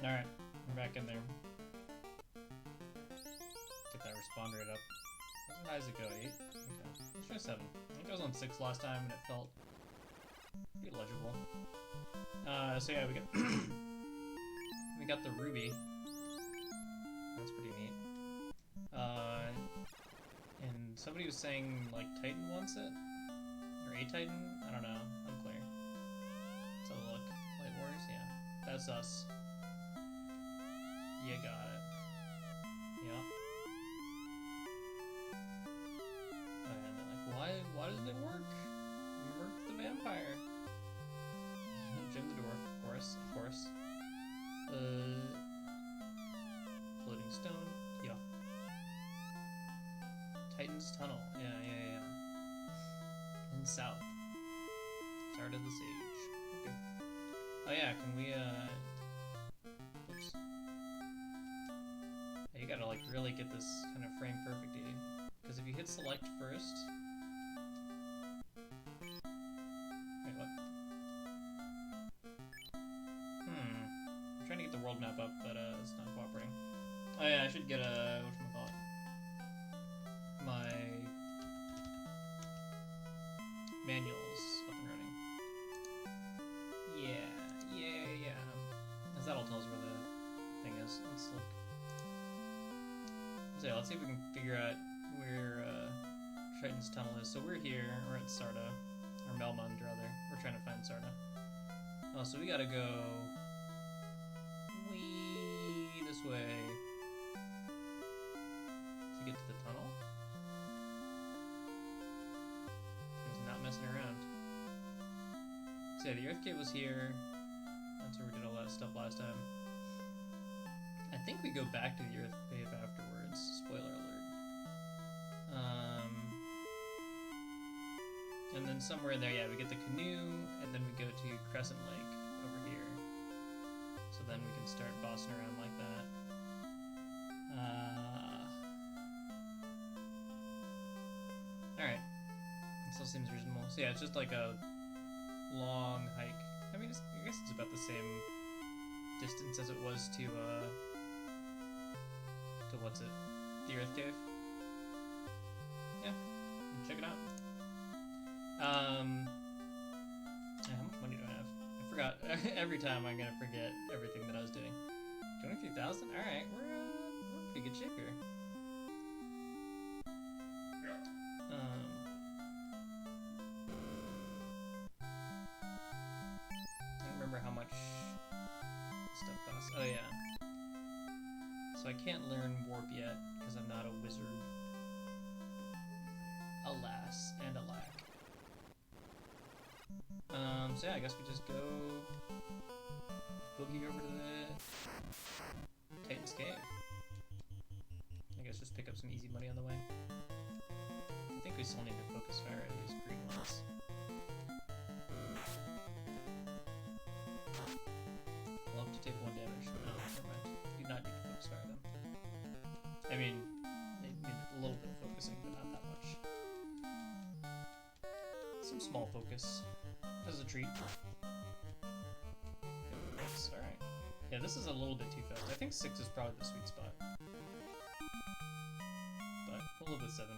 Alright, we're back in there. Get that respawn rate up. How high does it go? 8? Okay. Let's try 7. I think I was on 6 last time and it felt pretty legible. So yeah, we got we got the ruby. That's pretty neat. And somebody was saying like Titan wants it? Or a Titan? I don't know. Unclear. Let's have a look. Light Wars? Yeah. That's us. You got it. Yeah. And they're like, why doesn't it work? Work the vampire. Jim the dwarf, of course. Floating stone, yeah. Titan's tunnel, yeah. And south. Start of the sage. Okay. Oh yeah, can we, oops. Yeah, you gotta like really get this kind of frame perfectly. Because if you hit select first... Wait, what? I'm trying to get the world map up, but it's not cooperating. Oh yeah, I should get a... whatchamacallit? My... manuals up and running. Yeah. Because that'll tell us where the thing is. Let's look. So yeah, let's see if we can figure out where Triton's tunnel is. So we're here, we're at Sarda. Or Melmund, rather. We're trying to find Sarda. Oh, so we gotta go... wee this way to get to the tunnel. There's not messing around. So yeah, the Earth Cave was here. That's where we did all that stuff last time. I think we go back to the Earth Cave afterwards. Spoiler alert. And then somewhere in there, yeah, we get the canoe, and then we go to Crescent Lake over here. So then we can start bossing around like that. Alright. It still seems reasonable. So yeah, it's just like a long hike. I mean, I guess it's about the same distance as it was to what's it? The Earth Cave? Yeah. Check it out. How much money do I have? I forgot. Every time I'm gonna forget everything that I was doing. 23,000? Alright, we're in pretty good shape here. I don't remember how much stuff costs. Oh yeah. So I can't learn warp yet, because I'm not a wizard. Alas and alack. So yeah, I guess we just go boogie over to the Titan's Cave. I guess just pick up some easy money on the way. I think we still need to focus fire these green ones. Love to take 1 damage. No, never mind. Do not need to focus fire them. I mean, they need a little bit of focusing, but not that much. Some small focus. As a treat. Alright. Yeah, this is a little bit too fast. I think 6 is probably the sweet spot. But we'll live with 7.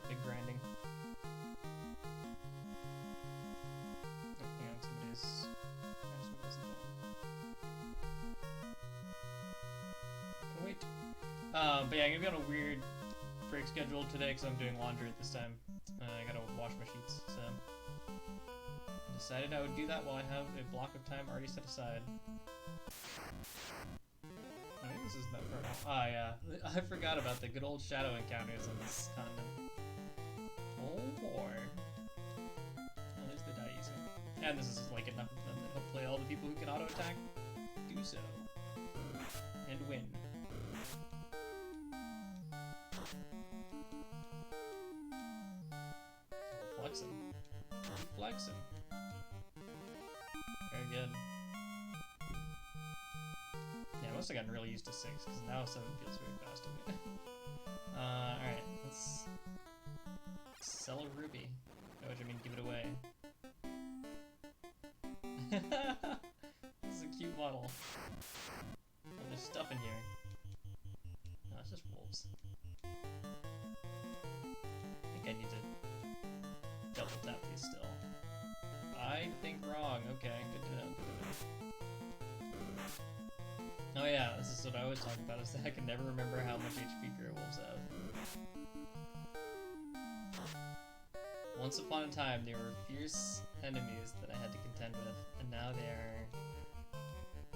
Big grinding. Oh, hang on, somebody's can wait. But yeah, I'm gonna be on a weird break schedule today because I'm doing laundry at this time. I gotta wash my sheets, so I decided I would do that while I have a block of time already set aside. I think this isn't that far off. Ah, yeah. I forgot about the good old shadow encounters on this continent. Oh boy. At least they die easy. And this is like enough of them that hopefully all the people who can auto-attack do so. And win. Flexing. Flexing. Very good. Yeah, I must have gotten really used to 6, because now 7 feels very fast to me. Alright, let's sell a ruby. Which I mean, give it away. model. Oh, there's stuff in here. No, it's just wolves. I think I need to double tap these still. I think wrong. Okay, good to know. Oh yeah, this is what I always talk about, is that I can never remember how much HP Grey Wolves have. Once upon a time, they were fierce enemies that I had to contend with, and now they are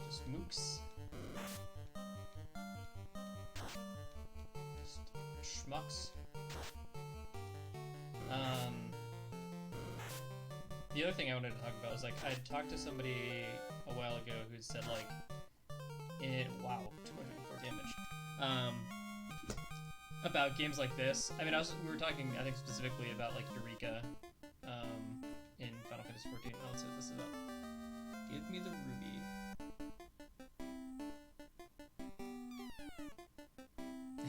just mooks. Just schmucks. The other thing I wanted to talk about was, like, I had talked to somebody a while ago who said, like, wow, 204 damage. About games like this. I mean, we were talking, I think, specifically about, like, Eureka, in Final Fantasy XIV. Oh, let's see what this is about. Give me the ruby.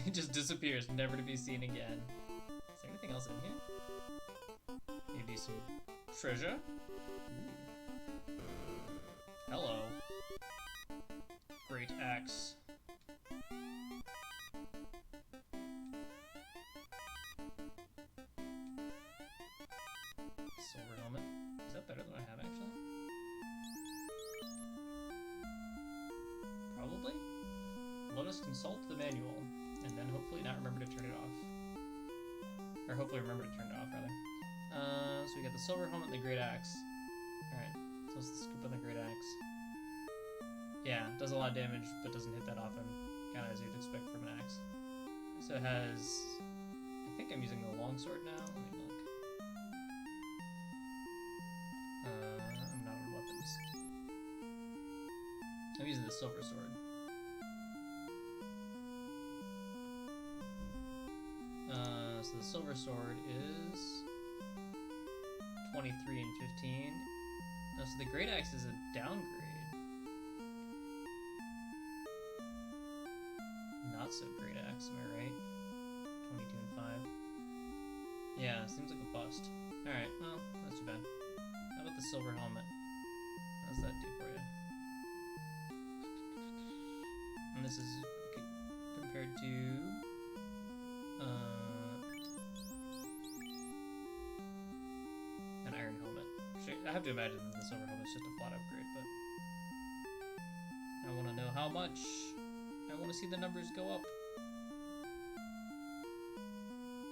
It just disappears, never to be seen again. Is there anything else in here? Maybe some treasure? Ooh. Hello. Great axe. Silver helmet. Is that better than I have, actually? Probably. Let us consult the manual, and then hopefully not remember to turn it off. Or hopefully remember to turn it off, rather. So we got the silver helmet and the great axe. Alright, so let's scoop on the great axe. Yeah, does a lot of damage, but doesn't hit that often. Kinda as you'd expect from an axe. So it has... I think I'm using the longsword now. Let me look. I'm not on weapons. I'm using the silver sword. So the silver sword is 23 and 15. So the great axe is a downgrade. Not so great axe, am I right? 22 and 5. Yeah, seems like a bust. Alright, well, not too bad. How about the silver helmet? How does that do for you? And this is compared to... an iron helmet. I have to imagine the silver helmet's just a flat upgrade, but... I want to know how much. I want to see the numbers go up.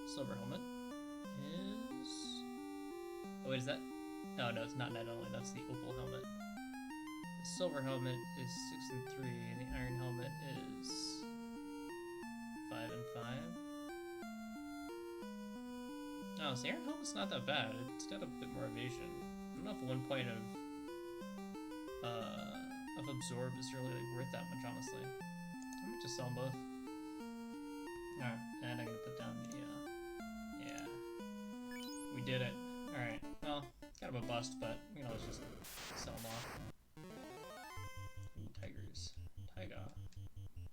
Silver helmet is... Oh, wait, is that... Oh, no, it's not net only. That's the opal helmet. The silver helmet is 6 and 3, and the iron helmet is 5 and 5. Oh, so the iron helmet's not that bad. It's got a bit more evasion. I don't know if 1 point of absorb is really worth that much, honestly. I might just sell them both. Alright, and I'm gonna put down the, yeah. We did it. Alright, well, kind of a bust, but, you know, let's just sell them off. Ooh, tigers. Taiga.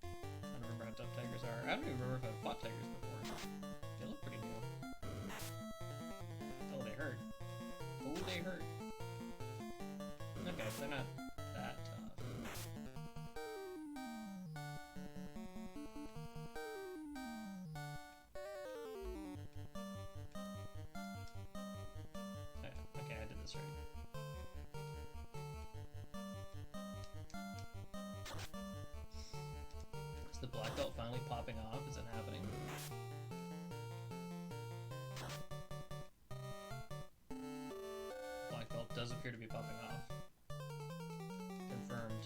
I don't remember how tough tigers are. I don't even remember if I've fought tigers before. They look pretty new. Oh, they hurt. Oh, they hurt. Okay, so they're not that tough. Okay, I did this right. Is the black belt finally popping off? Is it happening? Black belt does appear to be popping off. Confirmed.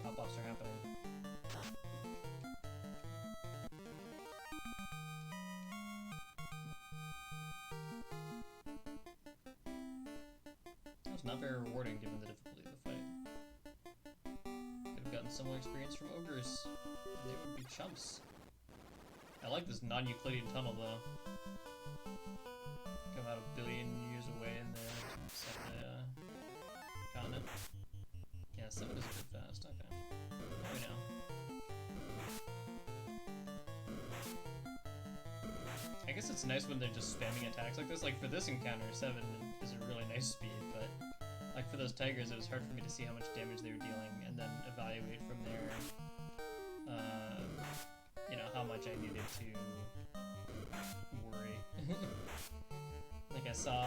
Pop-offs are happening. That was not very rewarding given the difficulty of the fight. Could have gotten similar experience from ogres. They would be chumps. I like this non-Euclidean tunnel though. Come out a billion years away in the continent. Yeah, 7 is a bit fast, okay. Now we know. I guess it's nice when they're just spamming attacks like this. Like for this encounter, 7 is a really nice speed, but like for those tigers, it was hard for me to see how much damage they were dealing and then evaluate from there, you know, how much I needed to worry. Like I saw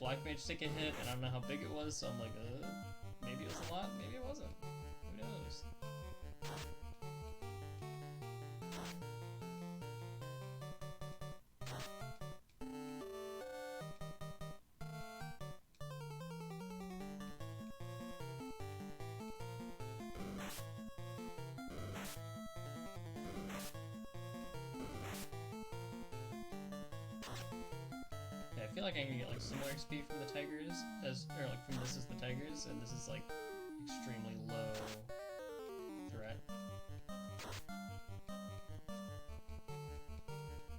Black Mage take a hit, and I don't know how big it was, so I'm like, maybe it was a lot, maybe it wasn't. Who knows? I feel like I can get like similar XP from the tigers or like from this is the tigers, and this is like extremely low threat.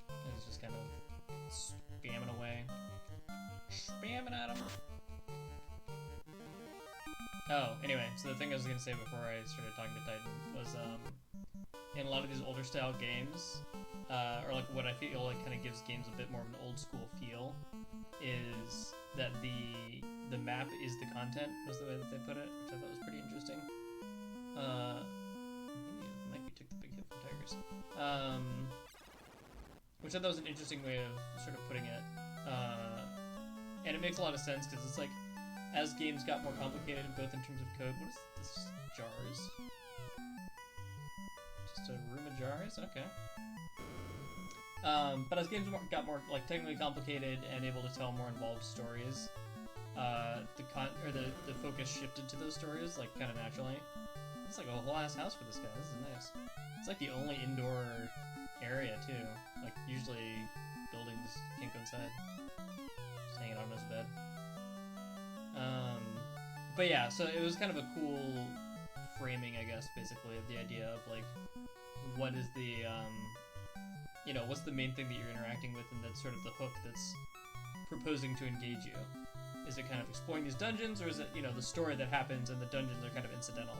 And it's just kind of spamming away. Spamming at him. Oh, anyway, so the thing I was gonna say before I started talking to Titan was in a lot of these older style games, or like what I feel like kind of gives games a bit more of an old school feel, is that the map is the content, was the way that they put it, which I thought was pretty interesting. Maybe Mikey took the big hit from tigers. Which I thought was an interesting way of sort of putting it. And it makes a lot of sense because it's like, as games got more complicated, both in terms of code, what is this? Jars? Just a room of jars? Okay. But as games got more like technically complicated and able to tell more involved stories, the focus shifted to those stories like kind of naturally. It's like a whole ass house for this guy. This is nice. It's like the only indoor area too. Like usually buildings can't go inside. Just hanging on his bed. But yeah, so it was kind of a cool framing, I guess, basically, of the idea of like, what is the you know, what's the main thing that you're interacting with, and that's sort of the hook that's proposing to engage you. Is it kind of exploring these dungeons, or is it, you know, the story that happens and the dungeons are kind of incidental?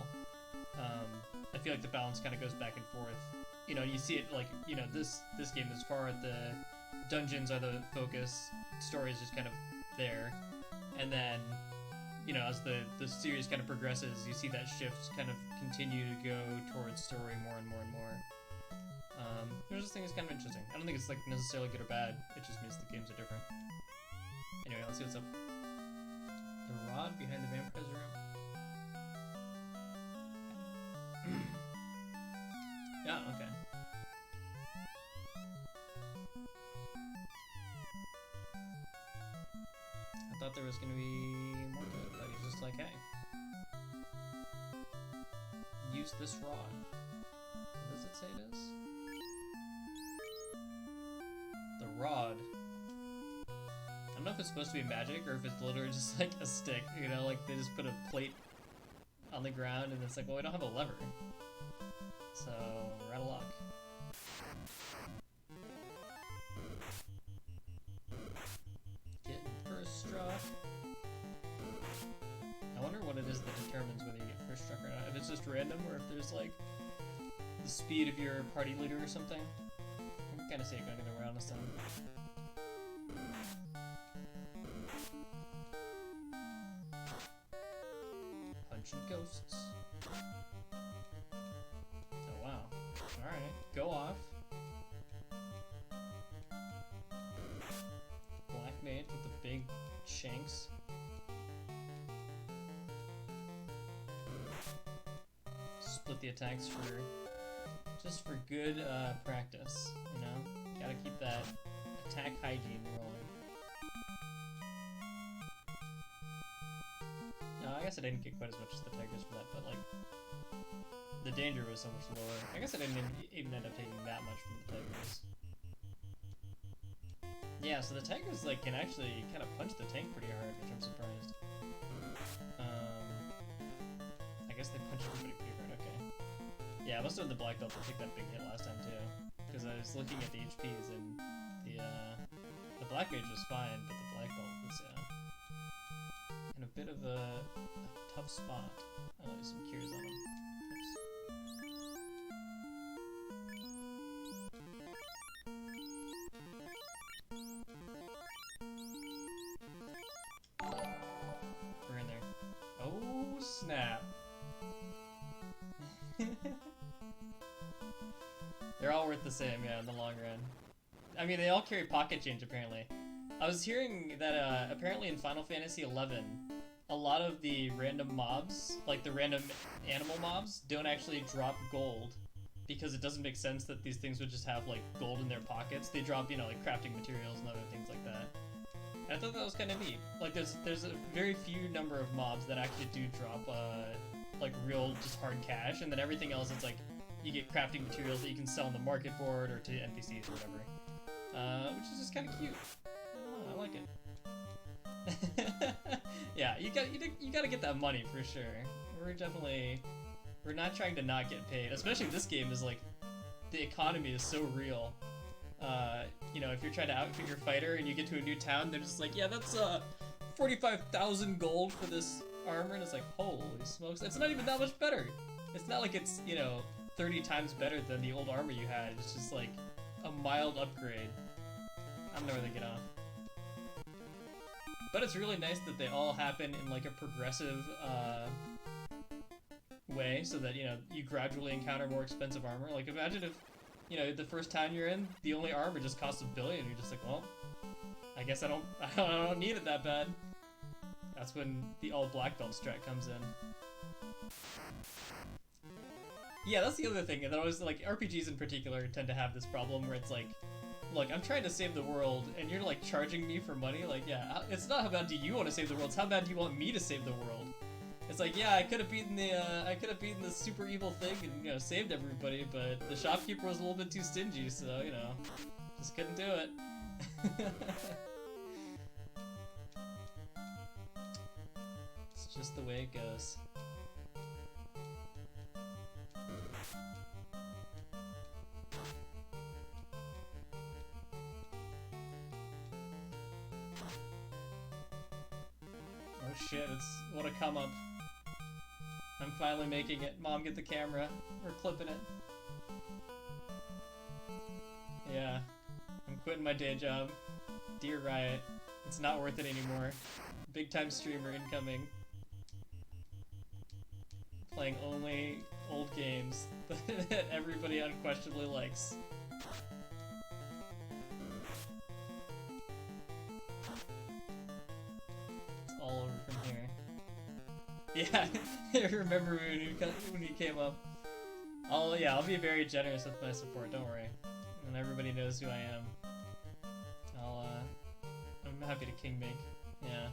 I feel like the balance kind of goes back and forth. You know, you see it like, you know, this game as far as the dungeons are the focus, story is just kind of there, and then, you know, as the series kind of progresses, you see that shift kind of continue to go towards story more and more and more. I just think it's kind of interesting. I don't think it's like necessarily good or bad. It just means the games are different. Anyway, let's see what's up. The rod behind the vampire's room. Yeah, okay. I thought there was gonna be more to it, but he's just like, hey, use this rod. What does it say it is? The rod. I don't know if it's supposed to be magic or if it's literally just like a stick, you know, like they just put a plate on the ground and it's like, well, we don't have a lever. So, we're out of luck. Getting first struck. I wonder what it is that determines whether you get first struck or not. If it's just random or if there's like the speed of your party leader or something. I can kind of see it going either way on this time. Punching ghosts. Oh wow. Alright, go off. Black Mage with the big shanks. Split the attacks just for good practice, you know? Gotta keep that attack hygiene rolling. No, I guess I didn't get quite as much as the tigers for that, but like, the danger was so much lower. I guess I didn't even end up taking that much from the tigers. Yeah, so the tigers like can actually kind of punch the tank pretty hard, which I'm surprised. I guess they punch everybody pretty hard, okay. Yeah, I must have been the black belt that took that big hit last time too. Because I was looking at the HPs and the black mage was fine, but the black belt was in a bit of a tough spot. Oh, there's some cures on him. Oops. We're in there. snap. They're all worth the same, yeah, in the long run. I mean, they all carry pocket change, apparently. I was hearing that, apparently in Final Fantasy XI, a lot of the random mobs, like the random animal mobs, don't actually drop gold. Because it doesn't make sense that these things would just have, like, gold in their pockets. They drop, you know, like, crafting materials and other things like that. And I thought that was kind of neat. Like, there's a very few number of mobs that actually do drop, like, real, just hard cash, and then everything else is, like, you get crafting materials that you can sell on the market board or to NPCs or whatever. Which is just kind of cute. I don't know, I like it. Yeah, you gotta get that money for sure. We're not trying to not get paid, especially this game is like, the economy is so real. You know, if you're trying to outfit your fighter and you get to a new town, they're just like, yeah, that's 45,000 gold for this armor, and it's like, holy smokes, it's not even that much better. It's not like it's, you know, 30 times better than the old armor you had. It's just like a mild upgrade. I don't know where they get off. But it's really nice that they all happen in like a progressive way, so that, you know, you gradually encounter more expensive armor. Like, imagine if, you know, the first town you're in, the only armor just costs $1 billion. You're just like, well, I guess I don't need it that bad. That's when the all black belt strat comes in. Yeah, that's the other thing that always, like, RPGs in particular tend to have this problem where it's like, look, I'm trying to save the world, and you're like charging me for money. Like, yeah, it's not how bad do you want to save the world, it's how bad do you want me to save the world. It's like, yeah, I could have beaten the super evil thing and, you know, saved everybody, but the shopkeeper was a little bit too stingy, so, you know, just couldn't do it. It's just the way it goes. Oh shit, what a come up. I'm finally making it. Mom, get the camera. We're clipping it. Yeah. I'm quitting my day job. Dear Riot. It's not worth it anymore. Big time streamer incoming. Playing only old games that everybody unquestionably likes. It's all over from here. Yeah, I remember when he came up. I'll be very generous with my support, don't worry. And everybody knows who I am. I'm happy to king make, yeah.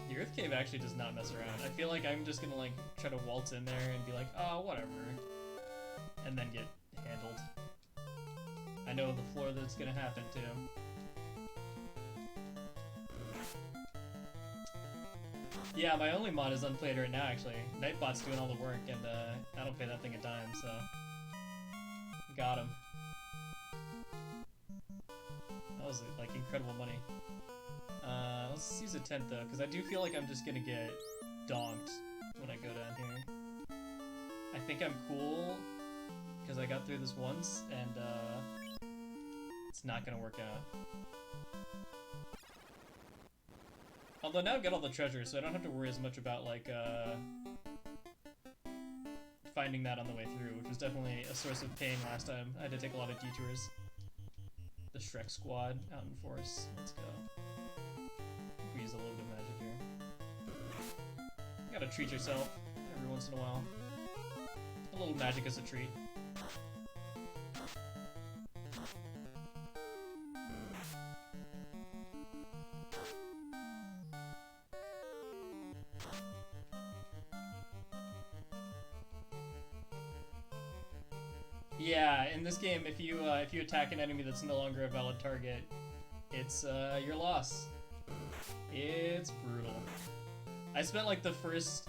The Earth Cave actually does not mess around. I feel like I'm just gonna like try to waltz in there and be like, oh, whatever. And then get handled. I know the floor that's gonna happen too. Yeah, my only mod is unplayed right now actually. Nightbot's doing all the work and I don't pay that thing a dime, so got him. That was like incredible money. Let's use a tent though, because I do feel like I'm just gonna get donked when I go down here. I think I'm cool because I got through this once and it's not gonna work out. Although now I've got all the treasures, so I don't have to worry as much about like finding that on the way through, which was definitely a source of pain last time. I had to take a lot of detours. The Shrek squad out in force. Let's go. We use a little bit of magic here. You gotta treat yourself every once in a while. A little magic is a treat. Yeah, in this game, if you attack an enemy that's no longer a valid target, it's your loss. It's brutal. I spent like the first,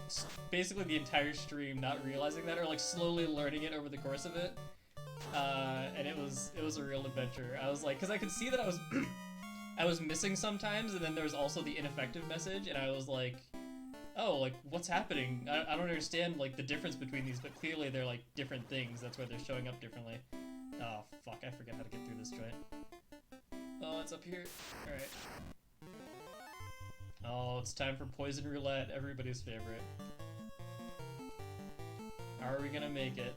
basically the entire stream not realizing that, or like slowly learning it over the course of it, and it was a real adventure. I was like, because I could see that I was I was missing sometimes, and then there was also the ineffective message, and I was like, oh, like, what's happening? I don't understand, like, the difference between these, but clearly they're, like, different things. That's why they're showing up differently. Oh, fuck, I forget how to get through this joint. Oh, it's up here. Alright. Oh, it's time for Poison Roulette, everybody's favorite. How are we gonna make it?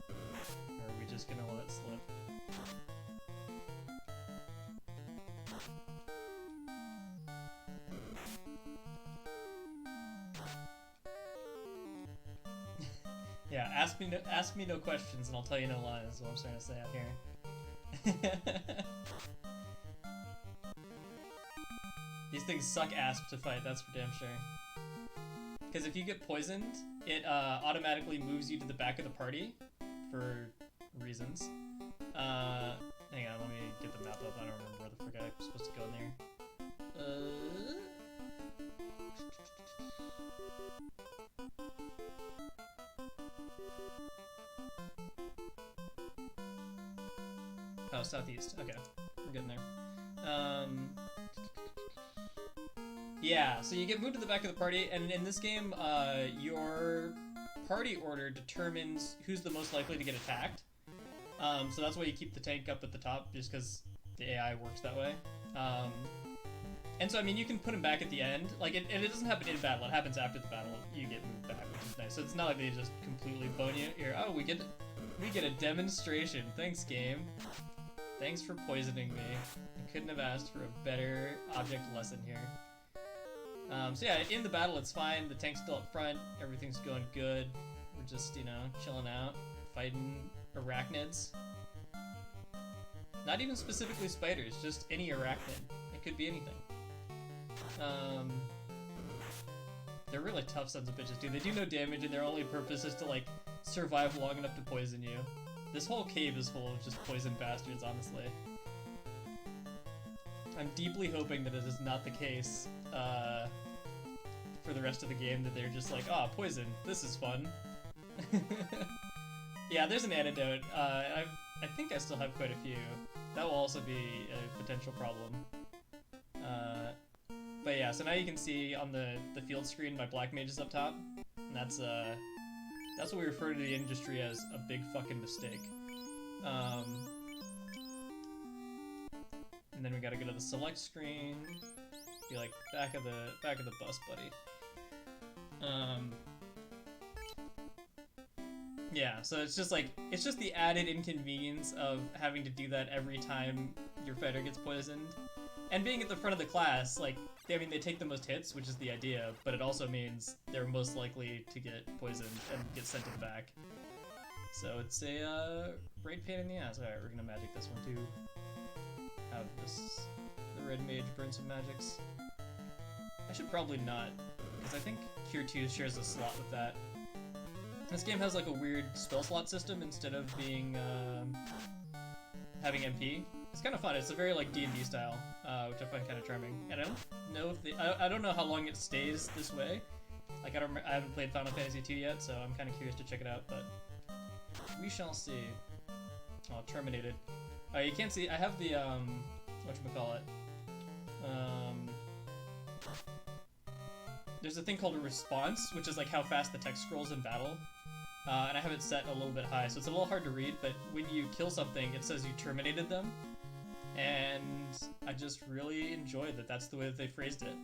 Or are we just gonna let it slip? Yeah, ask me no questions and I'll tell you no lies, is what I'm trying to say out here. These things suck ass to fight, that's for damn sure. Because if you get poisoned, it automatically moves you to the back of the party for reasons. Hang on, let me get the map up. I don't remember where the frick I'm supposed to go in there. Oh, southeast. Okay, we're getting there. Yeah, so you get moved to the back of the party, and in this game, your party order determines who's the most likely to get attacked. So that's why you keep the tank up at the top, just because the AI works that way. And so, I mean, you can put him back at the end. Like, it doesn't happen in battle, it happens after the battle. You get moved back, which is nice. So it's not like they just completely bone you. Here, oh, we get a demonstration. Thanks, game. Thanks for poisoning me. I couldn't have asked for a better object lesson here. So yeah, in the battle it's fine, the tank's still up front, everything's going good. We're just, you know, chilling out, fighting arachnids. Not even specifically spiders, just any arachnid. It could be anything. They're really tough sons of bitches, dude. They do no damage and their only purpose is to, like, survive long enough to poison you. This whole cave is full of just poisoned bastards, honestly. I'm deeply hoping that it is not the case for the rest of the game, that they're just like, oh, poison, this is fun. Yeah, there's an antidote. I think I still have quite a few. That will also be a potential problem. But yeah, so now you can see on the field screen my black mage is up top. And that's what we refer to the industry as a big fucking mistake. And then we gotta go to the select screen. Be like back of the bus, buddy. Yeah, so it's just the added inconvenience of having to do that every time your fighter gets poisoned. And being at the front of the class, like, I mean, they take the most hits, which is the idea, but it also means they're most likely to get poisoned and get sent to the back. So it's a great pain in the ass. Alright, we're gonna magic this one too. Have the red mage burn some magics. I should probably not, because I think Cure 2 shares a slot with that. This game has like a weird spell slot system instead of being having MP. It's kind of fun. It's a very like D&D style, which I find kind of charming. And I don't know if I don't know how long it stays this way. Like I haven't played Final Fantasy 2 yet, so I'm kind of curious to check it out. But we shall see. Oh, terminated. You can't see. I have the whatchamacallit. There's a thing called a response, which is like how fast the text scrolls in battle. And I have it set a little bit high, so it's a little hard to read, but when you kill something, it says you terminated them. And I just really enjoy that that's the way that they phrased it.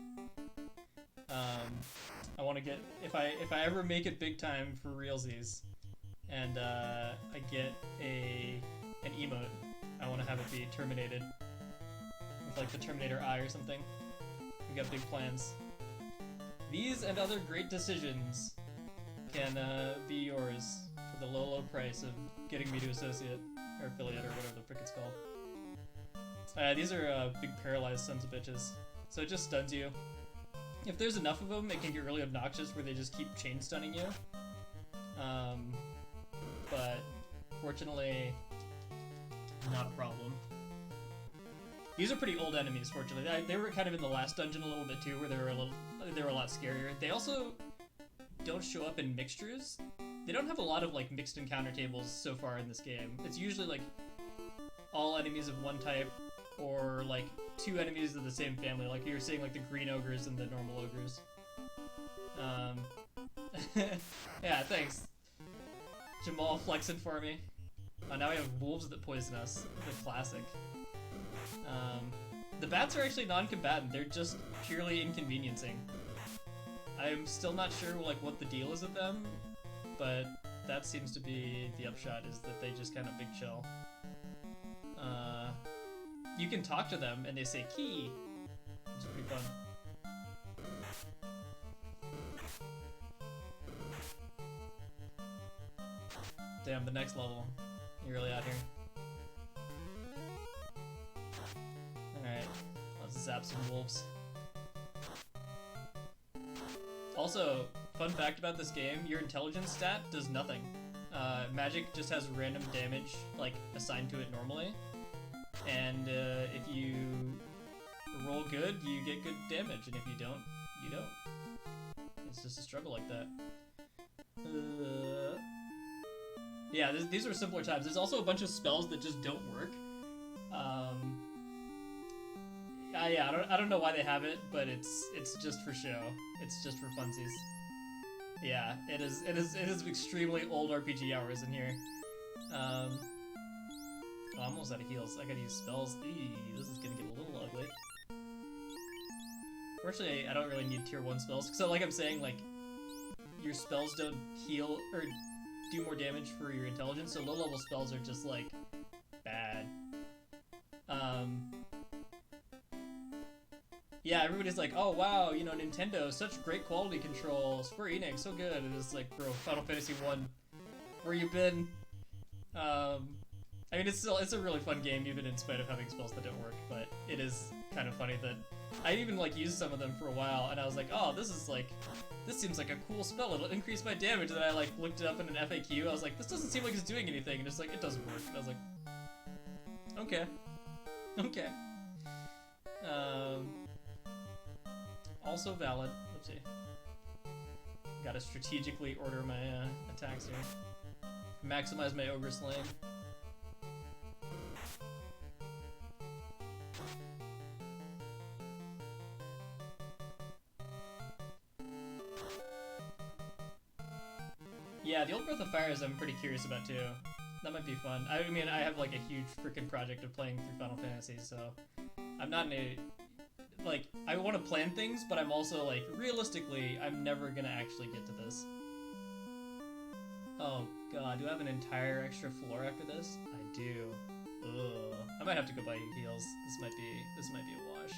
I want to get, if I ever make it big time for realsies, and I get an emote, I want to have it be terminated. With like the Terminator Eye or something. We got big plans. These and other great decisions can be yours for the low, low price of getting me to associate, or affiliate, or whatever the frick it's called. These are big paralyzed sons of bitches, so it just stuns you. If there's enough of them, it can get really obnoxious where they just keep chain stunning you. But fortunately, not a problem. These are pretty old enemies, fortunately. They were kind of in the last dungeon a little bit too, where they were a lot scarier. They also don't show up in mixtures. They don't have a lot of like mixed encounter tables so far in this game. It's usually like all enemies of one type, or like two enemies of the same family. Like you're seeing like the green ogres and the normal ogres. Yeah, thanks. Jamal flexing for me. Now we have wolves that poison us. The classic. The bats are actually non-combatant. They're just purely inconveniencing. I'm still not sure like what the deal is with them, but that seems to be the upshot, is that they just kind of big chill. You can talk to them and they say key, which is pretty fun. Damn, the next level. You're really out here. Alright, let's zap some wolves. Also, fun fact about this game, your intelligence stat does nothing. Magic just has random damage, like, assigned to it normally. And if you roll good, you get good damage, and if you don't, you don't. It's just a struggle like that. Yeah, these are simpler times. There's also a bunch of spells that just don't work. Yeah, I don't know why they have it, but it's just for show. It's just for funsies. Yeah, it is extremely old RPG hours in here. Oh, I'm almost out of heals. I gotta use spells. Eee, this is gonna get a little ugly. Fortunately, I don't really need tier 1 spells. So like I'm saying, like, your spells don't heal or do more damage for your intelligence, so low level spells are just like bad. Yeah, everybody's like, oh wow, you know, Nintendo, such great quality control, Square Enix, so good. And it's like, bro, Final Fantasy 1, where you been? I mean, it's a really fun game, even in spite of having spells that don't work, but it is kind of funny that I even like used some of them for a while, and I was like, oh, this seems like a cool spell, it'll increase my damage. And then I like looked it up in an FAQ, I was like, this doesn't seem like it's doing anything, and it's like, it doesn't work. And I was like, okay. Okay. Also valid. Oopsie. Gotta strategically order my attacks here. Maximize my ogre slaying. Yeah, the old Breath of Fires I'm pretty curious about too. That might be fun. I mean, I have like a huge freaking project of playing through Final Fantasy, so I'm not in a... Like, I want to plan things, but I'm also like, realistically, I'm never gonna actually get to this. Oh god, do I have an entire extra floor after this? I do. Ugh. I might have to go buy heals. This might be a wash.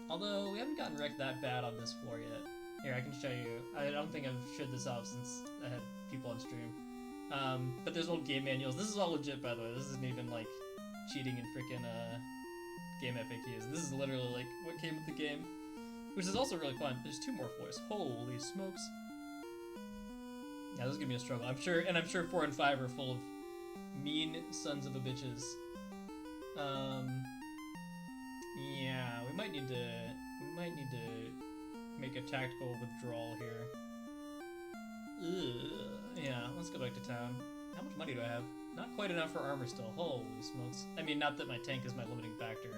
Although, we haven't gotten wrecked that bad on this floor yet. Here, I can show you. I don't think I've showed this off since I had people on stream. But there's old game manuals. This is all legit, by the way. This isn't even, like, cheating in frickin', game FAQs. This is literally, like, what came with the game. Which is also really fun. There's 2 more floors. Holy smokes. Yeah, this is gonna be a struggle. I'm sure 4 and 5 are full of mean sons of a bitches. Yeah, we might need to make a tactical withdrawal here. Ugh. Yeah, let's go back to town. How much money do I have? Not quite enough for armor still. Holy smokes. I mean, not that my tank is my limiting factor.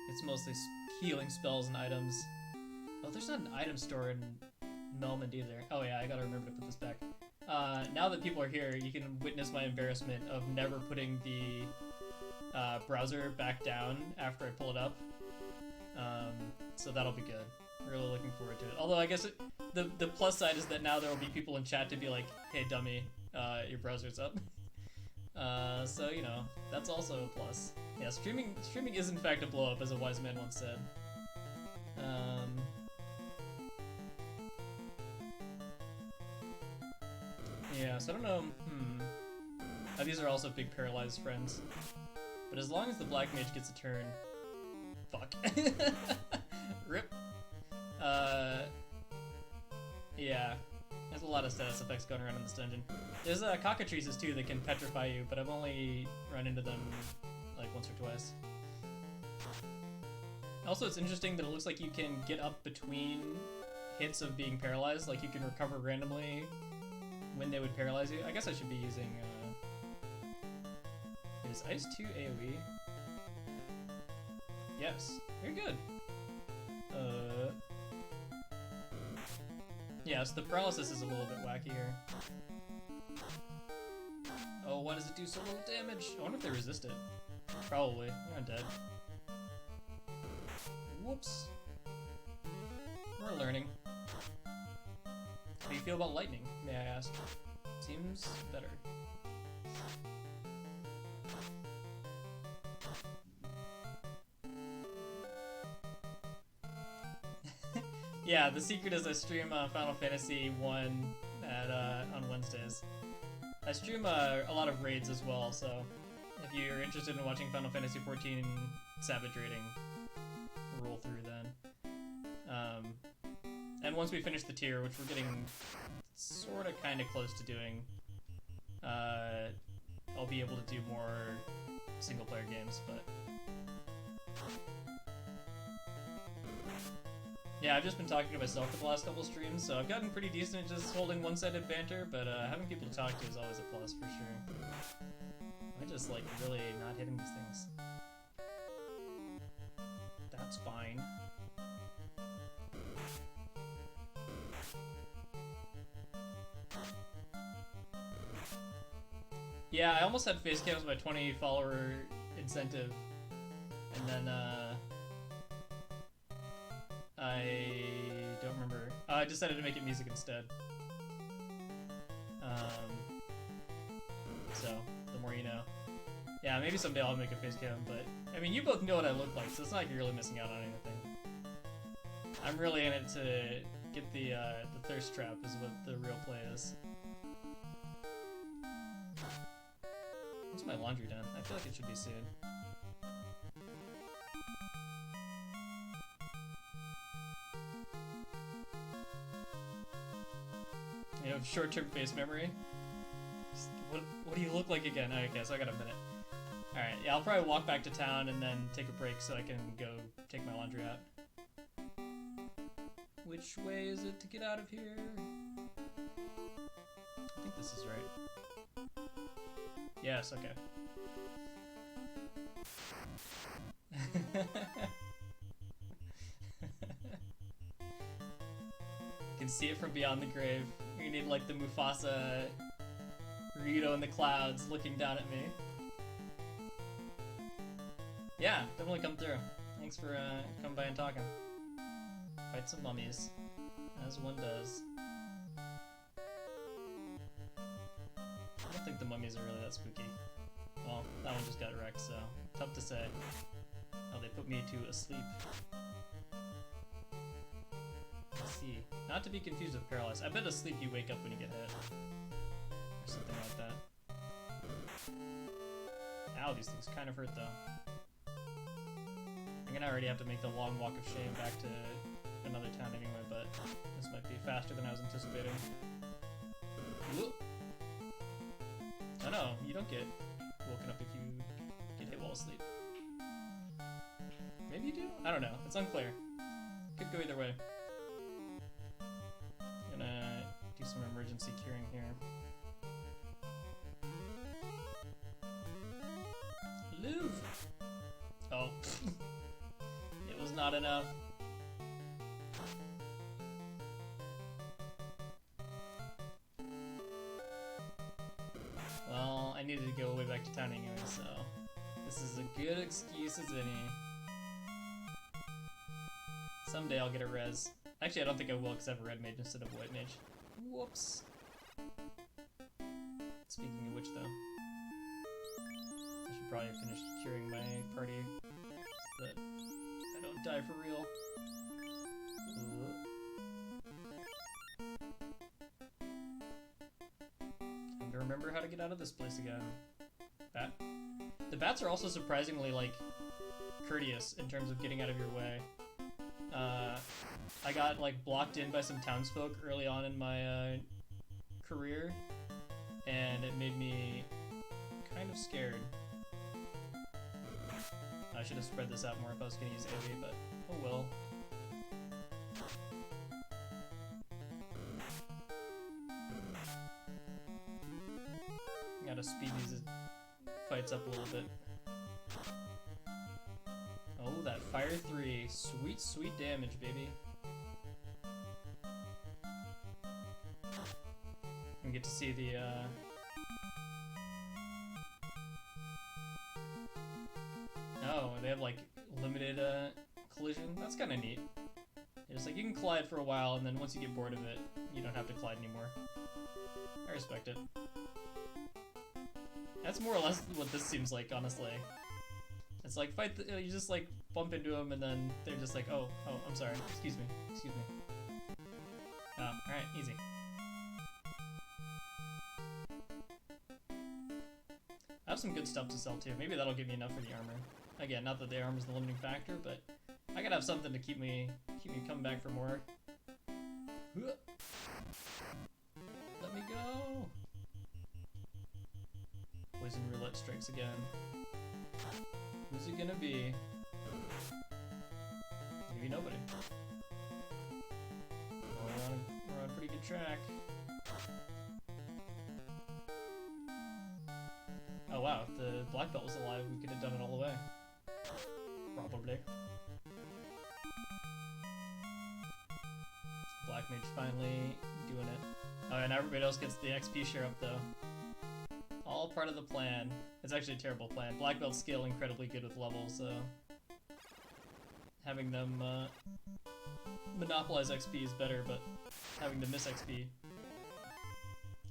It's mostly healing spells and items. Oh, there's not an item store in Melmond either. Oh yeah, I gotta remember to put this back. Now that people are here, you can witness my embarrassment of never putting the browser back down after I pull it up. So that'll be good. Really looking forward to it. Although I guess the plus side is that now there will be people in chat to be like, hey dummy, your browser's up. So, you know, that's also a plus. Yeah, streaming is in fact a blow up, as a wise man once said. Yeah, so I don't know, these are also big paralyzed friends. But as long as the black mage gets a turn... Fuck. Rip. Yeah. There's a lot of status effects going around in this dungeon. There's cockatrices too that can petrify you, but I've only run into them like once or twice. Also, it's interesting that it looks like you can get up between hits of being paralyzed, like you can recover randomly when they would paralyze you. I guess I should be using, is Ice 2 AoE? Yes. Very good. Yeah, so the paralysis is a little bit wacky here. Oh, why does it do so little damage? I wonder if they resist it. Probably. They're undead. Whoops. We're learning. How do you feel about lightning, may I ask? Seems better. Yeah, the secret is I stream Final Fantasy 1 on Wednesdays. I stream a lot of raids as well, so if you're interested in watching Final Fantasy 14 Savage raiding, roll through then. And once we finish the tier, which we're getting sort of kind of close to doing, I'll be able to do more single-player games, but... Yeah, I've just been talking to myself for the last couple streams, so I've gotten pretty decent at just holding one-sided banter, but having people to talk to is always a plus, for sure. I just, like, really not hitting these things. That's fine. Yeah, I almost had face cams by 20 follower incentive, and then, I don't remember. I decided to make it music instead. So, the more you know. Yeah, maybe someday I'll make a face cam, but... I mean, you both know what I look like, so it's not like you're really missing out on anything. I'm really in it to get the thirst trap is what the real play is. When's my laundry done? I feel like it should be soon. You have short-term face memory? What do you look like again? Okay, so I got a minute. Alright, yeah, I'll probably walk back to town and then take a break so I can go take my laundry out. Which way is it to get out of here? I think this is right. Yes, okay. You can see it from beyond the grave. You need like the Mufasa Rito in the clouds looking down at me. Yeah, definitely come through. Thanks for coming by and talking. Fight some mummies, as one does. I don't think the mummies are really that spooky. Well, that one just got wrecked, so tough to say. Oh, they put me to asleep. Let's see. Not to be confused with paralyzed. I bet asleep you wake up when you get hit. Or something like that. Ow, these things kind of hurt though. I'm gonna already have to make the long walk of shame back to another town anyway, but this might be faster than I was anticipating. Ooh. Oh no, you don't get woken up if you get hit while asleep. Maybe you do? I don't know. It's unclear. Could go either way. Gonna do some emergency curing here. Louvre! Oh. It was not enough. Well, I needed to go way back to town anyway, so this is a good excuse as any. Someday I'll get a res. Actually, I don't think I will because I have a red mage instead of a white mage. Whoops. Speaking of which, though, I should probably finish curing my party so that I don't die for real. Time to remember how to get out of this place again. Bat. The bats are also surprisingly, like, courteous in terms of getting out of your way. I got, like, blocked in by some townsfolk early on in my career, and it made me kind of scared. I should have spread this out more if I was going to use AoE, but oh well. Gotta speed these fights up a little bit. Oh, that Fire 3. Sweet, sweet damage, baby. We get to see the, Oh, they have, like, limited, collision. That's kind of neat. It's like, you can collide for a while, and then once you get bored of it, you don't have to collide anymore. I respect it. That's more or less what this seems like, honestly. It's like, you just, like, bump into them, and then they're just like, oh, I'm sorry, excuse me. Oh, alright, easy. I have some good stuff to sell, too. Maybe that'll give me enough for the armor. Again, not that the armor's the limiting factor, but I gotta have something to keep me coming back for more. Let me go! Poison roulette strikes again. Who's it gonna be? Maybe nobody. We're on pretty good track. Oh wow, if the black belt was alive, we could have done it all the way. Probably. Black mage finally doing it. Oh, and everybody else gets the XP share up though. All part of the plan. It's actually a terrible plan. Black belts scale incredibly good with levels, so having them monopolize XP is better, but having to miss XP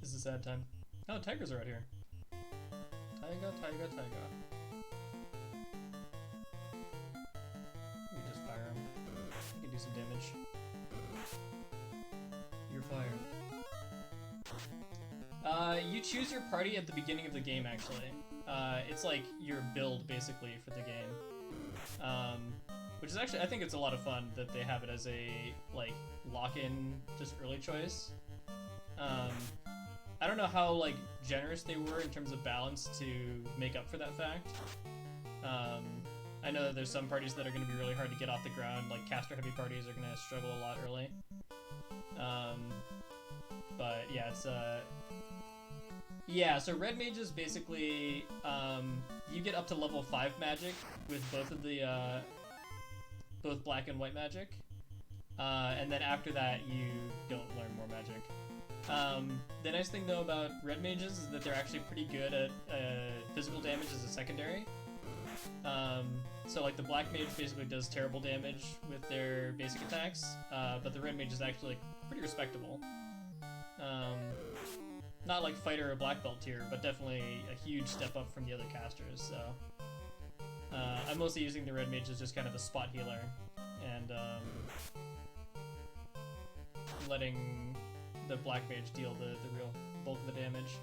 is a sad time. Oh, tigers are out here. Taiga. We just fire him. He can do some damage. You're fired. You choose your party at the beginning of the game, actually. It's like your build, basically, for the game. Which is actually, I think it's a lot of fun that they have it as a, like, lock-in, just early choice. I don't know how, like, generous they were in terms of balance to make up for that fact. I know that there's some parties that are going to be really hard to get off the ground, like caster-heavy parties are going to struggle a lot early. But yeah, it's yeah, so red mages basically, you get up to level 5 magic with both of the, both black and white magic. And then after that, you don't learn more magic. The nice thing though about red mages is that they're actually pretty good at physical damage as a secondary. So like the black mage basically does terrible damage with their basic attacks, but the red mage is actually like, pretty respectable. Not like fighter or black belt tier, but definitely a huge step up from the other casters. So I'm mostly using the red mage as just kind of a spot healer, and letting the black mage deal the real bulk of the damage.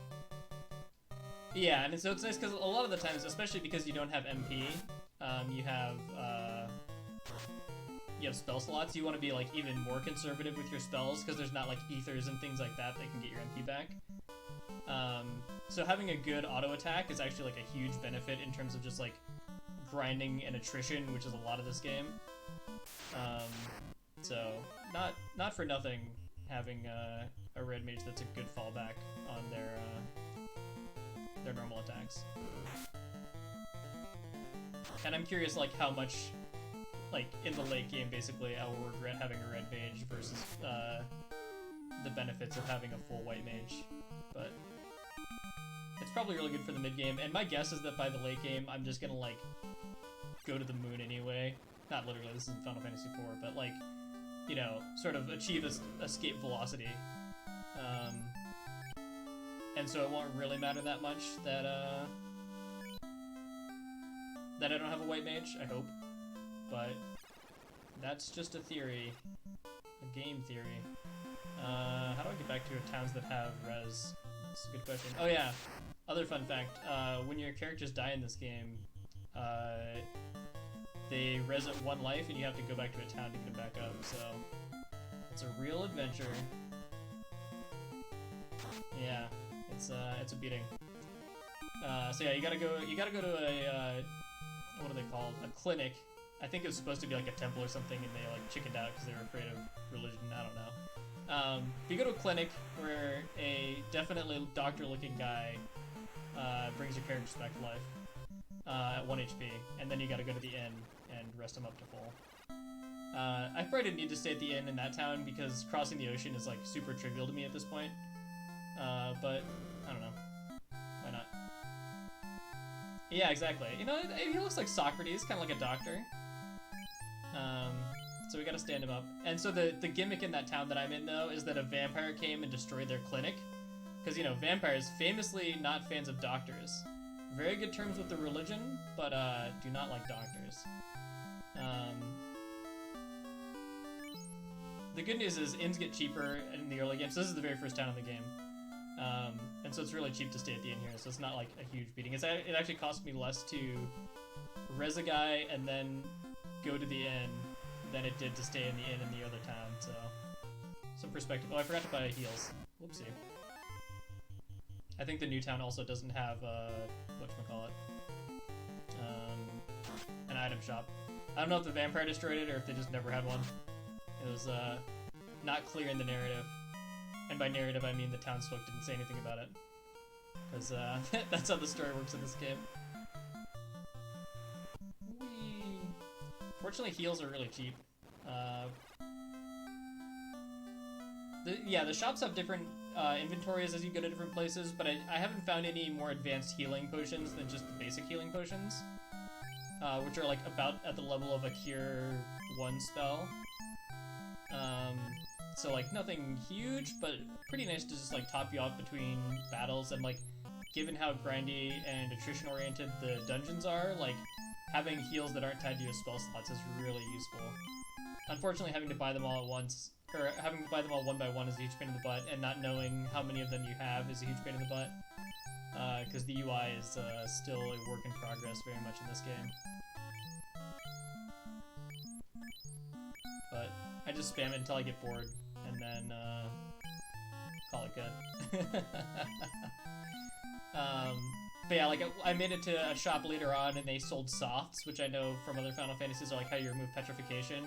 Yeah, and so it's nice because a lot of the times, especially because you don't have MP, you have spell slots. You want to be like even more conservative with your spells because there's not like ethers and things like that that can get your MP back. So having a good auto attack is actually like a huge benefit in terms of just like grinding and attrition, which is a lot of this game. So not for nothing having a red mage that's a good fallback on their normal attacks. And I'm curious like how much like in the late game basically I will regret having a red mage versus the benefits of having a full white mage. But it's probably really good for the mid game, and my guess is that by the late game I'm just gonna like go to the moon anyway. Not literally, this isn't Final Fantasy IV, but like, you know, sort of achieve escape velocity. And so it won't really matter that much that I don't have a white mage, I hope. But that's just a theory. A game theory. How do I get back to towns that have res? That's a good question. Oh yeah, other fun fact. When your characters die in this game, they res at 1 life and you have to go back to a town to get them back up, so it's a real adventure. Yeah, it's a beating. So yeah, you gotta go to a, what are they called? A clinic. I think it was supposed to be like a temple or something, and they like chickened out because they were afraid of religion, I don't know. You go to a clinic where a definitely doctor-looking guy brings your characters back to life at 1 HP, and then you gotta go to the inn and rest them up to full. I probably didn't need to stay at the inn in that town because crossing the ocean is like super trivial to me at this point. but I don't know. Why not? Yeah, exactly. You know, he looks like Socrates, kind of like a doctor. So we gotta stand him up. And so the gimmick in that town that I'm in, though, is that a vampire came and destroyed their clinic. Because, you know, vampires famously not fans of doctors. Very good terms with the religion, but do not like doctors. The good news is inns get cheaper in the early game. So this is the very first town in the game. And so it's really cheap to stay at the inn here, so it's not like a huge beating. It actually cost me less to res a guy and then go to the inn than it did to stay in the inn in the other town, so some perspective. Oh, I forgot to buy heals. Whoopsie. I think the new town also doesn't have, whatchamacallit, an item shop. I don't know if the vampire destroyed it or if they just never had one. It was, not clear in the narrative. And by narrative, I mean the townsfolk didn't say anything about it. Because, that's how the story works in this game. Whee! Fortunately, heals are really cheap. The shops have different inventories as you go to different places, but I haven't found any more advanced healing potions than just the basic healing potions, which are like about at the level of a Cure 1 spell. So like nothing huge, but pretty nice to just like top you off between battles, and like given how grindy and attrition oriented the dungeons are, like having heals that aren't tied to your spell slots is really useful. Unfortunately, having to buy them all at once, or having to buy them all one by one is a huge pain in the butt, and not knowing how many of them you have is a huge pain in the butt, because the UI is still a work in progress very much in this game. But I just spam it until I get bored, and then call it good. But yeah, like I made it to a shop later on, and they sold softs, which I know from other Final Fantasies are like how you remove petrification,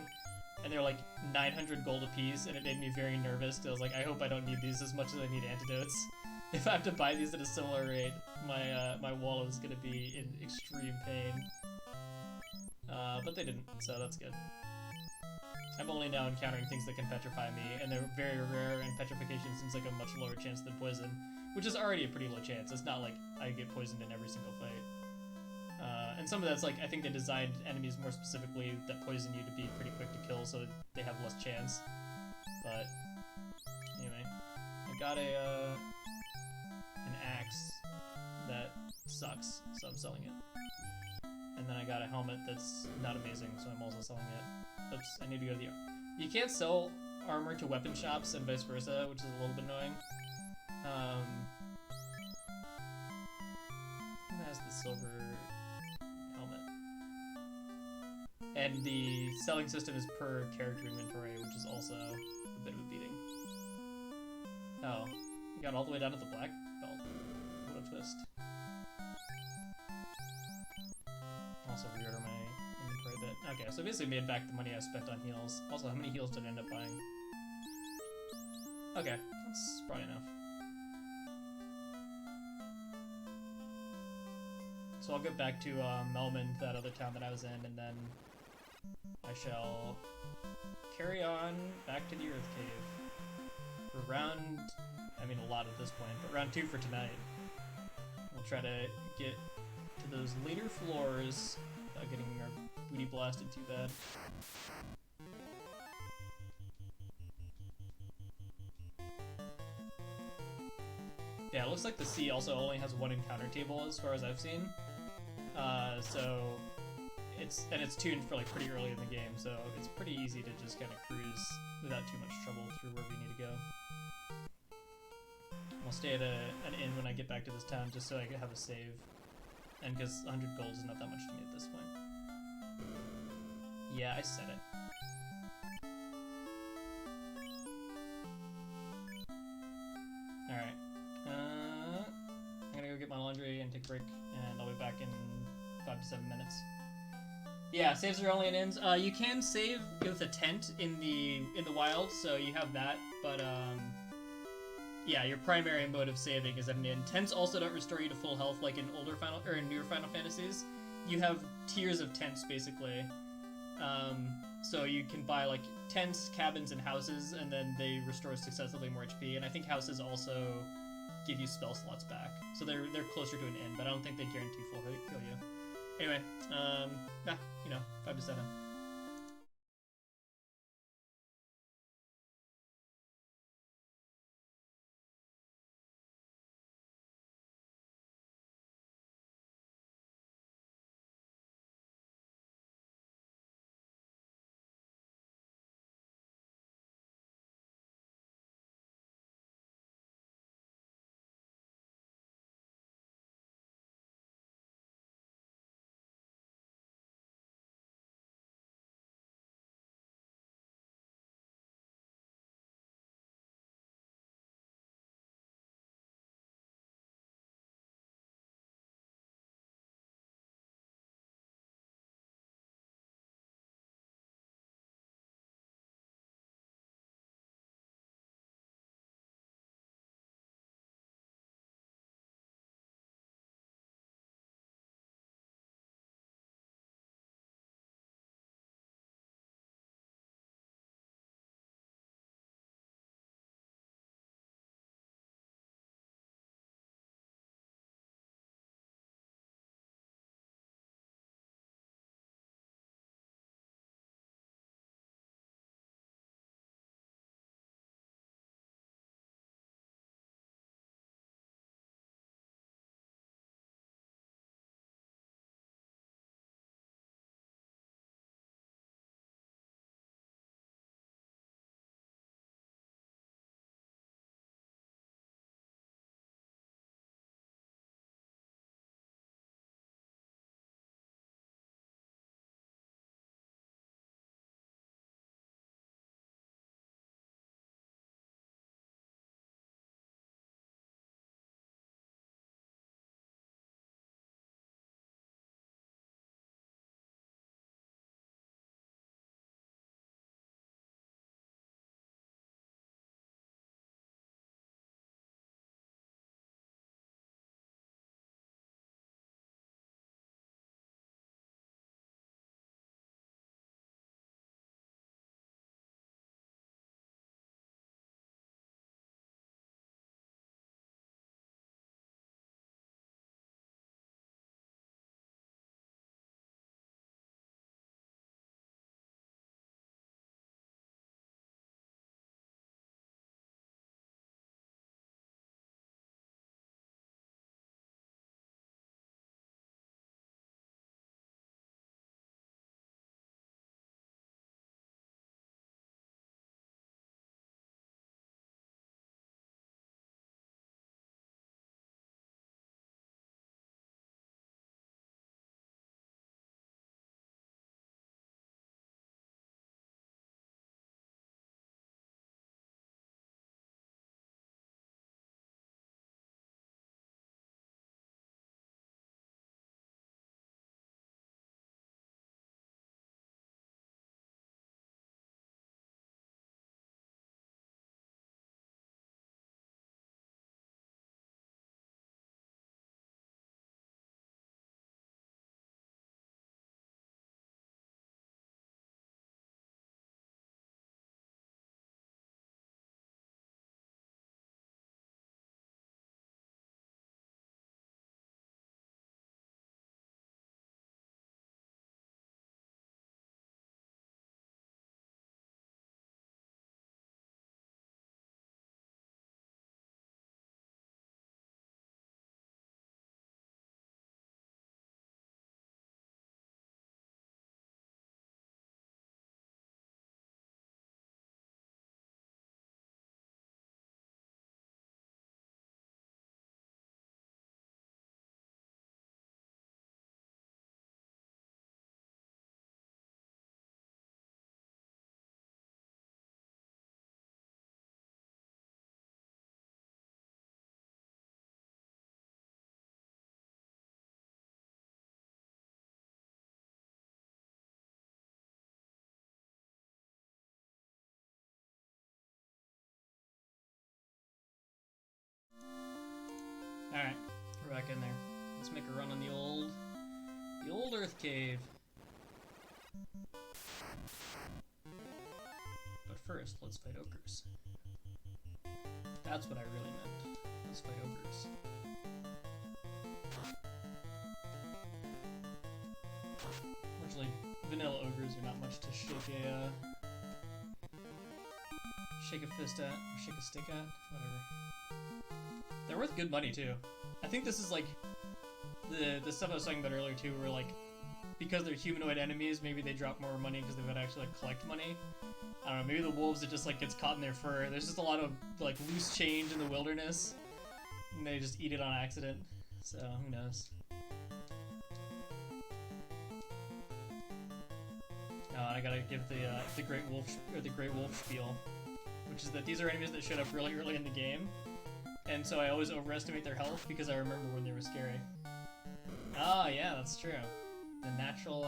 and they're like 900 gold apiece, and it made me very nervous because I was like, I hope I don't need these as much as I need antidotes. If I have to buy these at a similar rate, my wallet is gonna be in extreme pain. But they didn't, so that's good. I'm only now encountering things that can petrify me, and they're very rare, and petrification seems like a much lower chance than poison, which is already a pretty low chance. It's not like I get poisoned in every single fight. And some of that's like, I think they designed enemies more specifically that poison you to be pretty quick to kill, so they have less chance. But anyway, I got an axe that sucks, so I'm selling it. And then I got a helmet that's not amazing, so I'm also selling it. Oops, I need to go to the... You can't sell armor to weapon shops and vice versa, which is a little bit annoying. Who has the silver helmet? And the selling system is per character inventory, which is also a bit of a beating. Oh, you got all the way down to the black belt. What a twist. Also reorder my inventory a bit. Okay, so basically made back the money I spent on heals. Also, how many heals did I end up buying? Okay, that's probably enough. So I'll get back to Melmond, that other town that I was in, and then I shall carry on back to the Earth Cave for round, I mean a lot at this point, but round 2 for tonight. We'll try to get to those later floors without getting our booty blasted too bad. Yeah, it looks like the sea also only has one encounter table as far as I've seen. So it's tuned for like pretty early in the game, so it's pretty easy to just kind of cruise without too much trouble through where we need to go. I'll stay at an inn when I get back to this town just so I can have a save. And because 100 gold is not that much to me at this point. Yeah, I said it. Alright. I'm gonna go get my laundry and take a break, and I'll be back in 5 to 7 minutes. Yeah, saves are only in inns. You can save with a tent in the wild, so you have that, but yeah, your primary mode of saving is at an inn. Tents also don't restore you to full health like in older newer Final Fantasies. You have tiers of tents basically. So you can buy like tents, cabins, and houses, and then they restore successively more HP. And I think houses also give you spell slots back. So they're closer to an end, but I don't think they guarantee full heal you. Anyway, yeah, you know, 5 to 7. Alright, we're back in there. Let's make a run on the old Earth Cave. But first, let's fight ogres. That's what I really meant. Let's fight ogres. Unfortunately, vanilla ogres are not much to shake a fist at, or shake a stick at, whatever. They're worth good money too. I think this is like the stuff I was talking about earlier too, where like because they're humanoid enemies, maybe they drop more money because they would actually like collect money. I don't know. Maybe the wolves, it just like gets caught in their fur. There's just a lot of like loose change in the wilderness, and they just eat it on accident. So who knows? Oh, and I gotta give the Great Wolf spiel, which is that these are enemies that showed up really early in the game, and so I always overestimate their health because I remember when they were scary. Oh yeah, that's true. The natural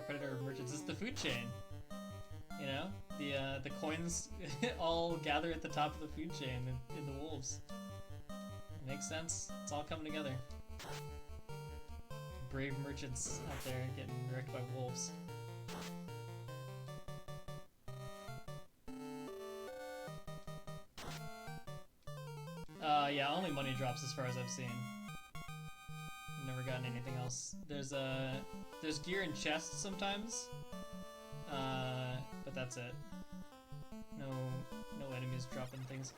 predator of merchants is the food chain. You know, the coins all gather at the top of the food chain in the wolves. It makes sense. It's all coming together. Brave merchants out there getting wrecked by wolves. Yeah, only money drops as far as I've seen. Never gotten anything else. There's gear in chests sometimes, but that's it. No enemies dropping things.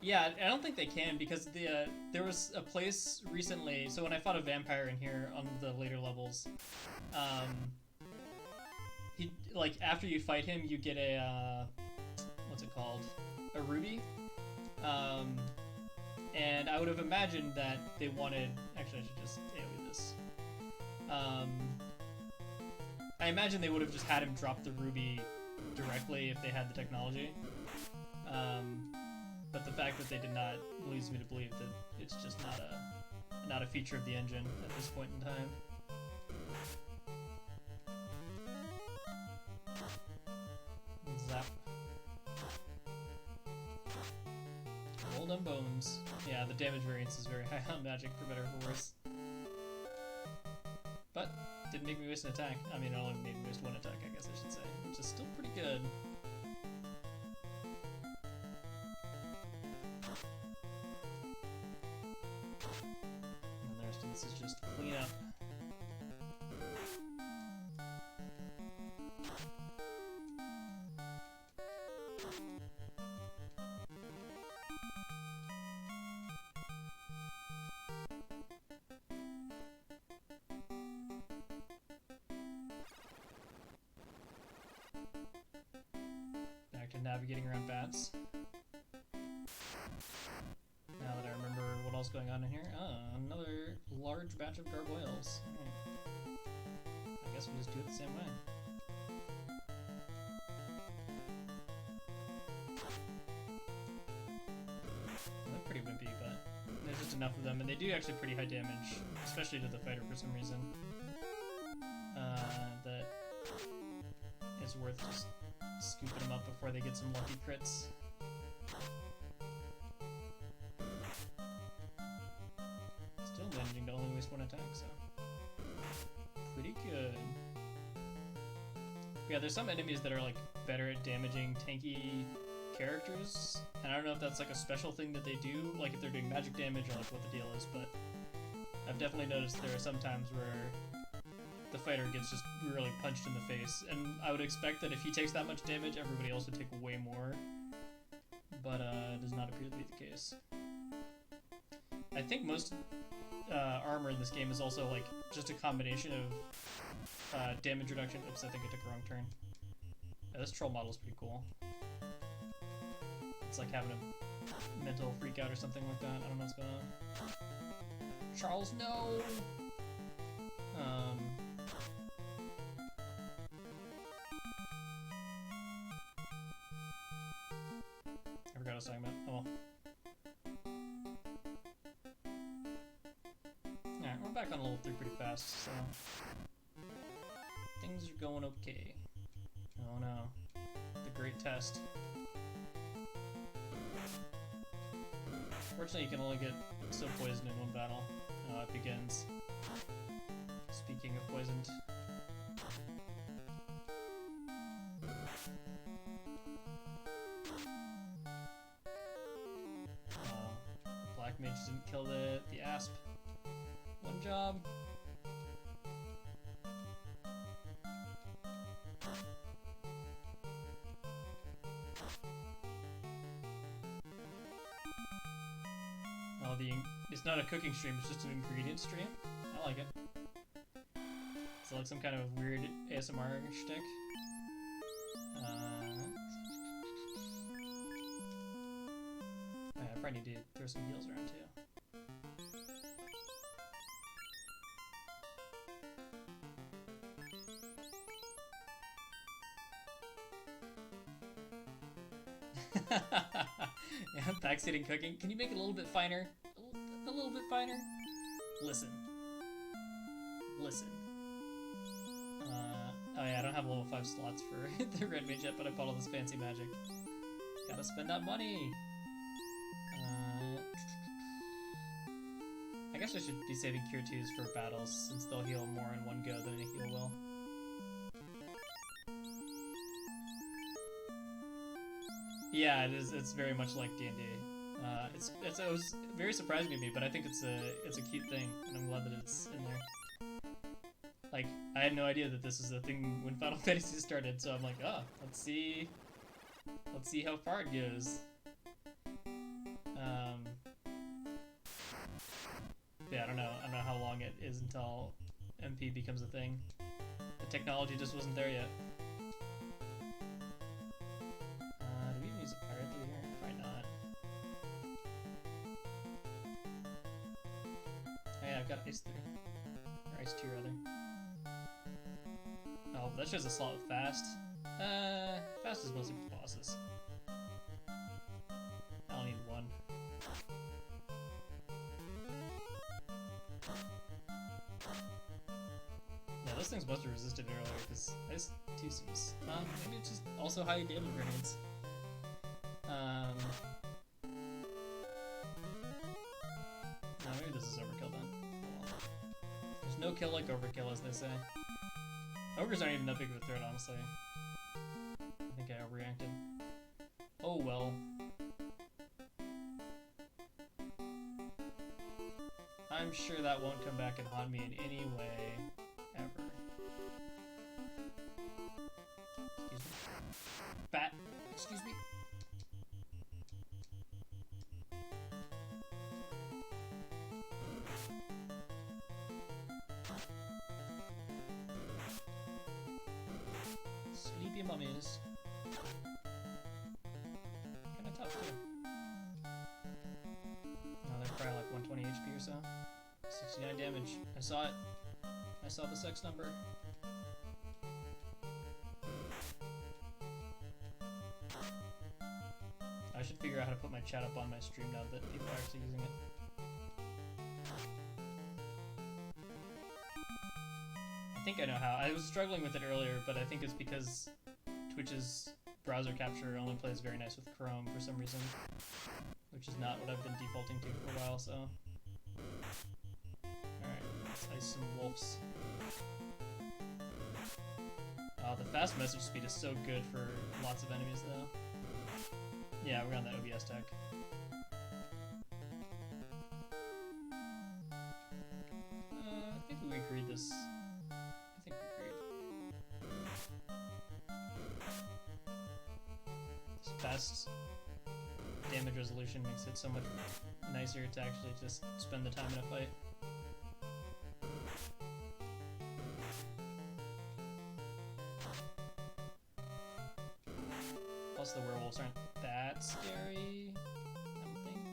Yeah, I don't think they can because there was a place recently. So when I fought a vampire in here on the later levels, he like after you fight him, you get a what's it called? A ruby. And I would have imagined that they wanted... Actually, I should just AoE this. I imagine they would have just had him drop the ruby directly if they had the technology. But the fact that they did not leads me to believe that it's just not a feature of the engine at this point in time. Zap. Roll them bones. Yeah, the damage variance is very high on magic, for better or for worse. But, didn't make me waste an attack. I mean, it only made me waste one attack, I guess I should say, which is still pretty good. And the rest of this is just clean up. Navigating around bats. Now that I remember what else is going on in here. Another large batch of gargoyles. I guess we'll just do it the same way. They're pretty wimpy, but there's just enough of them, and they do actually pretty high damage, especially to the fighter for some reason. That it's worth just scooping them up before they get some lucky crits. Still managing to only waste one attack, so pretty good. Yeah, there's some enemies that are like better at damaging tanky characters, and I don't know if that's like a special thing that they do, like if they're doing magic damage or like what the deal is, but I've definitely noticed there are some times where the fighter gets just really punched in the face, and I would expect that if he takes that much damage, everybody else would take way more, but it does not appear to be the case. I think most armor in this game is also like just a combination of damage reduction. Oops, I think I took a wrong turn. Yeah, this troll model is pretty cool. It's like having a mental freak out or something like that. I don't know what's going on. Charles, no! I forgot what I was talking about. Oh well. Alright, we're back on level 3 pretty fast, so things are going okay. Oh no. The great test. Fortunately, you can only get so poisoned in one battle. It begins. Speaking of poisoned. Black Mage didn't kill the Asp. One job. Oh, it's not a cooking stream, it's just an ingredient stream. I like it. It's like some kind of weird ASMR shtick. I probably need to throw some heals around too. Yeah, backseating cooking. Can you make it a little bit finer? A little bit finer? Listen. Listen. Oh yeah, I don't have level 5 slots for the red mage yet, but I bought all this fancy magic. Gotta spend that money! I guess I should be saving Cure 2s for battles, since they'll heal more in one go than a heal will. Yeah, it's very much like D&D. It was very surprising to me, but I think it's a cute thing, and I'm glad that it's in there. Like, I had no idea that this is a thing when Final Fantasy started, so I'm like, oh, let's see how far it goes. Yeah, I don't know how long it is until MP becomes a thing. The technology just wasn't there yet. Do we even use a pirate through here? Probably not. Oh yeah, I've got Ice 3. Or Ice 2 rather. Oh, but that shows a slot with Fast. Fast is mostly for bosses. I don't need one. Yeah, those things must have resisted earlier, because Ice 2 seems... maybe it's just also high damage grenades. No, maybe this is overkill then. Oh, well. There's no kill like overkill, as they say. Ogres aren't even that big of a threat, honestly. I think I overreacted. Oh well. I'm sure that won't come back and haunt me in any way, ever. Excuse me. Bat! Excuse me. Sleepy mummies. Kinda tough too. Now they're probably like 120 HP or so. 69 damage. I saw it. I saw the sex number. I should figure out how to put my chat up on my stream now that people are actually using it. I think I know how. I was struggling with it earlier, but I think it's because Twitch's browser capture only plays very nice with Chrome for some reason, which is not what I've been defaulting to for a while, so... Alright, let's ice some wolves. The fast message speed is so good for lots of enemies, though. Yeah, we're on that OBS tech. I think we agreed this... I think we agreed. This fast damage resolution makes it so much nicer to actually just spend the time in a fight. Plus the werewolves aren't that scary, I don't think.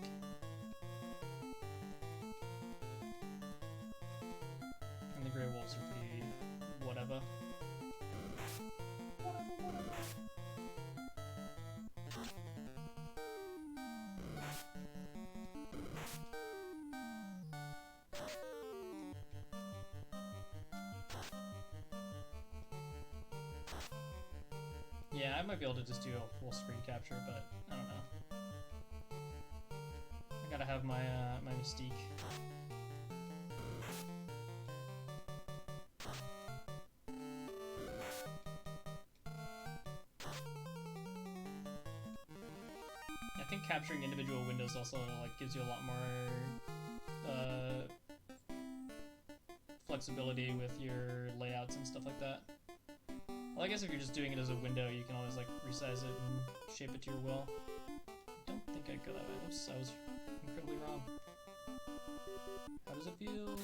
And the grey wolves are pretty whatever. Yeah, I might be able to just do a full screen capture, but I don't know. I gotta have my my mystique. think capturing individual windows also like gives you a lot more flexibility with your layouts and stuff like that. Well, I guess if you're just doing it as a window, you can always like resize it and shape it to your will. I don't think I'd go that way. Oops, I was incredibly wrong. How does it feel?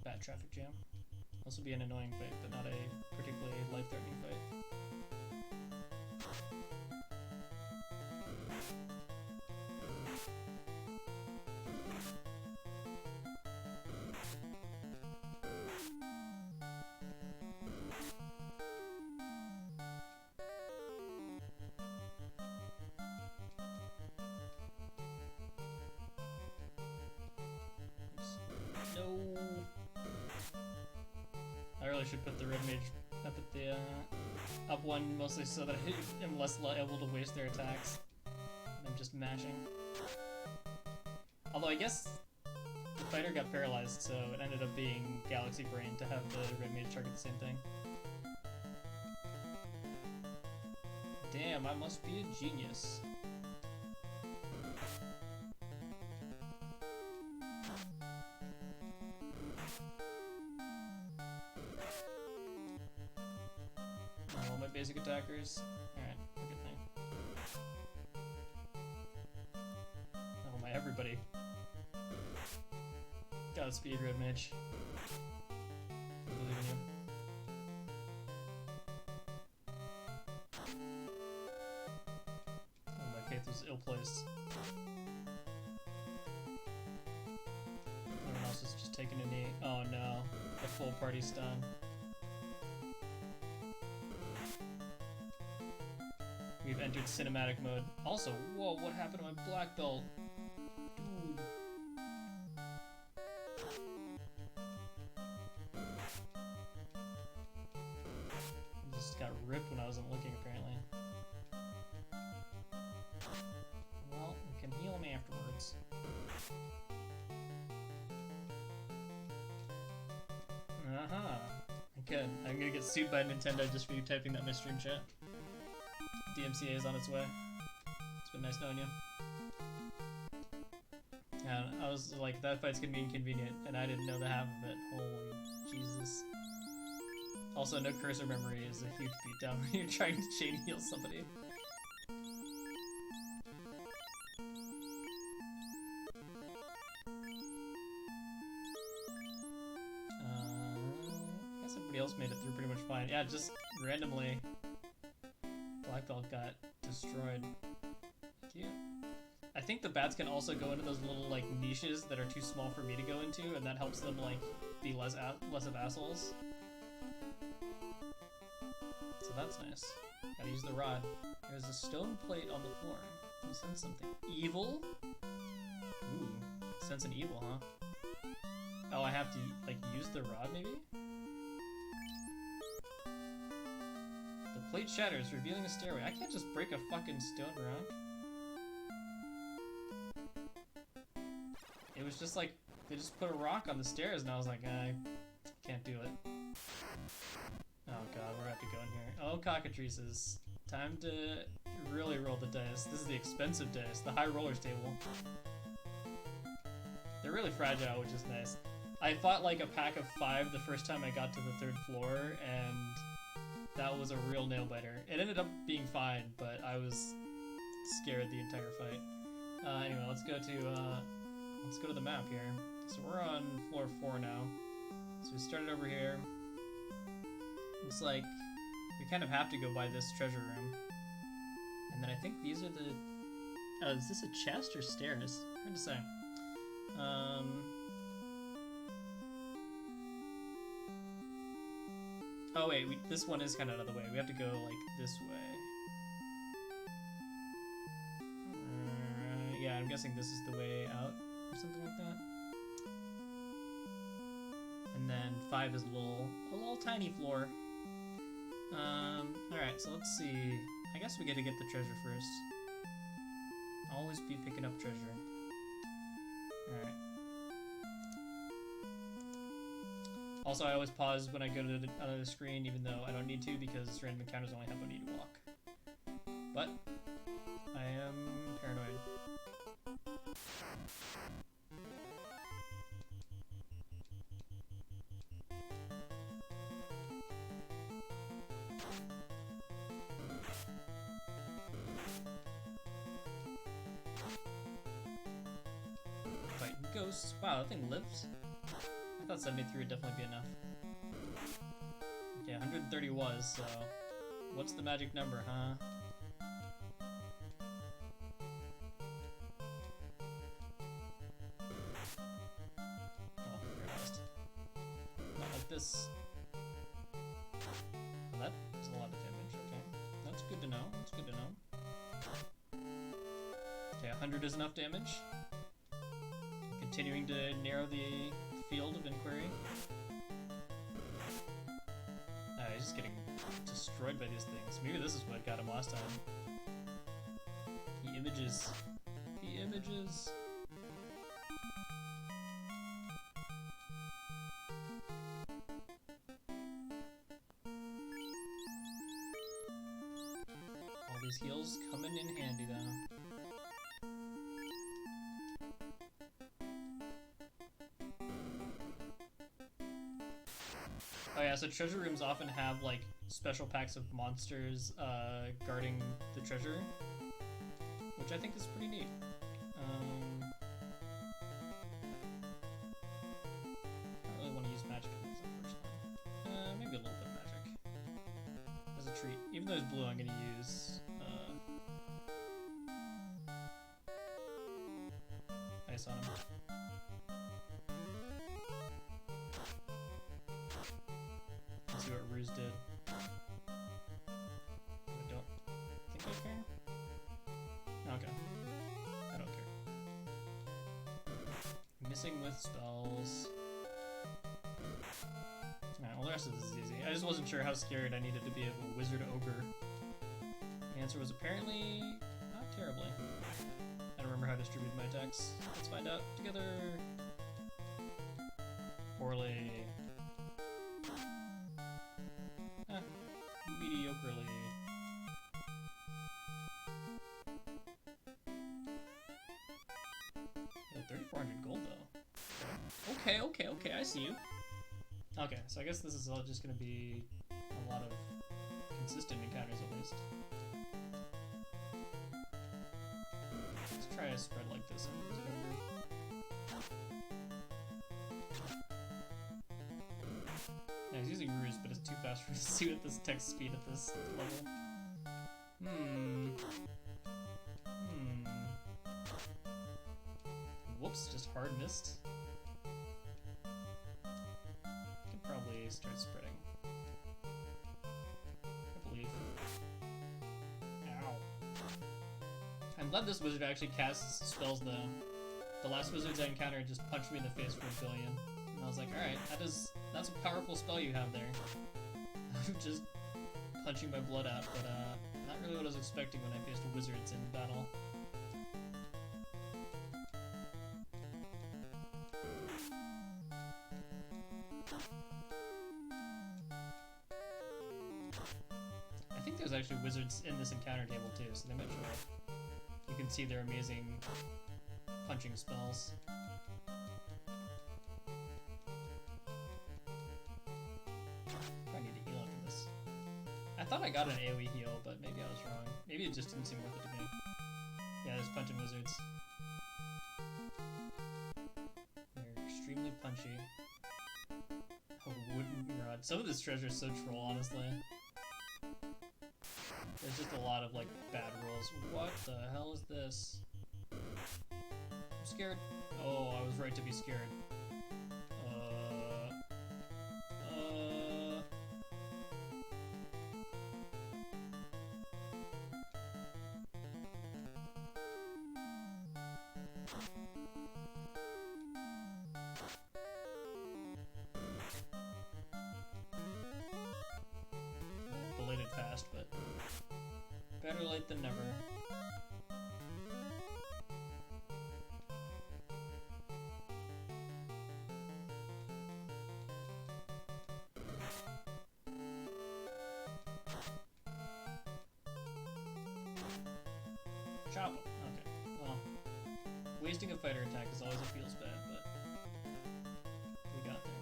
Bad traffic jam. This will be an annoying fight, but not a particularly life-threatening fight. No. I really should put the red mage up at the up one, mostly so that I am less able to waste their attacks. I'm just mashing. Although I guess the fighter got paralyzed, so it ended up being Galaxy Brain to have the red mage target the same thing. Damn, I must be a genius. All my basic attackers. Alright, good thing. Oh my everybody. Godspeed, red mage. I believe in you. Oh, my faith was ill-placed. Everyone else is just taking a knee. Oh no, the full party stun. We've entered cinematic mode. Also, whoa, what happened to my black belt? Dude. Just got ripped when I wasn't looking, apparently. Well, you can heal me afterwards. Good. I'm gonna get sued by Nintendo just for you typing that in my stream chat. DMCA is on its way. It's been nice knowing you. And I was like, that fight's gonna be inconvenient, and I didn't know the half of it. Holy Jesus. Also, no cursor memory is a huge beatdown when you're trying to chain heal somebody. I guess everybody else made it through pretty much fine. Yeah, just randomly. Black belt got destroyed. Thank you. I think the bats can also go into those little like niches that are too small for me to go into, and that helps them like be less of assholes. So that's nice. Gotta use the rod. There's a stone plate on the floor. You sense something evil? Ooh, sense an evil, huh? Oh, I have to like use the rod maybe? Plate shatters, revealing a stairway. I can't just break a fucking stone rock. It was just like, they just put a rock on the stairs and I was like, I can't do it. Oh god, we're gonna have to go in here. Oh, cockatrices. Time to really roll the dice. This is the expensive dice, the high rollers table. They're really fragile, which is nice. I fought like a pack of 5 the first time I got to the 3rd floor, and that was a real nail-biter. It ended up being fine, but I was scared the entire fight. Anyway, let's go to the map here. So we're on floor 4 now. So we started over here. Looks like we kind of have to go by this treasure room. And then I think these are the... Oh, is this a chest or stairs? Hard to say. Oh wait, this one is kind of out of the way. We have to go like this way. Yeah, I'm guessing this is the way out or something like that. And then 5 is a little tiny floor. Alright, so let's see. I guess we get to get the treasure first. Always be picking up treasure. Alright. Also, I always pause when I go to another screen, even though I don't need to, because random encounters only have 1 need to walk. But I am paranoid. Fighting ghosts. Wow, that thing lives? I thought 73 would definitely be enough. Okay, 130 was, so what's the magic number, huh? Oh, you're lost. Not like this. Oh, that is a lot of damage, okay. That's good to know, that's good to know. Okay, 100 is enough damage. Continuing to narrow the field of inquiry. He's just getting destroyed by these things. Maybe this is what got him last time. The images. The images. All these heals coming in handy though. Oh yeah, so treasure rooms often have like special packs of monsters guarding the treasure, which I think is pretty neat. I don't really want to use magic on these, unfortunately. Maybe a little bit of magic as a treat. Even though it's blue, I'm gonna use ice on him. See what Ruse did. I don't think I care. Okay. I don't care. Missing with spells. Alright, well the rest of this is easy. I just wasn't sure how scared I needed to be of a wizard ogre. The answer was apparently not terribly. I don't remember how to distribute my attacks. Let's find out together. Poorly. Mediocrely. Yo, 3,400 gold though. Okay, I see you. Okay, so I guess this is all just gonna be a lot of consistent encounters at least. Let's try a spread like this. Yeah, he's using Ruse, but it's too fast for me to see at this text speed at this level. Whoops, just hard missed. Could probably start spreading. I believe. Ow. I'm glad this wizard actually casts spells though. The last wizards I encountered just punched me in the face for a billion. And I was like, alright, that's a powerful spell you have there. I'm just punching my blood out, but not really what I was expecting when I faced wizards in battle. I think there's actually wizards in this encounter table too, so they might show up. You can see their amazing punching spells. I need to heal after this. I thought I got an AoE heal, but maybe I was wrong. Maybe it just didn't seem worth it to me. Yeah, there's punching wizards. They're extremely punchy. Oh, wooden rod. Some of this treasure is so troll, honestly. There's just a lot of, like, bad rolls. What the hell is this? I'm scared. Oh, I was right to be scared. Belated fast, but better late than never. Chop him. Okay. Well, wasting a fighter attack is always feels bad, but we got there.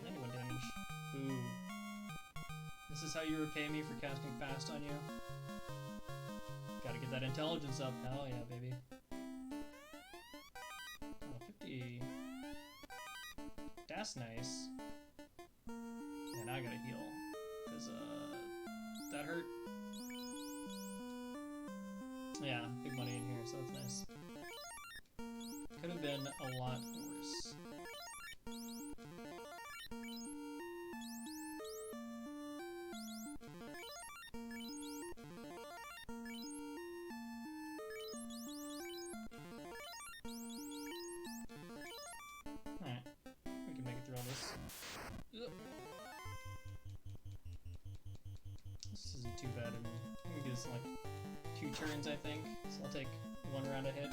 91 damage. Ooh. This is how you repay me for casting fast on you? Gotta get that intelligence up. Hell yeah, baby. Oh, 50. That's nice. Yeah, now I gotta heal. Because, that hurt. Yeah, big money in here, so that's nice. Could have been a lot worse. Alright, we can make it through all this. Ugh. This isn't too bad. I'm gonna do this in like 2 turns, I think. So I'll take 1 round a hit.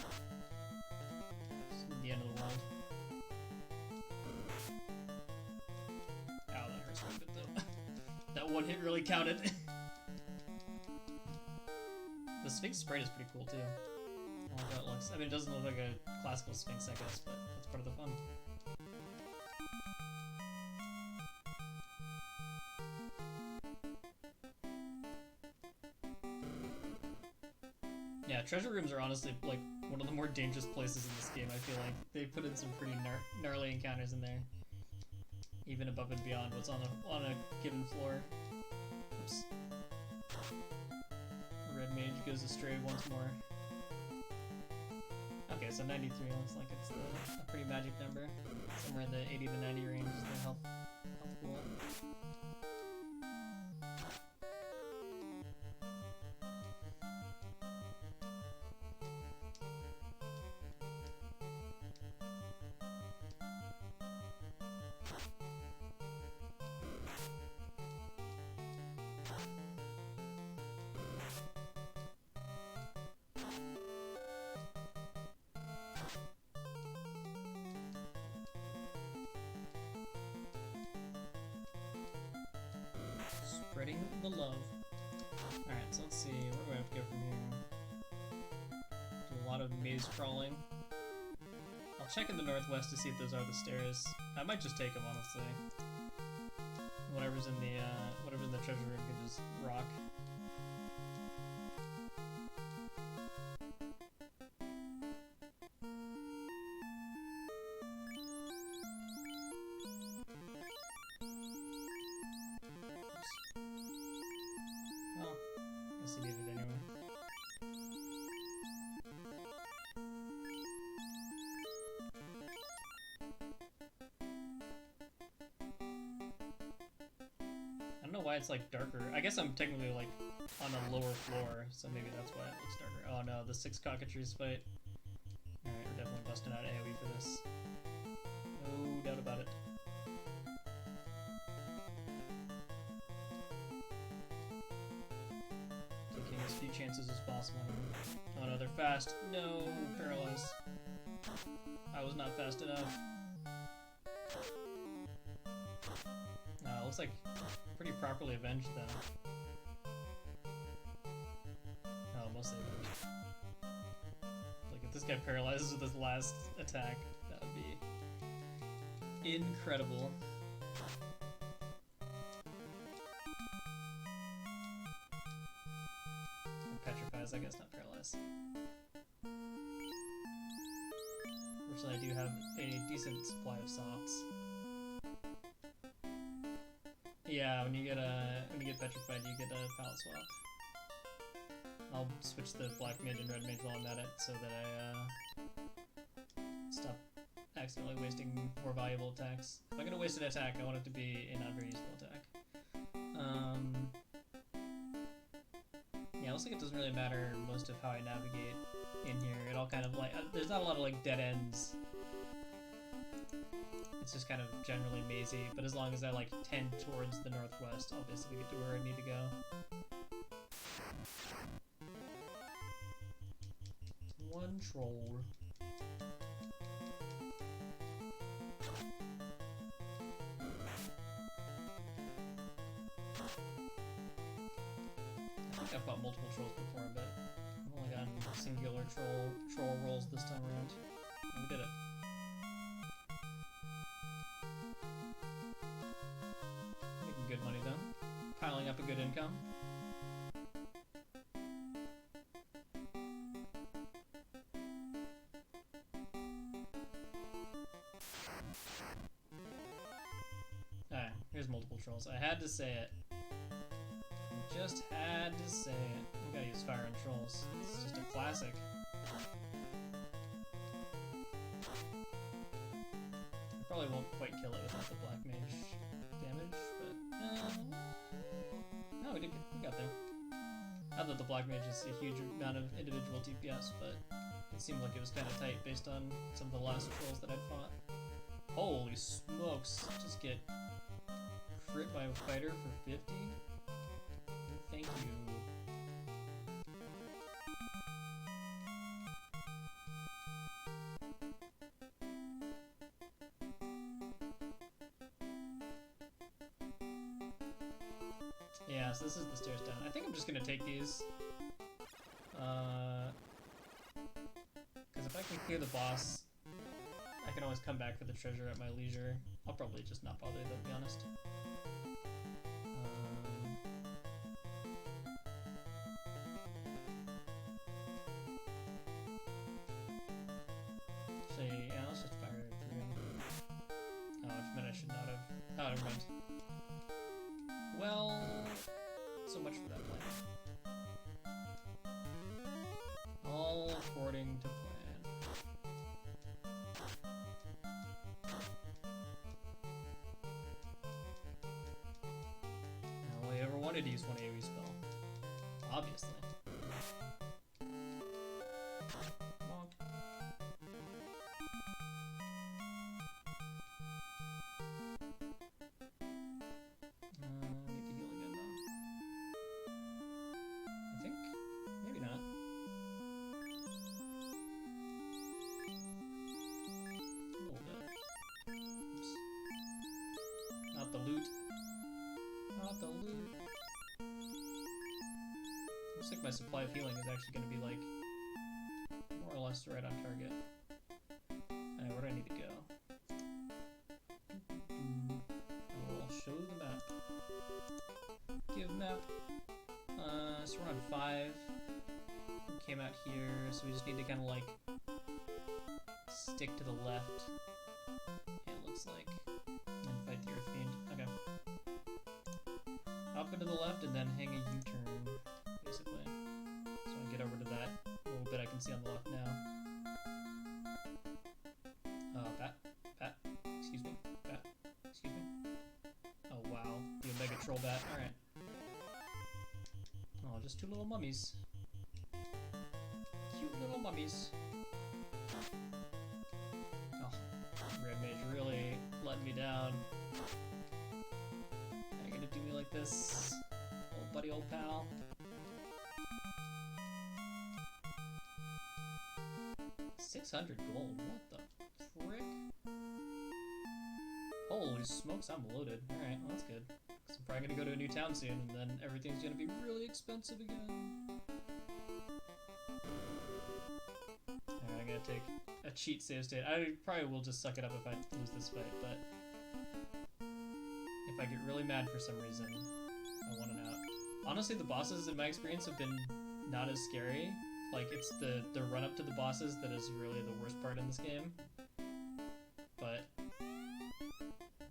It's the end of the world. Ow, that hurts quite a bit though. That 1 hit really counted. The Sphinx sprite is pretty cool too. I like how it looks. I mean, it doesn't look like a classical Sphinx, I guess, but that's part of the fun. Yeah, treasure rooms are honestly like one of the more dangerous places in this game. I feel like they put in some pretty gnarly encounters in there, even above and beyond what's on a given floor. Oops. Red mage goes astray once more. Okay, so 93 looks like it's a pretty magic number. Somewhere in the 80 to 90 range is the health pool. Spreading the love. Alright, so let's see, where do I have to go from here? Do a lot of maze crawling. I'll check in the northwest to see if those are the stairs. I might just take them, honestly. Whatever's in the treasure room can just rock. I don't know why it's like darker. I guess I'm technically like on a lower floor, so maybe that's why it looks darker. Oh no, the 6 cockatrice fight. Alright, we're definitely busting out AoE for this. No doubt about it. Taking as few chances as possible. Oh no, they're fast. No, paralyzed. I was not fast enough. No, it looks like pretty properly avenged though. Oh, mostly avenged. Like if this guy paralyzes with his last attack, that would be incredible. Or petrifies, I guess, not paralyzed. Fortunately, I do have a decent supply of softs. Yeah, when you get petrified, you get a palette swap. I'll switch the black mage and red mage while I'm at it, so that I stop accidentally wasting more valuable attacks. If I'm gonna waste an attack, I want it to be a not very useful attack. Yeah, it looks like it doesn't really matter most of how I navigate in here. It all kind of like there's not a lot of like dead ends. It's just kind of generally mazy, but as long as I like tend towards the northwest, I'll basically get to where I need to go. One troll. think I've fought multiple trolls before, but I've only gotten singular troll rolls this time around. And we did it. Making good money though. Piling up a good income. Alright, here's multiple trolls. I had to say it. Just had to say it. We gotta use fire and trolls. It's just a classic. I probably won't quite kill it without the black mage damage, but no, we got there. Not that the black mage is a huge amount of individual DPS, but it seemed like it was kind of tight based on some of the last trolls that I'd fought. Holy smokes! Just get crit by a fighter for 50? Thank you. Yeah, so this is the stairs down. I think I'm just gonna take these. Because if I can clear the boss, I can always come back for the treasure at my leisure. I'll probably just not bother though, to be honest. Actually, yeah, let's just fire through him. Oh, which meant I should not have. Oh, never mind. Well, so much for that plan. All according to plan. I only ever wanted to use one AoE spell. Obviously. Looks like my supply of healing is actually going to be like more or less right on target. Alright, where do I need to go? I will show the map. Give map. So we're on 5. We came out here, so we just need to kind of like stick to the left. It looks like, and fight the Earth Fiend. Okay. Up and to the left, and then hang a U-turn. Basically. So I get over to that little bit I can see on the left now. Bat, excuse me, excuse me. Oh wow, the Omega Troll Bat, alright. Oh, just 2 little mummies. Cute little mummies. Oh, Red Mage really letting me down. Are you gonna do me like this? Old buddy, old pal. $600 gold, what the frick? Holy smokes, I'm loaded. Alright, well that's good. Cause I'm probably gonna go to a new town soon, and then everything's gonna be really expensive again. Alright, I'm gonna take a cheat save state. I probably will just suck it up if I lose this fight, but if I get really mad for some reason, I want an out. Honestly, the bosses in my experience have been not as scary. Like, it's the run-up to the bosses that is really the worst part in this game. But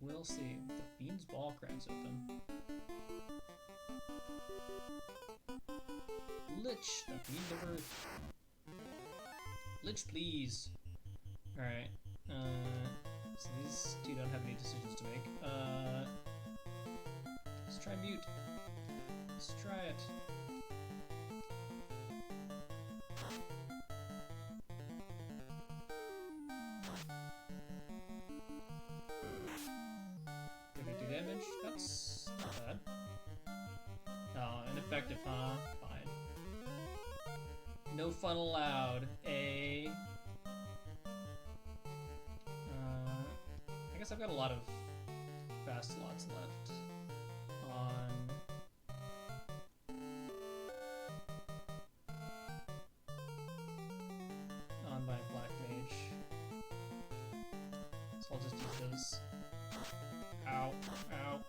we'll see. The Fiend's Ball cracks open. Lich, the Fiend of Earth. Lich, please. Alright. So these two don't have any decisions to make. Let's try mute. Let's try it. Did it do damage? That's not bad. Oh, ineffective, huh? Fine. No fun allowed. I guess I've got a lot of fast slots left on shadows. Ow. Ow.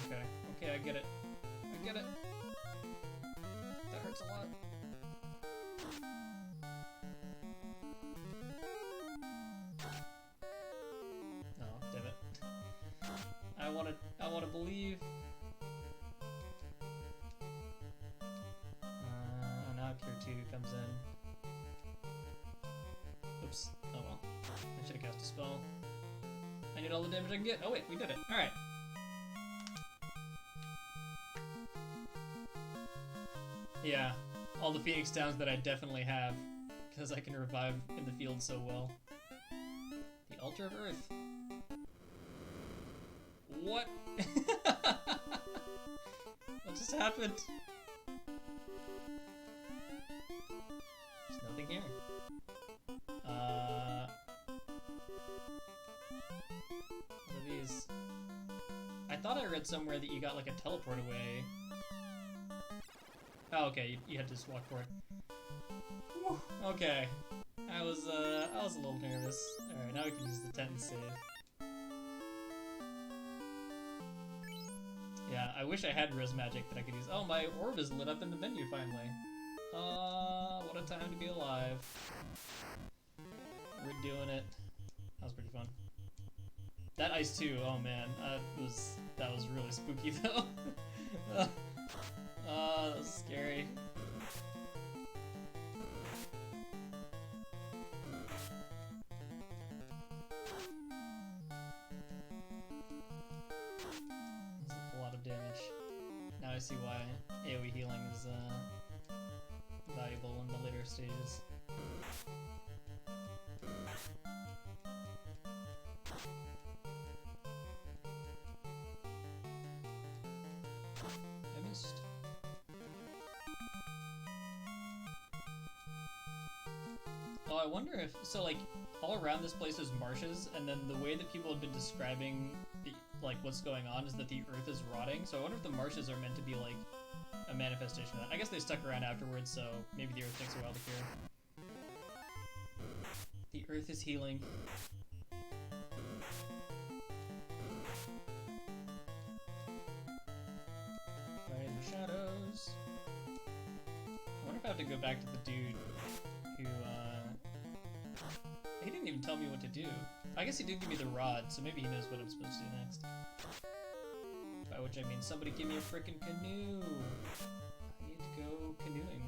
Okay. Okay, I get it. I get it. That hurts a lot. Oh, damn it. I wanna believe. Now Cure 2 comes in. Oops. Oh well. I should have cast a spell. I need all the damage I can get. Oh wait, we did it. Alright. Yeah, all the Phoenix Downs that I definitely have, because I can revive in the field so well. The Altar of Earth. What? What just happened? There's nothing here. What are these? I thought I read somewhere that you got like a teleport away. Oh, okay, you had to just walk for it. Whew, okay. I was a little nervous. Alright, now we can use the tent and save. Yeah, I wish I had Res Magic that I could use. Oh, my orb is lit up in the menu finally. What a time to be alive. We're doing it. That was pretty fun. That ice too, oh man, that was really spooky though. That was scary. That's a lot of damage. Now I see why AoE healing is valuable in the later stages. I missed. Oh, I wonder if, so like, all around this place is marshes, and then the way that people have been describing like what's going on is that the earth is rotting, so I wonder if the marshes are meant to be like a manifestation of that. I guess they stuck around afterwards, so maybe the earth takes a while to cure. The earth is healing. Right in the shadows. I wonder if I have to go back to the dude who, he didn't even tell me what to do. I guess he did give me the rod, so maybe he knows what I'm supposed to do next. By which I mean, somebody give me a frickin' canoe! I need to go canoeing.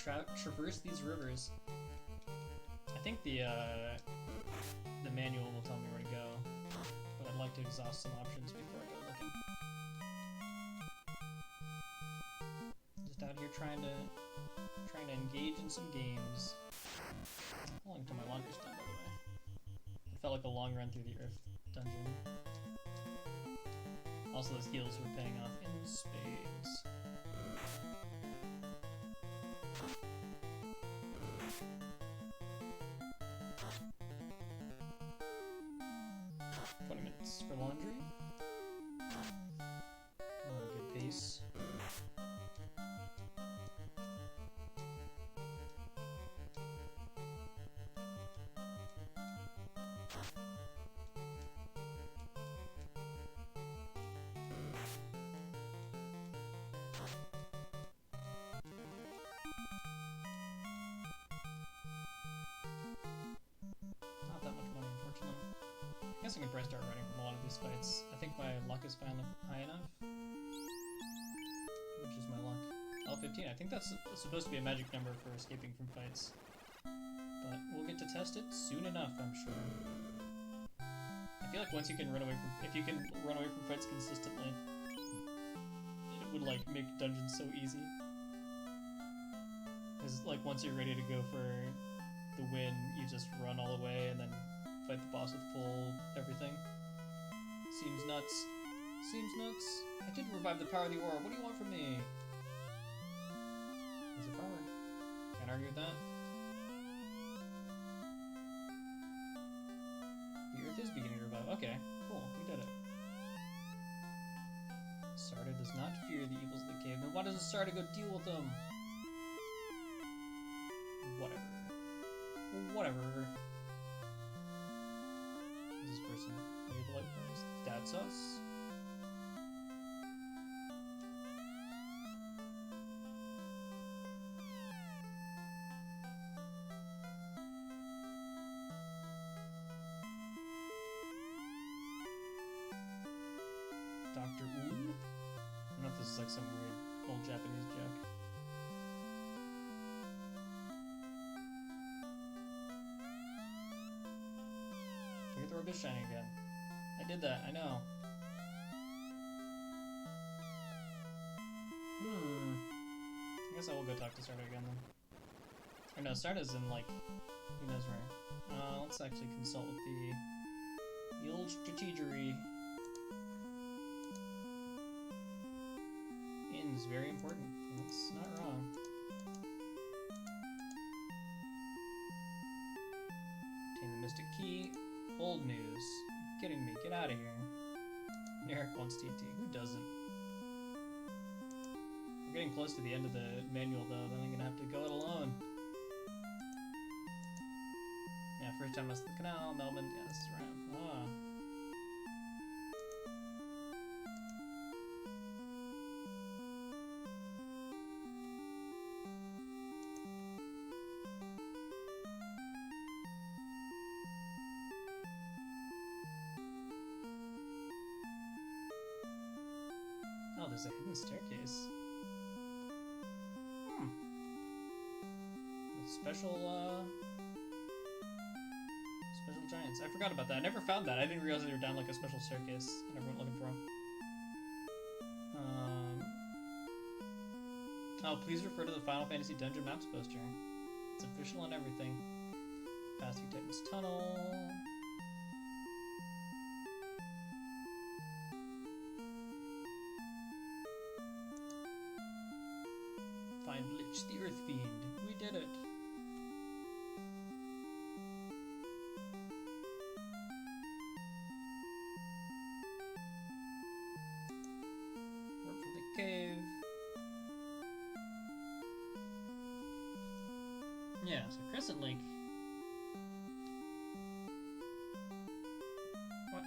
Gotta traverse these rivers. I think the manual will tell me where to go, but I'd like to exhaust some options before I go looking. Just out here trying to engage in some games. How long until my laundry's done, by the way? It felt like a long run through the Earth dungeon. Also, those heals were paying off in spades. For laundry. Oh, a good pace. Not that much money, unfortunately. I guess I can probably start running from a lot of these fights. I think my luck is finally high enough. Which is my luck? L15. I think that's supposed to be a magic number for escaping from fights. But we'll get to test it soon enough, I'm sure. I feel like once you can run away from... If you can run away from fights consistently, it would, like, make dungeons so easy. Because, like, once you're ready to go for the win, you just run all the way and then fight the boss with full everything. Seems nuts. Seems nuts. I did revive the power of the aura. What do you want from me? He's a farmer. Can't argue with that. The earth is beginning to revive. Okay, cool. We did it. Sarda does not fear the evils of the cave. Then why doesn't Sarda go deal with them? Whatever. Whatever. Who's this person? Are you the light furnace? That's us. Dr. Oon? I don't know if this is like some weird old Japanese joke. Your orb is shining again. I did that, I know. I guess I will go talk to Sarda again then. Or no, Sarda's in like, who knows where. Let's actually consult with the old strategery. Inn's very important. That's not wrong. Obtain the Mystic Key. Old news. Kidding me. Get out of here. Eric wants TT. Who doesn't? We're getting close to the end of the manual though, then I'm gonna have to go it alone. Yeah, first time west of the canal, Melbourne. Yeah, this is right. Ah. Oh, there's a hidden staircase. Special giants. I forgot about that. I never found that. I didn't realize they were down like a special staircase. I never went looking for them. Oh, please refer to the Final Fantasy Dungeon Maps poster. It's official on everything. Pass through Titan's Tunnel. Find Lich, the Earth Fiend. We did it. Work from the cave. Yeah, so Crescent Lake. What?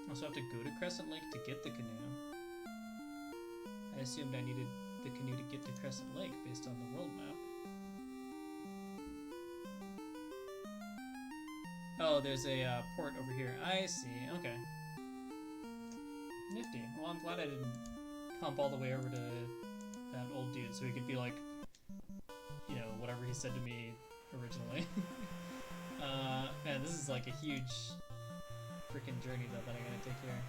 Also have to go to Crescent Lake to get the canoe. I assumed I needed the canoe to get to Crescent Lake based on the world map. Oh, there's a port over here. I see. Okay. Nifty. Well, I'm glad I didn't pump all the way over to that old dude so he could be like, you know, whatever he said to me originally. Man, this is like a huge freaking journey though that I gotta take here.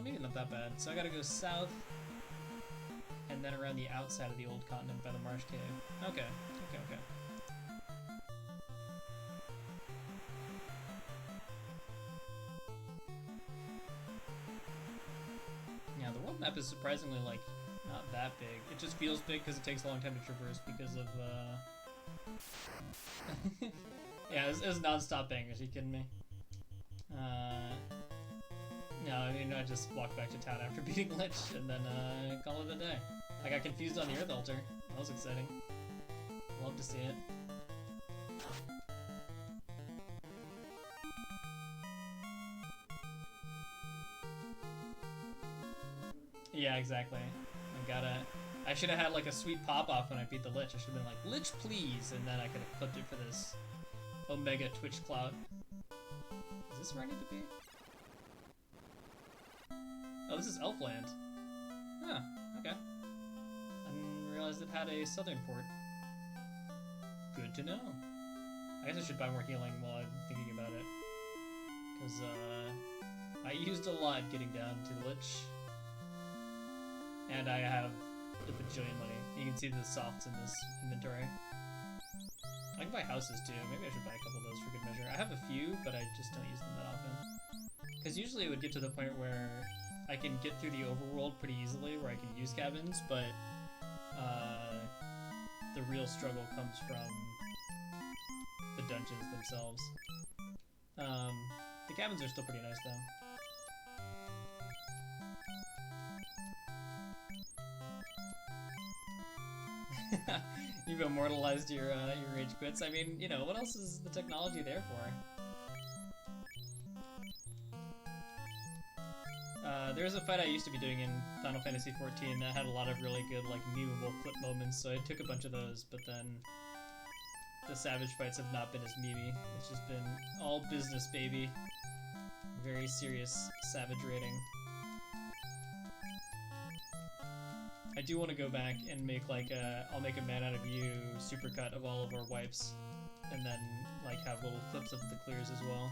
Maybe not that bad. So I gotta go south and then around the outside of the old continent by the Marsh Cave. Okay. Yeah, the world map is surprisingly, like, not that big. It just feels big because it takes a long time to traverse because of, yeah, it was non-stop bangers. Are you kidding me? No, I mean, I just walked back to town after beating Lich and then, call it a day. I got confused on the Earth Altar. That was exciting. Love to see it. Yeah, exactly. I should have had like a sweet pop-off when I beat the Lich. I should have been like, Lich please, and then I could have clipped it for this Omega Twitch clout. Is this where I need to be? Oh, this is Elfland. Huh, okay. I didn't realize it had a southern port. Good to know. I guess I should buy more healing while I'm thinking about it. Because, I used a lot getting down to the Lich. And I have a bajillion money. You can see the softs in this inventory. I can buy houses too. Maybe I should buy a couple of those for good measure. I have a few, but I just don't use them that often. Because usually it would get to the point where I can get through the overworld pretty easily, where I can use cabins, but the real struggle comes from the dungeons themselves. The cabins are still pretty nice though. You've immortalized your rage quits. I mean, you know, what else is the technology there for? There's a fight I used to be doing in Final Fantasy XIV that had a lot of really good, like, memeable clip moments, so I took a bunch of those, but then the Savage fights have not been as memey. It's just been all business, baby. Very serious Savage rating. I do want to go back and make, like, I'll make a Man Out of You supercut of all of our wipes, and then, like, have little clips of the clears as well.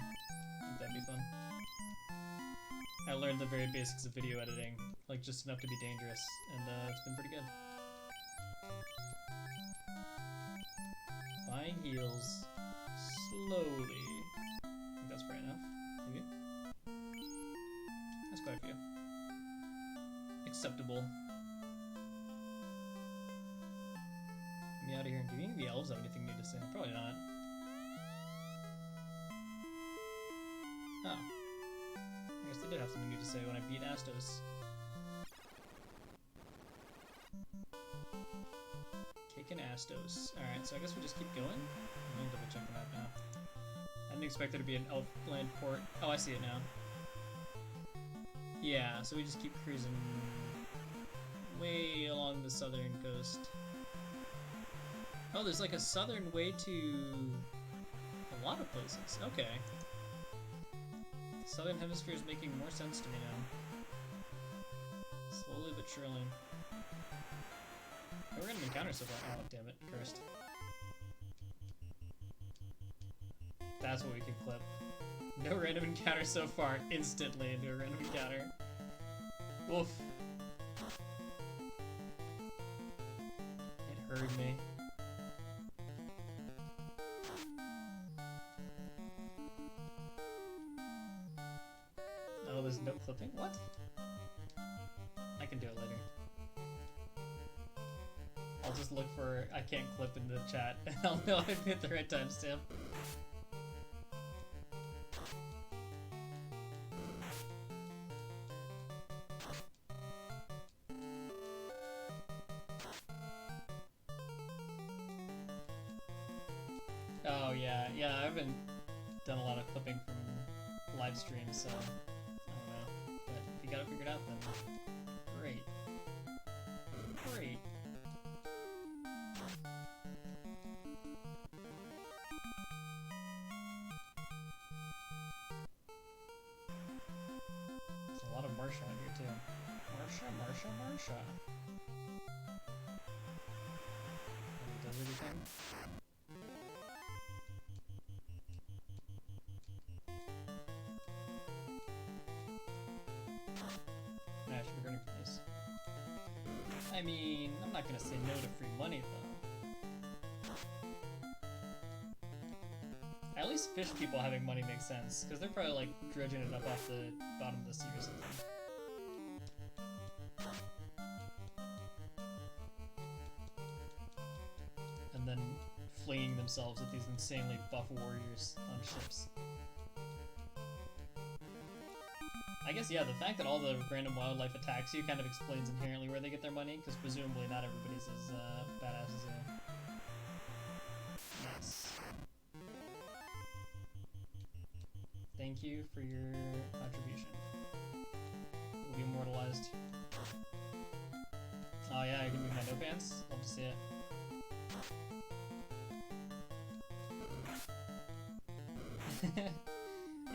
I think that'd be fun. I learned the very basics of video editing, like just enough to be dangerous, and it's been pretty good. Buying heals slowly. I think that's bright enough. Maybe. That's quite a few. Acceptable. Get me out of here. Do any of the elves have anything new to say? Probably not. Oh. I guess they did have something new to say when I beat Astos. Cake and Astos. Alright, so I guess we just keep going. I'm gonna double check the map now. I didn't expect there to be an Elfland port. Oh, I see it now. Yeah, so we just keep cruising way along the southern coast. Oh, there's like a southern way to a lot of places. Okay. Southern Hemisphere is making more sense to me now. Slowly but surely. No random encounter so far. Oh, damn it. Cursed. That's what we can clip. No random encounter so far. Instantly into a random encounter. Woof. It heard me. Oh, there's no clipping? What? I can do it later. I'll just look for I can't clip in the chat and I'll know I've hit the right timestamp. Oh yeah, I haven't done a lot of clipping from live streams, so I don't know. But if you got it figured out, then great. Great. There's a lot of Marsha out here too. Marsha. Any deserty thing? I should be running for this. I mean, I'm not gonna say no to free money though. At least fish people having money makes sense, because they're probably like dredging it up off the bottom of the sea or something. And then flinging themselves at these insanely buff warriors on ships. I guess, yeah, the fact that all the random wildlife attacks you kind of explains inherently where they get their money, because presumably not everybody's as badass as you. Nice. Thank you for your contribution. Will be immortalized. Oh yeah, you're gonna be my no pants? Love to see it.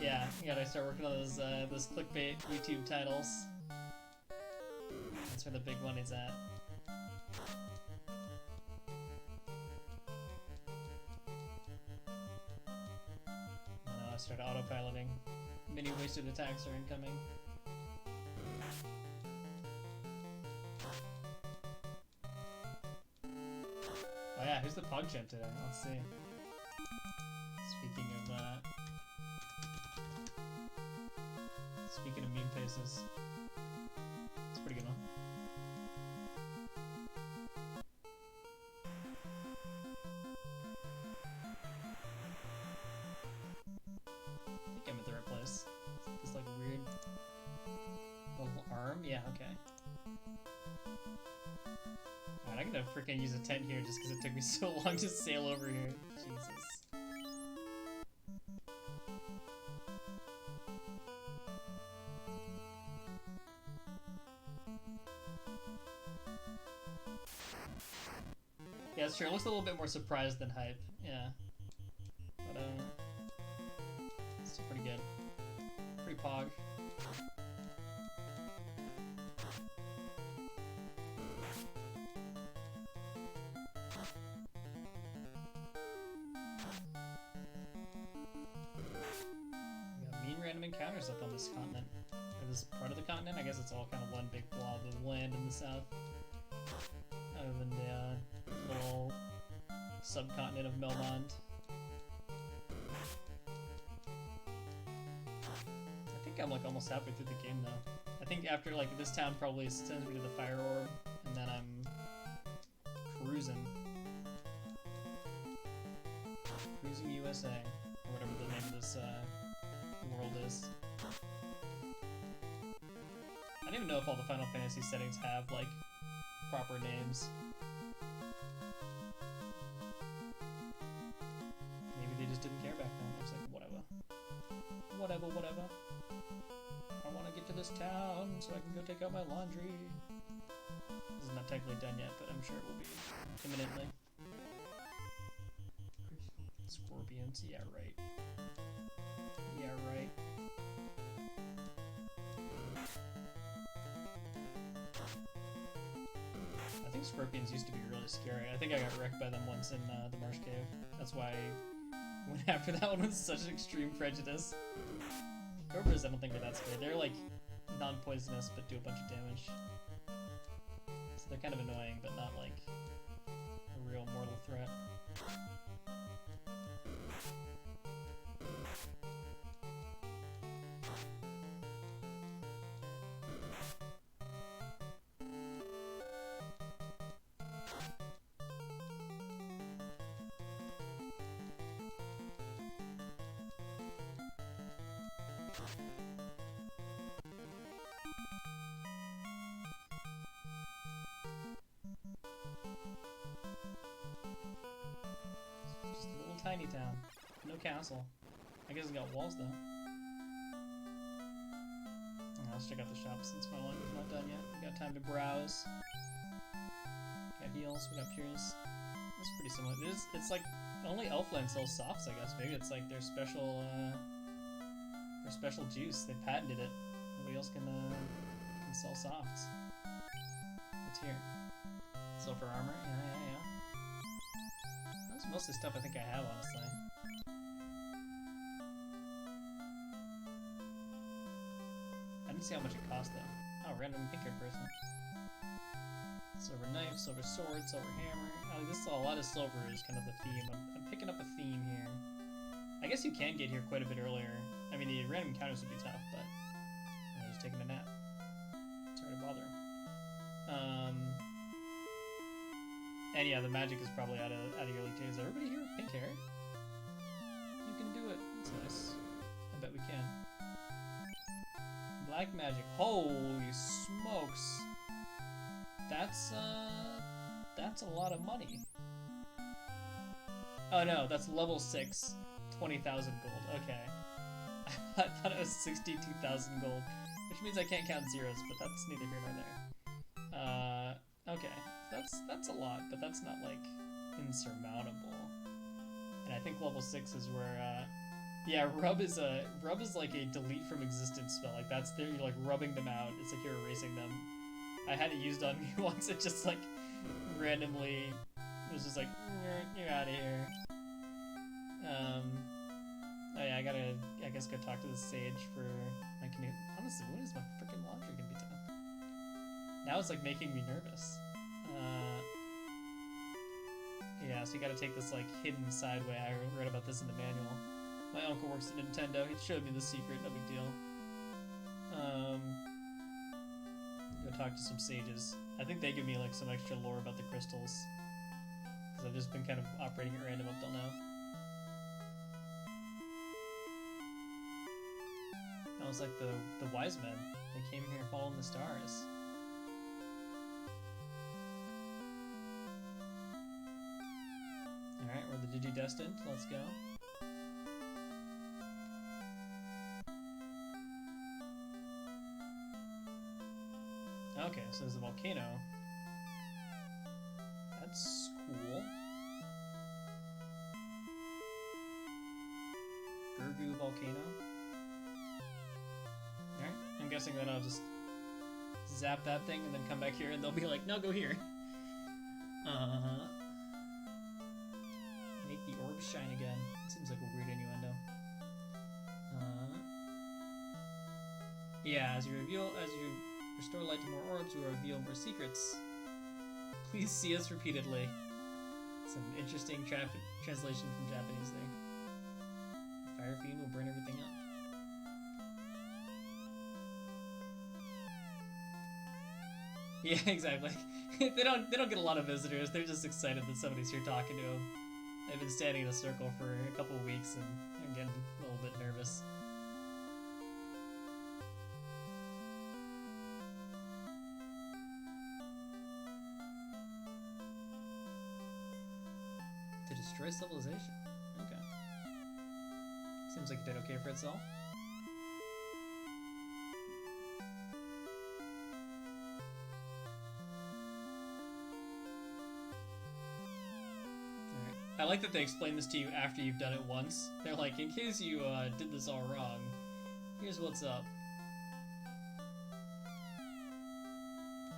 Yeah, you gotta start working on those clickbait YouTube titles. That's where the big money's at. I started autopiloting. Many wasted attacks are incoming. Oh yeah, who's the PogChamp today? Let's see. Speaking of meme faces. It's a pretty good one. I think I'm at the right place. This like weird little arm? Yeah, okay. Alright, I'm gonna freaking use a tent here just because it took me so long to sail over here. Jesus. Yeah, it's true. It looks a little bit more surprised than hype. Yeah. But, it's still pretty good. Pretty pog. We got mean random encounters up on this continent. Or this part of the continent. I guess it's all kind of one big blob of land in the south. Other than the little subcontinent of Melmond. I think I'm like almost halfway through the game though. I think after like this town probably sends me to the fire orb, and then I'm cruising. Cruising USA, or whatever the name of this world is. I don't even know if all the Final Fantasy settings have like proper names. Maybe they just didn't care back then. They're just like, whatever. Whatever. I want to get to this town so I can go take out my laundry. This is not technically done yet, but I'm sure it will be imminently. Scorpions, yeah, right. Yeah, right. I think scorpions used to be really scary. I think I got wrecked by them once in the Marsh Cave. That's why I went after that one with such extreme prejudice. Cobras, I don't think are that scary. They're like non-poisonous but do a bunch of damage. So they're kind of annoying, but not like a real mortal threat. Just a little tiny town. No castle. I guess it's got walls though. Let's check out the shop since my laundry's not done yet. We got time to browse. Got heals, we got cures. It's pretty similar. It's like only Elfland sells softs, I guess. Maybe it's like their special juice. They patented it. Nobody else can sell softs. What's here? Silver armor? Yeah. That's mostly stuff I think I have, honestly. I didn't see how much it cost though. Oh, random pink-haired person. Silver knife, silver sword, silver hammer. Oh, this is a lot of silver is kind of the theme. I'm picking up a theme here. I guess you can get here quite a bit earlier. I mean, the random encounters would be tough, but I was taking a nap. Sorry to bother. And yeah, the magic is probably out of your league too. Is everybody here with pink hair? You can do it. That's nice. I bet we can. Black magic. Holy smokes. That's a lot of money. Oh no, that's level 6, 20,000 gold. Okay. I thought it was 62,000 gold, which means I can't count zeros, but that's neither here nor there. Okay. That's a lot, but that's not like insurmountable. And I think level 6 is where yeah, rub is like a delete from existence spell. Like that's there, you're like rubbing them out. It's like you're erasing them. I had it used on me once. It just like randomly was just like, you're out of here. Oh yeah, I guess go talk to the sage for my canoe. Honestly, when is my freaking laundry gonna be done? Now it's like making me nervous. Yeah, so you gotta take this like hidden side way. I read about this in the manual. My uncle works at Nintendo. He showed me the secret. No big deal. Go talk to some sages. I think they give me like some extra lore about the crystals, because I've just been kind of operating at random up till now. That was like the wise men. They came here following the stars. Digidestined. Let's go. Okay, so there's a volcano. That's cool. Gurgu volcano. Alright, I'm guessing that I'll just zap that thing and then come back here and they'll be like, no, go here. Make the orb shine again. Seems like a weird innuendo. Yeah, as you restore light to more orbs, we will reveal more secrets. Please see us repeatedly. Some interesting translation from Japanese there. Fire fiend will burn everything up. Yeah, exactly. they don't get a lot of visitors. They're just excited that somebody's here talking to them. I've been standing in a circle for a couple of weeks and I'm getting a little bit nervous. To destroy civilization. Okay. Seems like it did okay for itself. I like that they explain this to you after you've done it once. They're like, in case you did this all wrong, here's what's up.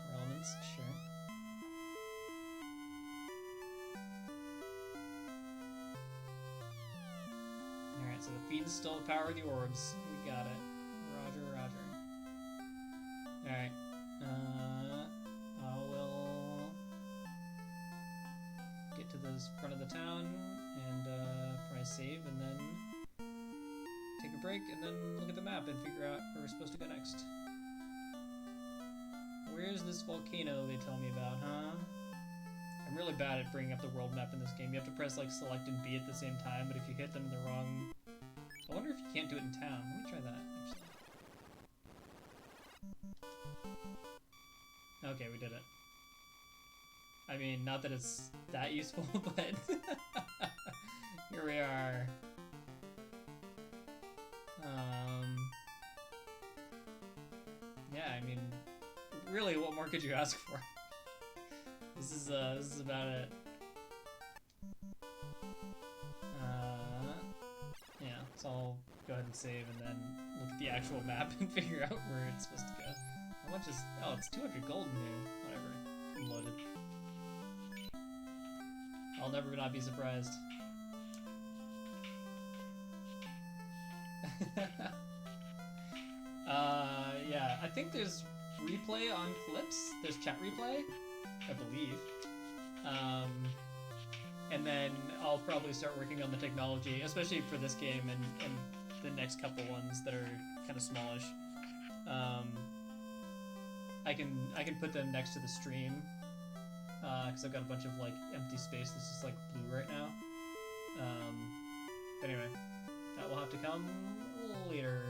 More elements, sure. Alright, so the fiends still power the orbs. We got it. Roger, roger. Alright. We'll get to the front of the town and probably save and then take a break and then look at the map and figure out where we're supposed to go next. Where's this volcano they tell me about, huh? I'm really bad at bringing up the world map in this game. You have to press like select and B at the same time, but if you hit them in the wrong... I wonder if you can't do it in town. Let me try that, actually. Okay, we did it. I mean, not that it's that useful, but here we are. Yeah, I mean, really, what more could you ask for? This is about it. Yeah, so I'll go ahead and save and then look at the actual map and figure out where it's supposed to go. How much is... Oh, it's 200 gold in here. Whatever. I'm loaded. I'll never not be surprised. Yeah, I think there's replay on clips. There's chat replay, I believe. And then I'll probably start working on the technology, especially for this game and the next couple ones that are kind of smallish. I can put them next to the stream, because I've got a bunch of like empty space that's just like blue right now. But anyway, that will have to come later.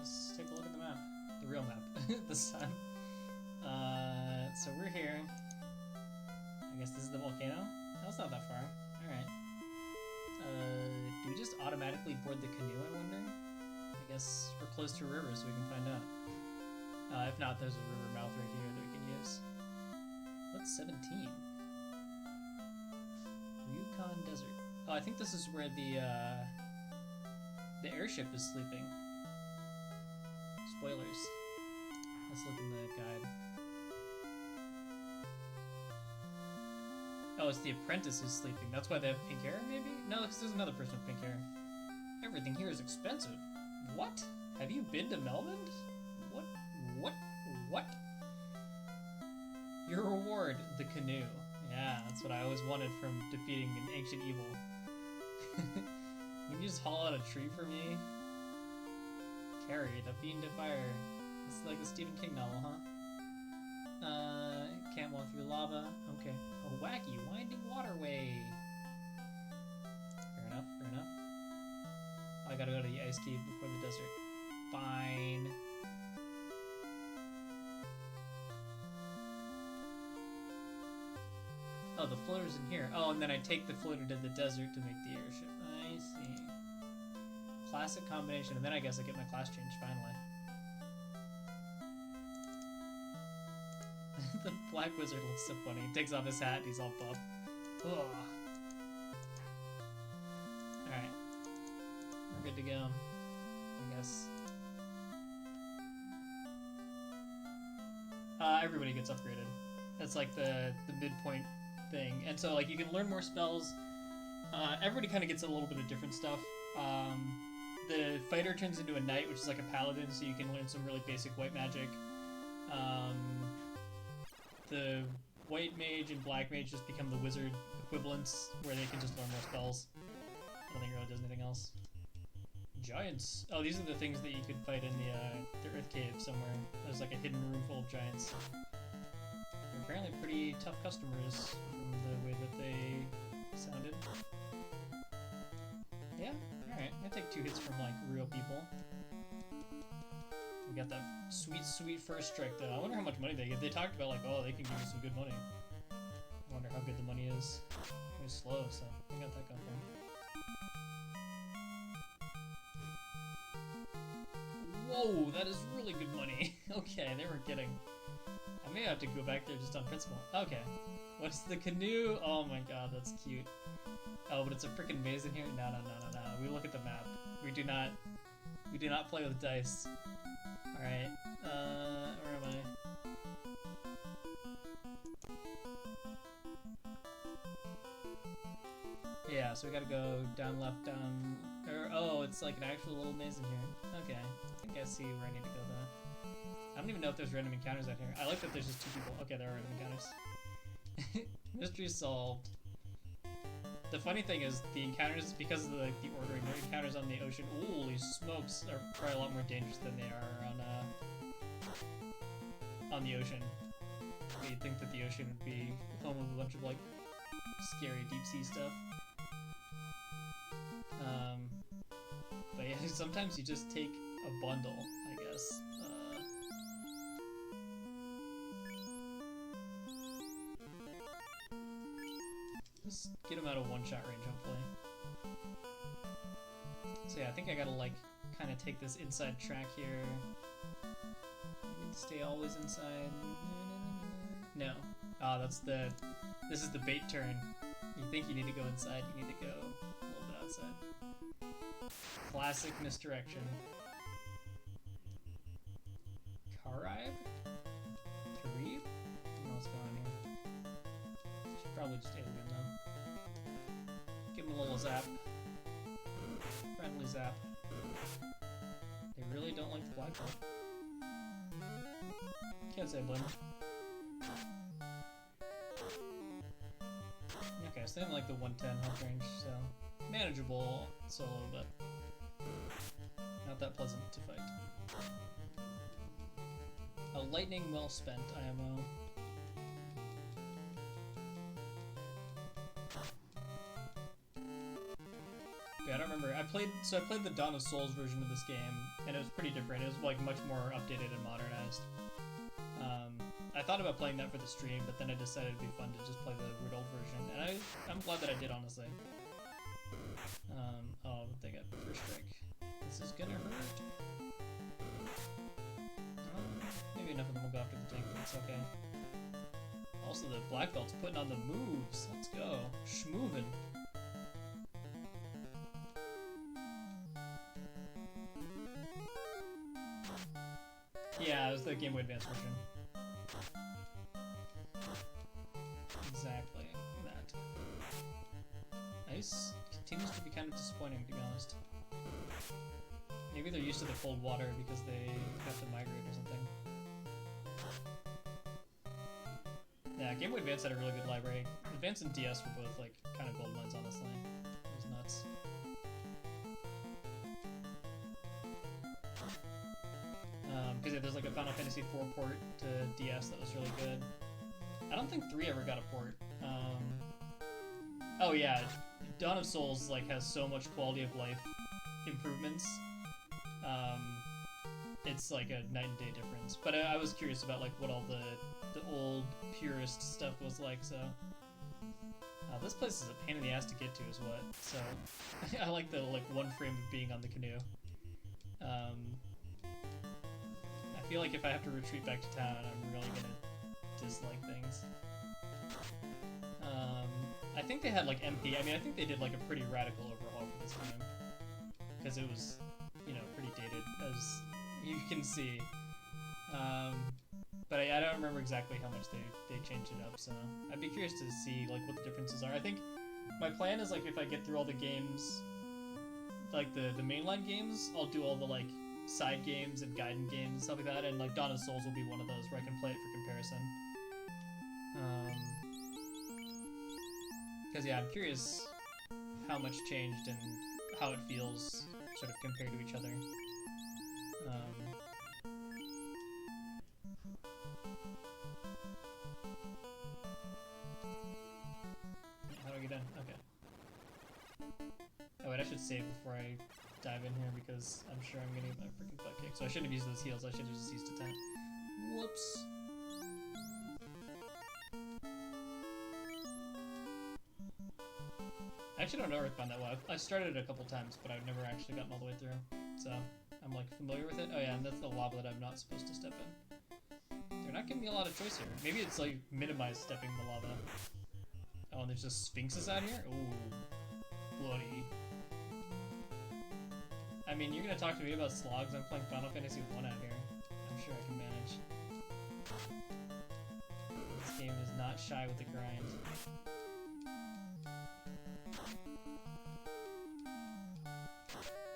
let's take a look at the map. The real map this time. So we're here. I guess this is the volcano? No, it's not that far. Alright. Do we just automatically board the canoe, I wonder? I guess we're close to a river, so we can find out. If not, there's a river mouth right here that we can use. What's 17? Yukon Desert. Oh, I think this is where the airship is sleeping. Spoilers. Let's look in the guide. Oh, it's the apprentice who's sleeping. That's why they have pink hair, maybe? No, because there's another person with pink hair. Everything here is expensive. What? Have you been to Melbourne? What? Your reward, the canoe. Yeah, that's what I always wanted from defeating an ancient evil. Can you just haul out a tree for me? Carry the fiend of fire. It's like a Stephen King novel, huh? Can't walk through lava. Okay. A wacky, winding waterway. Fair enough, fair enough. Oh, I gotta go to the ice cave before the desert. Fine. Oh, the floater's in here. Oh, and then I take the floater to the desert to make the airship. I see. Classic combination, and then I guess I get my class change, finally. The black wizard looks so funny. He takes off his hat, he's all buff. Ugh. Alright. We're good to go, I guess. Everybody gets upgraded. That's like the midpoint thing. And so like you can learn more spells. Everybody kind of gets a little bit of different stuff. The fighter turns into a knight, which is like a paladin, so you can learn some really basic white magic. The white mage and black mage just become the wizard equivalents, where they can just learn more spells. I don't think it really does anything else. Giants. Oh, these are the things that you could fight in the Earth Cave somewhere. There's like a hidden room full of giants. They're apparently pretty tough customers from the way that they sounded. Yeah, alright. I take 2 hits from like real people. We got that sweet, sweet first strike though. I wonder how much money they get. They talked about like, oh, they can give you some good money. I wonder how good the money is. It was slow, so I got that going for him. Whoa, that is really good money. Okay, they weren't kidding. I may have to go back there just on principle. Okay. What's the canoe? Oh my god, that's cute. Oh, but it's a freaking maze in here? No. We look at the map. We do not play with dice. Alright, where am I? Yeah, so we gotta go down, left, down, oh, it's like an actual little maze in here. Okay, I think I see where I need to go though. I don't even know if there's random encounters out here. I like that there's just 2 people. Okay, there are random encounters. Mystery solved. The funny thing is, the encounters, because of the ordering, the encounters on the ocean, holy smokes, are probably a lot more dangerous than they are on the ocean. You'd think that the ocean would be home of a bunch of, like, scary deep-sea stuff. But yeah, sometimes you just take a bundle, I guess. Just get him out of one-shot range, hopefully. So yeah, I think I gotta, like, kind of take this inside track here. I need to stay always inside. No. Oh, this is the bait turn. You think you need to go inside, you need to go a little bit outside. Classic misdirection. Karib? Karib? I don't know what's going on here. Should probably just alien though. Give him a little zap. Friendly zap. They really don't like the black belt. Can't say I blame them. Okay, so they have like the 110 health range, so manageable solo, but not that pleasant to fight. A lightning well spent IMO. Yeah, I don't remember remember. I played the Dawn of Souls version of this game, and it was pretty different. It was like much more updated and modernized. I thought about playing that for the stream, but then I decided it'd be fun to just play the Riddle version, and I'm glad that I did, honestly. Oh, they got first strike. This is gonna hurt. Maybe enough of them will go after the tank, but it's okay. Also, the black belt's putting on the moves. Let's go. Schmoovin'. Yeah, it was the Game Boy Advance version. Exactly that. Ice continues to be kind of disappointing, to be honest. Maybe they're used to the cold water because they have to migrate or something. Yeah, Game Boy Advance had a really good library. Advance and DS were both like kind of gold mines, honestly. It was nuts. Because yeah, there's like a Final Fantasy IV port to DS that was really good. I don't think 3 ever got a port. Oh yeah, Dawn of Souls like has so much quality of life improvements. It's like a night and day difference. But I was curious about like what all the old purist stuff was like. So this place is a pain in the ass to get to, is what. So I like the one frame of being on the canoe. I feel like if I have to retreat back to town, I'm really gonna dislike things. I think they had like MP. I mean, I think they did like a pretty radical overhaul for this game because it was, you know, pretty dated, as you can see. But I don't remember exactly how much they changed it up. So I'd be curious to see like what the differences are. I think my plan is like if I get through all the games, like the mainline games, I'll do all the like side games and guided games and stuff like that, and like Dawn of Souls will be one of those where I can play it for comparison. Because yeah, I'm curious how much changed and how it feels sort of compared to each other. How do I get in? Okay. Oh wait, I should save before I dive in here because I'm sure I'm gonna get my freaking butt kicked. So I shouldn't have used those heals, I should have just used a tent. Whoops. I actually don't know Earthbound that well. I've started it a couple times, but I've never actually gotten all the way through. So I'm like familiar with it. Oh yeah, and that's the lava that I'm not supposed to step in. They're not giving me a lot of choice here. Maybe it's like minimize stepping the lava. Oh, and there's just sphinxes out here? Ooh. Bloody. I mean, you're gonna talk to me about slogs. I'm playing Final Fantasy 1 out here. I'm sure I can manage. This game is not shy with the grind.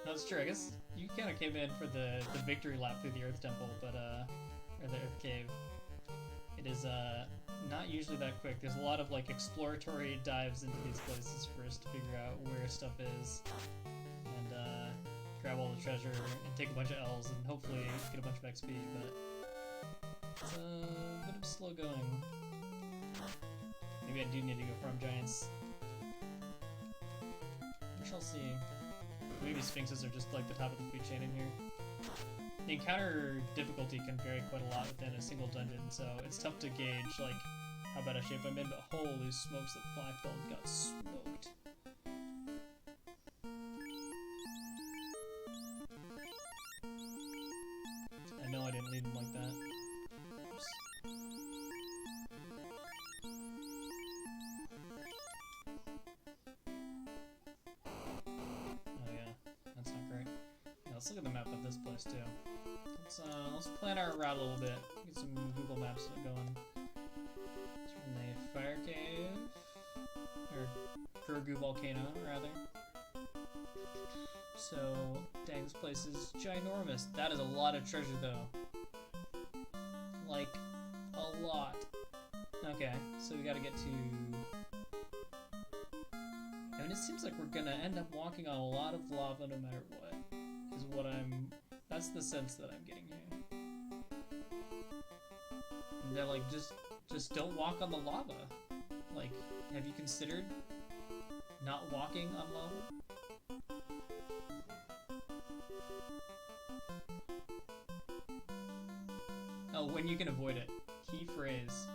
That's true. I guess you kind of came in for the victory lap through the Earth Temple, but or the Earth Cave. It is not usually that quick. There's a lot of like exploratory dives into these places first to figure out where stuff is, and grab all the treasure and take a bunch of L's and hopefully get a bunch of XP. But it's a bit of slow going. Maybe I do need to go farm giants. We shall see. Maybe sphinxes are just like the top of the food chain in here. The encounter difficulty can vary quite a lot within a single dungeon, so it's tough to gauge like how bad a shape I'm in, but holy smokes, that black belt got smoked. I know I didn't leave him like that. Oops. Let's look at the map of this place too. Let's plan our route a little bit. Get some Google Maps going. It's from the Fire Cave, or Kurgu Volcano, rather. So, dang, this place is ginormous. That is a lot of treasure, though. Like, a lot. Okay, so we gotta get to... I mean, it seems like we're gonna end up walking on a lot of lava no matter what. Is what that's the sense that I'm getting here. And they're like, just don't walk on the lava. Like, have you considered not walking on lava? Oh, when you can avoid it. Key phrase.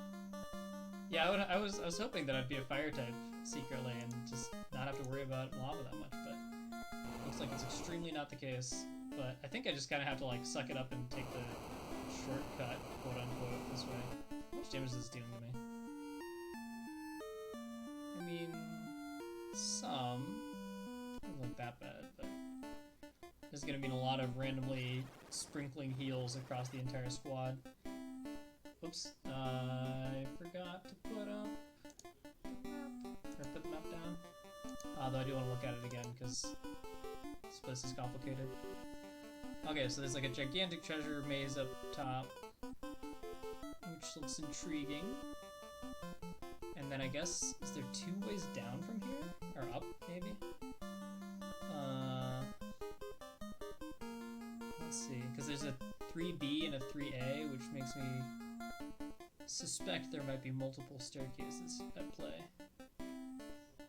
Yeah, I was hoping that I'd be a fire type secretly and just not have to worry about lava that much, but looks like it's extremely not the case. But I think I just kind of have to like suck it up and take the shortcut, quote unquote, this way. How much damage is this dealing to me? I mean, some. Doesn't look that bad, but this is gonna mean a lot of randomly sprinkling heals across the entire squad. Oops, I forgot to put up the map, or put the map down. Though I do want to look at it again, because this place is complicated. Okay, so there's like a gigantic treasure maze up top, which looks intriguing. And then I guess, is there 2 ways down from here? Or up, maybe? Let's see, because there's a 3B and a 3A, which makes me suspect there might be multiple staircases at play.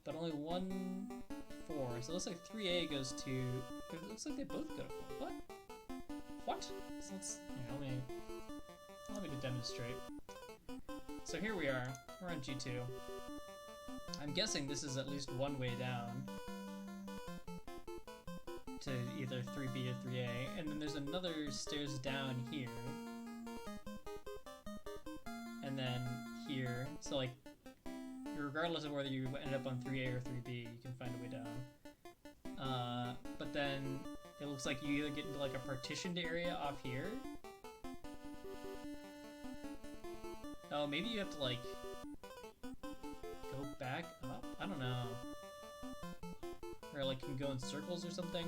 But only 1, 4, so it looks like 3A goes to... It looks like they both go to 4. What? What? So let's... Here, allow me to demonstrate. So here we are. We're on G2. I'm guessing this is at least 1 way down to either 3B or 3A, and then there's another stairs down here. And then here. So like, regardless of whether you end up on 3A or 3B, you can find a way down. But then it looks like you either get into like a partitioned area off here. Oh, maybe you have to like go back up? I don't know. Or like can go in circles or something?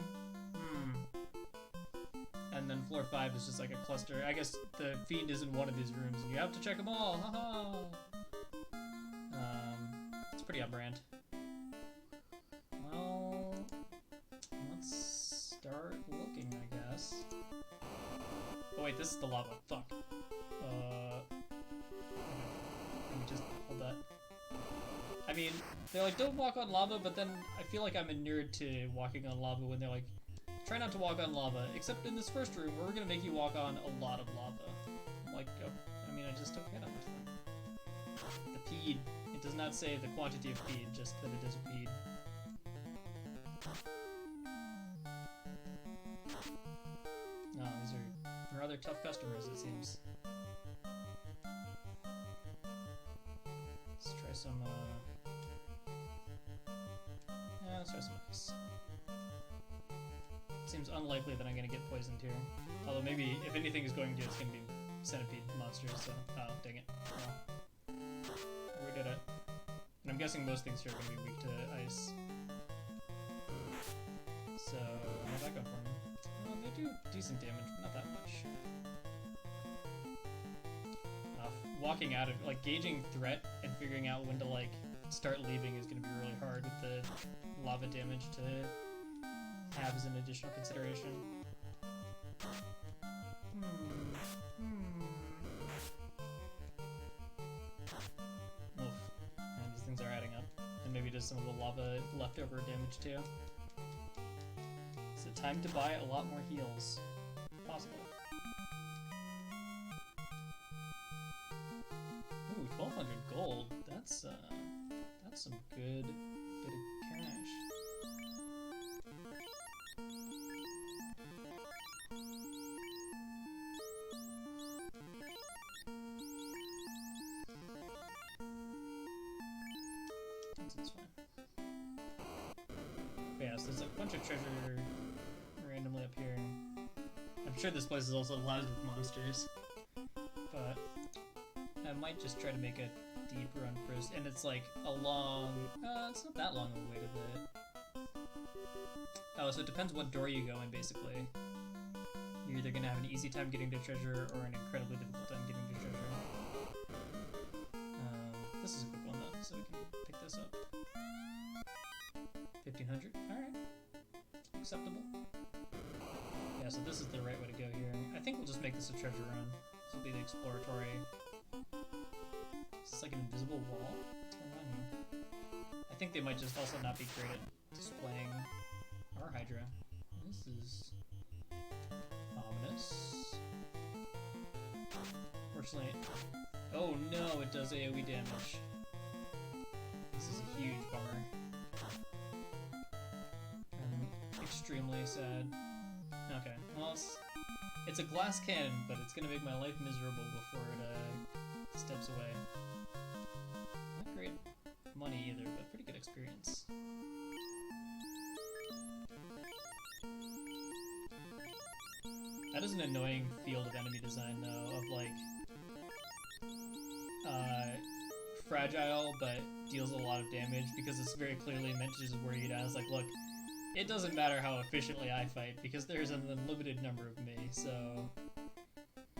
And then floor 5 is just like a cluster. I guess the fiend is in one of these rooms and you have to check them all. Haha. It's pretty on brand. Well, let's start looking, I guess. Oh wait, this is the lava. Fuck. Let me just hold that. I mean, they're like, don't walk on lava, but then I feel like I'm inured to walking on lava when they're like, try not to walk on lava, except in this first room where we're gonna make you walk on a lot of lava. I'm like, oh, I mean, I just don't care that much then. The peed. It does not say the quantity of peed, just that it is a peed. No, these are rather tough customers, it seems. Let's try some, yeah, let's try some ice. Seems unlikely that I'm gonna get poisoned here. Although maybe, if anything is going to, it's gonna be centipede monsters, so... Oh, dang it. Well, we did it. And I'm guessing most things here are gonna be weak to ice. So, how'd that go for me? Well, they do decent damage, but not that much. Walking out of, like, gauging threat and figuring out when to, like, start leaving is gonna be really hard with the lava damage to have as an additional consideration. Oof. And these things are adding up. And maybe just some of the lava leftover damage too. Is it time to buy a lot more heals? Possible. Ooh, 1,200 gold. That's some good bit of cash. That's fine. But yeah, so there's a bunch of treasure randomly up here. I'm sure this place is also loaded with monsters. But I might just try to make a deep run first. And it's like a long... it's not that long a way to the... Oh, so it depends what door you go in, basically. You're either gonna have an easy time getting to treasure or an incredibly difficult time getting to treasure. This is a quick one though, so we can pick this up. 1,500, alright. Acceptable. Yeah, so this is the right way to go here. I think we'll just make this a treasure run. This will be the exploratory... Is this like an invisible wall? What's going on here? I think they might just also not be great at displaying our Hydra. This is... ominous. unfortunately... Oh no, it does AoE damage. This is a huge bummer. I'm extremely sad. Okay, well, it's a glass cannon, but it's gonna make my life miserable before it steps away. Not great money either, but pretty good experience. That is an annoying field of enemy design, though, of like fragile but deals a lot of damage because it's very clearly meant to just wear you down. It's like, look, it doesn't matter how efficiently I fight because there's an unlimited number of me, so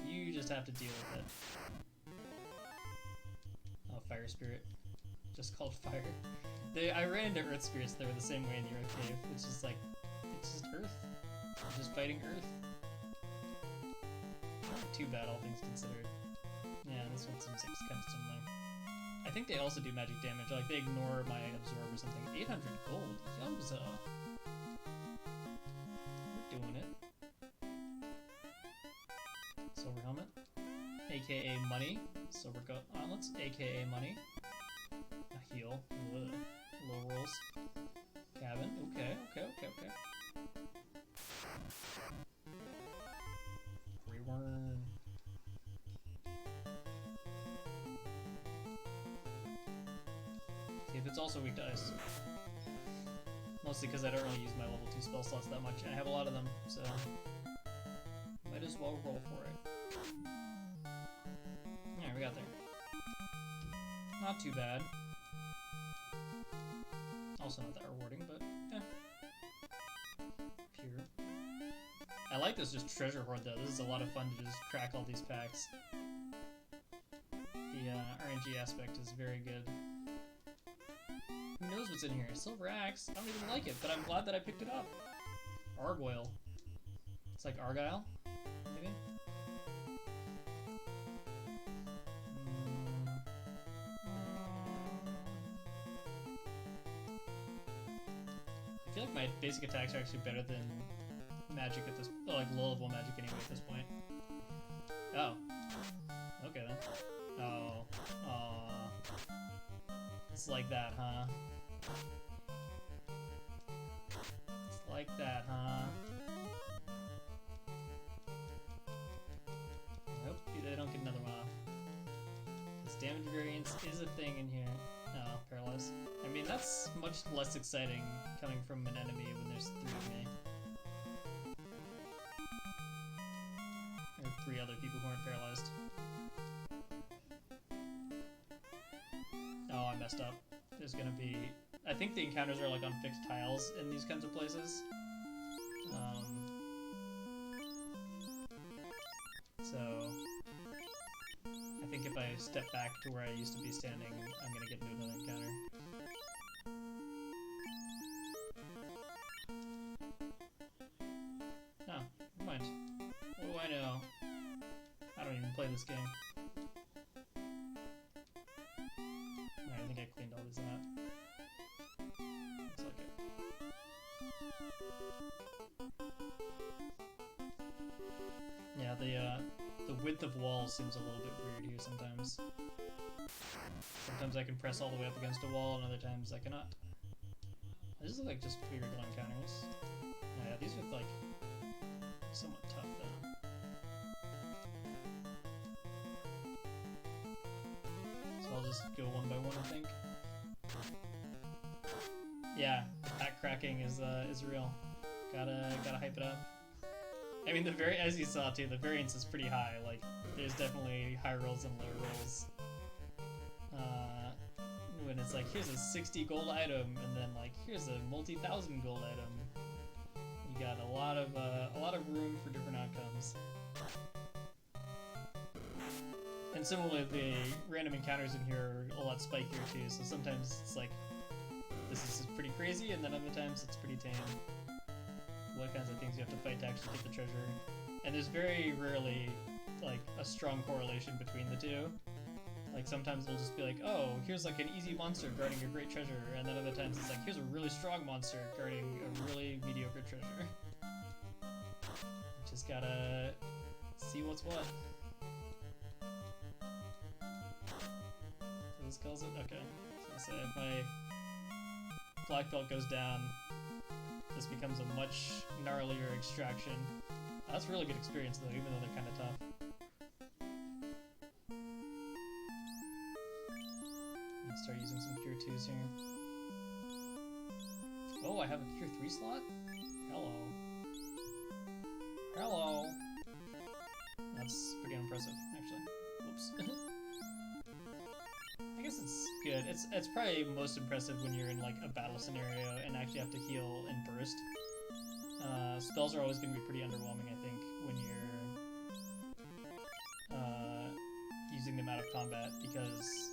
you just have to deal with it. Oh, Fire Spirit. Just called Fire. I ran into Earth Spirits that were the same way in the Earth Cave. It's just like, it's just Earth. It's just fighting Earth. Not too bad, all things considered. Yeah, this one seems kind of similar. I think they also do magic damage, like they ignore my absorb or something. 800 gold, yowza! We're doing it. Silver helmet, aka money. Silver gauntlets, aka money. A heal, ugh. Low rolls. Cabin, okay. Reworm. See if it's also weak to ice. Mostly because I don't really use my level 2 spell slots that much, and I have a lot of them, so might as well roll for it. Yeah, we got there. Not too bad. Also not that rewarding, but yeah. Pure. I like this just treasure hoard though. This is a lot of fun to just crack all these packs. The RNG aspect is very good. Who knows what's in here? Silver axe. I don't even like it, but I'm glad that I picked it up. Argoyle. It's like Argyle, maybe? I feel like my basic attacks are actually better than magic at this, like low level magic anyway at this point. Oh. Okay then. Oh. Aww. It's like that, huh? It's like that, huh? Nope, they don't get another one off. This damage variance is a thing in here. Oh, paralyzed. I mean, that's much less exciting coming from an enemy when there's 3 of me. Or 3 other people who aren't paralyzed. Oh, I messed up. There's gonna be... I think the encounters are like on fixed tiles in these kinds of places. So... I think if I step back to where I used to be standing, I'm gonna get into another encounter. Oh, never mind. What do I know? I don't even play this game. Alright, I think I cleaned all these out. Looks like it. Yeah, the width of walls seems a little bit weird here sometimes. Sometimes I can press all the way up against a wall, and other times I cannot. These look like just weird little encounters. Yeah, these are like somewhat tough though. So I'll just go one by one, I think. Yeah, pack cracking is real. Gotta hype it up. I mean, as you saw too, the variance is pretty high. Like, there's definitely high rolls and low rolls. When it's like, here's a 60 gold item, and then like, here's a multi-thousand gold item. You got a lot of room for different outcomes. And similarly, the random encounters in here are a lot spikier too. So sometimes it's like, this is pretty crazy, and then other times it's pretty tame. What kinds of things you have to fight to actually get the treasure. And there's very rarely like a strong correlation between the two. Like sometimes it'll just be like, oh, here's like an easy monster guarding a great treasure, and then other times it's like, here's a really strong monster guarding a really mediocre treasure. Just gotta see what's what. this kills it? Okay. So if my black belt goes down, this becomes a much gnarlier extraction. That's really good experience though, even though they're kind of tough. I'm gonna start using some Cure 2s here. Oh, I have a Cure 3 slot? Hello. Hello! That's pretty impressive, actually. Whoops. I guess it's good. It's probably most impressive when you're in like a battle scenario and actually have to heal and burst. Spells are always going to be pretty underwhelming, I think, when you're using them out of combat, because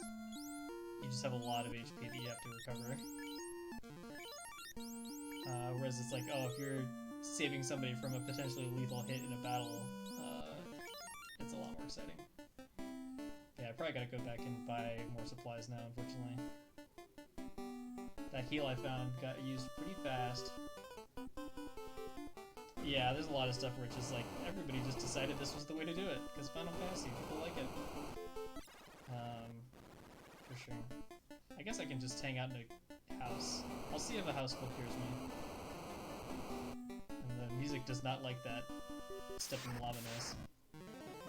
you just have a lot of HP that you have to recover. Whereas it's like, oh, if you're saving somebody from a potentially lethal hit in a battle, it's a lot more exciting. Yeah, I probably gotta go back and buy more supplies now, unfortunately. That heal I found got used pretty fast. Yeah, there's a lot of stuff where it's just like, everybody just decided this was the way to do it, because Final Fantasy, people like it. For sure. I guess I can just hang out in a house. I'll see if a house still hears me. And the music does not like that stepping lava ness.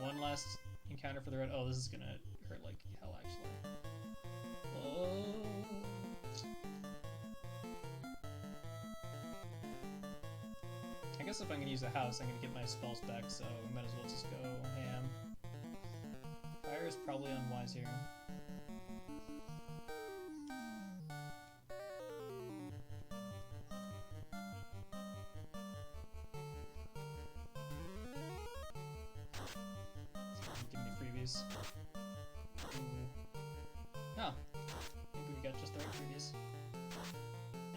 One last encounter for the road. Oh, this is gonna hurt like hell, actually. Oh. I guess if I'm gonna use a house, I'm gonna get my spells back, so we might as well just go ham. Fire is probably unwise here. Give me freebies. Oh, maybe we got just the right freebies.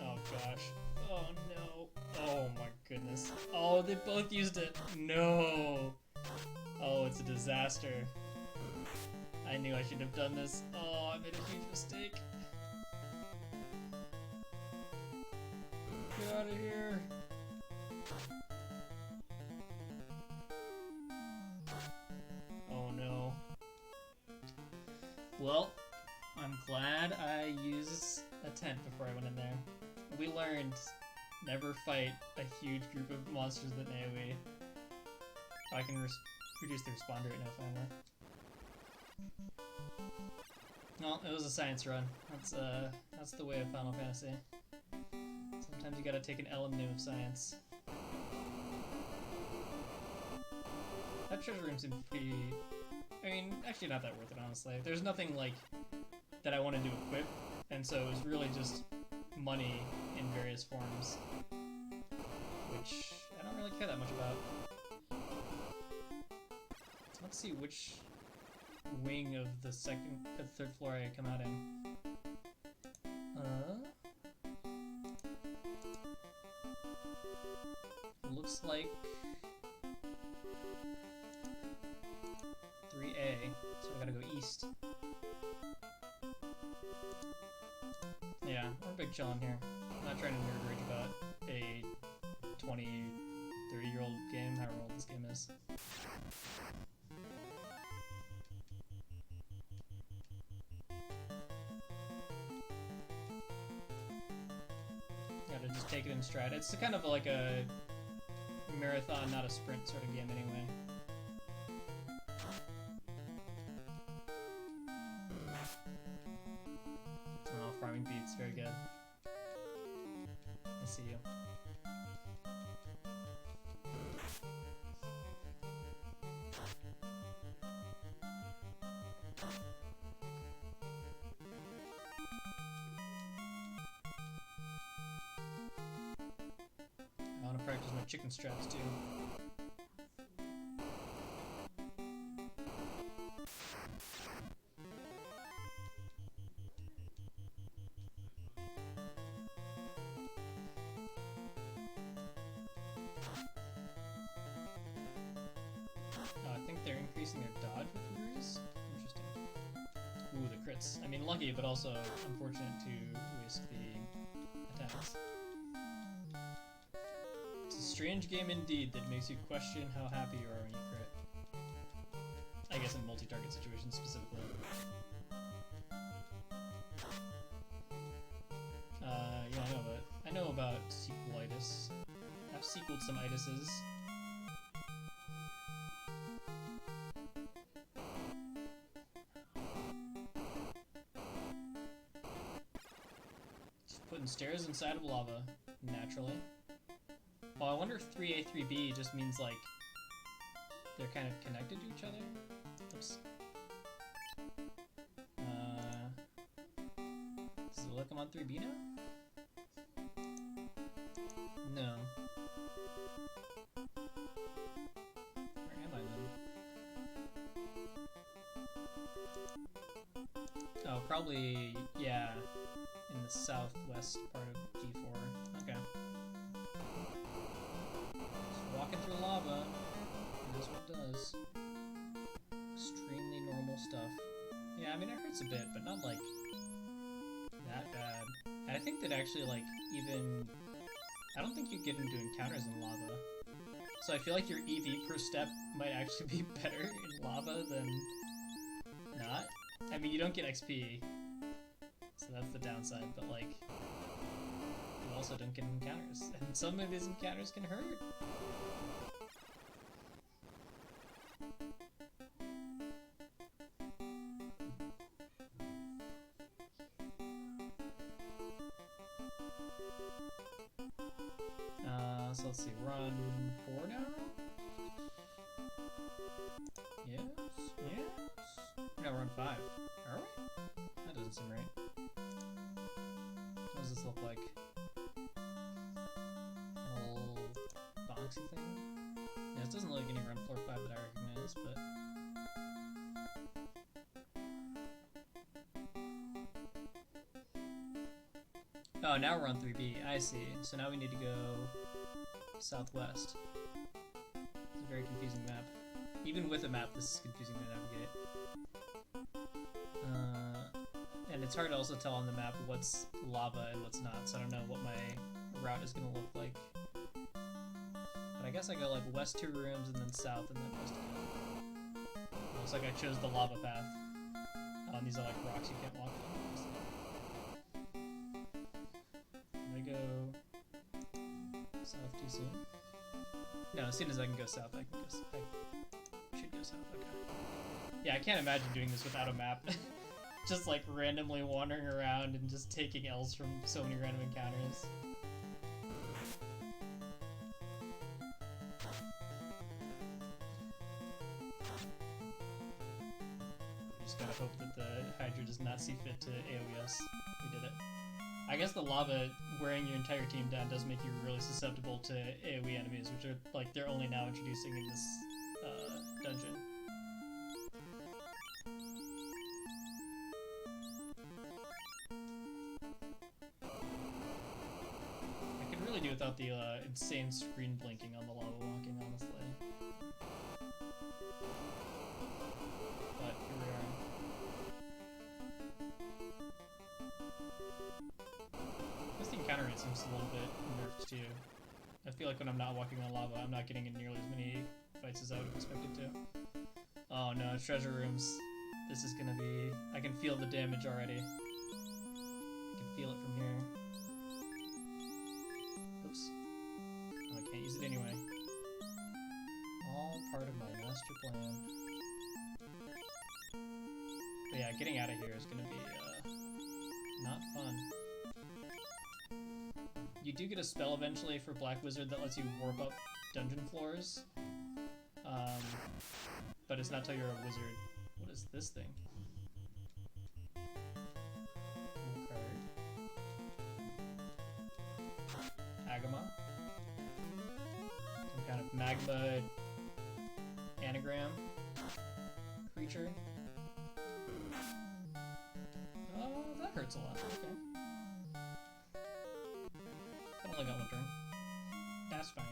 Oh gosh. Oh no. Oh my goodness. Oh, they both used it. No. Oh, it's a disaster. I knew I should have done this. Oh, I made a huge mistake. Get out of here. Oh no. Well, I'm glad I used a tent before I went in there. We learned never fight a huge group of monsters that AoE. Oh, I can reduce the responder rate now finally. No, it was a science run. That's the way of Final Fantasy. Sometimes you gotta take an element of science. That treasure room seemed pretty... I mean, actually not that worth it, honestly. There's nothing, like, that I wanted to equip, and so it was really just money in various forms, which I don't really care that much about. Let's see which wing of the third floor I come out in. Looks like 3A, so I gotta go east. Yeah, we're big chillin' here. I'm not trying to nerd rage about a 20, 30-year-old game, however old this game is. Gotta just take it in stride. It's kind of like a marathon, not a sprint sort of game anyway. Oh, farming beats, very good. I see you. I want to practice my chicken straps too. I think they're increasing their dodge with Furious. Interesting. Ooh, the crits. I mean, lucky, but also unfortunate to waste the attacks. It's a strange game indeed that makes you question how happy you are when you crit. I guess in multi-target situations specifically. know about sequelitis. I've sequeled some itises. Just putting stairs inside of lava, naturally. Well, I wonder if 3A, 3B just means like they're kind of connected to each other. Oops. Does it look I'm on 3B now? No. Where am I then? Oh, probably, yeah, in the southwest part of G4. Okay. Just walking through lava. It is what it does. Extremely normal stuff. Yeah, I mean, it hurts a bit, but not like that bad. And I think that actually, like, even I don't think you get into encounters in lava. So I feel like your EV per step might actually be better in lava than not. I mean, you don't get XP, so that's the downside, but like, you also don't get encounters. And some of these encounters can hurt. So let's see, run 4 now? Yes? Yes? No, run 5. Are we? That doesn't seem right. What does this look like? A little boxy thing? Yeah, it doesn't look like any run floor 5 that I recognize, but... Oh, now we're on 3B. I see. So now we need to go southwest. It's a very confusing map. Even with a map, this is confusing to navigate. And it's hard to also tell on the map what's lava and what's not, so I don't know what my route is going to look like. But I guess I go like west 2 rooms and then south and then west again. Looks like I chose the lava path. These are like rocks you can't walk on. Go south too soon? No, as soon as I can go south, I should go south, okay. Yeah, I can't imagine doing this without a map. Just like randomly wandering around and just taking L's from so many random encounters. Just gotta hope that the Hydra does not see fit to AoE us. We did it. I guess the lava wearing your entire team down does make you really susceptible to AoE enemies, which are like they're only now introducing in this dungeon. I could really do without the insane screen blinking on the lava walking, honestly. But here we are. I guess the encounter rate seems a little bit nerfed too. I feel like when I'm not walking on lava, I'm not getting in nearly as many fights as I would have expected to. Oh no, treasure rooms. This is gonna be... I can feel the damage already. I can feel it from here. Oops. Oh, I can't use it anyway. All part of my master plan. But yeah, getting out of here is gonna be not fun. You do get a spell eventually for Black Wizard that lets you warp up dungeon floors. But it's not till you're a wizard. What is this thing? Cool card. Agama. Some kind of magma anagram creature. Oh, that hurts a lot. Okay. I only got 1 turn. That's fine.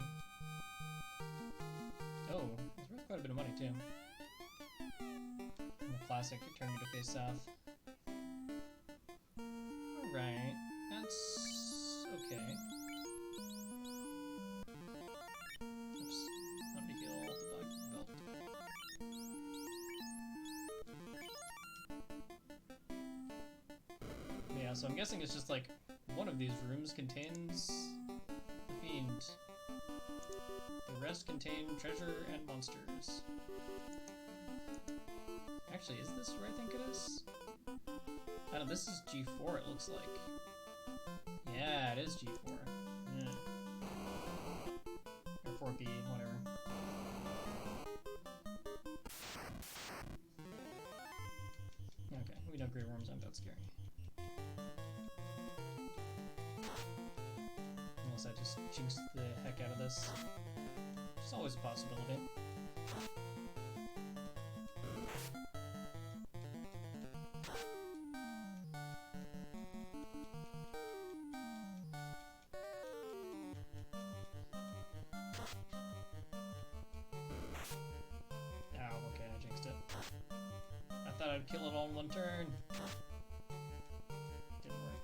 Oh, it's worth quite a bit of money too. In the classic, it turned me to face south. Alright, that's okay. Oops, let me heal the bug belt. Yeah, so I'm guessing it's just like 1 one of these rooms contains the fiend. The rest contain treasure and monsters. Actually, is this where I think it is? I don't know, this is G4 it looks like. Yeah, it is G4. Yeah. Or 4B, whatever. Okay, we know Grey Worms aren't that scary. Unless I just jinxed the heck out of this. It's always a possibility. I'd kill it all in one turn. Didn't work.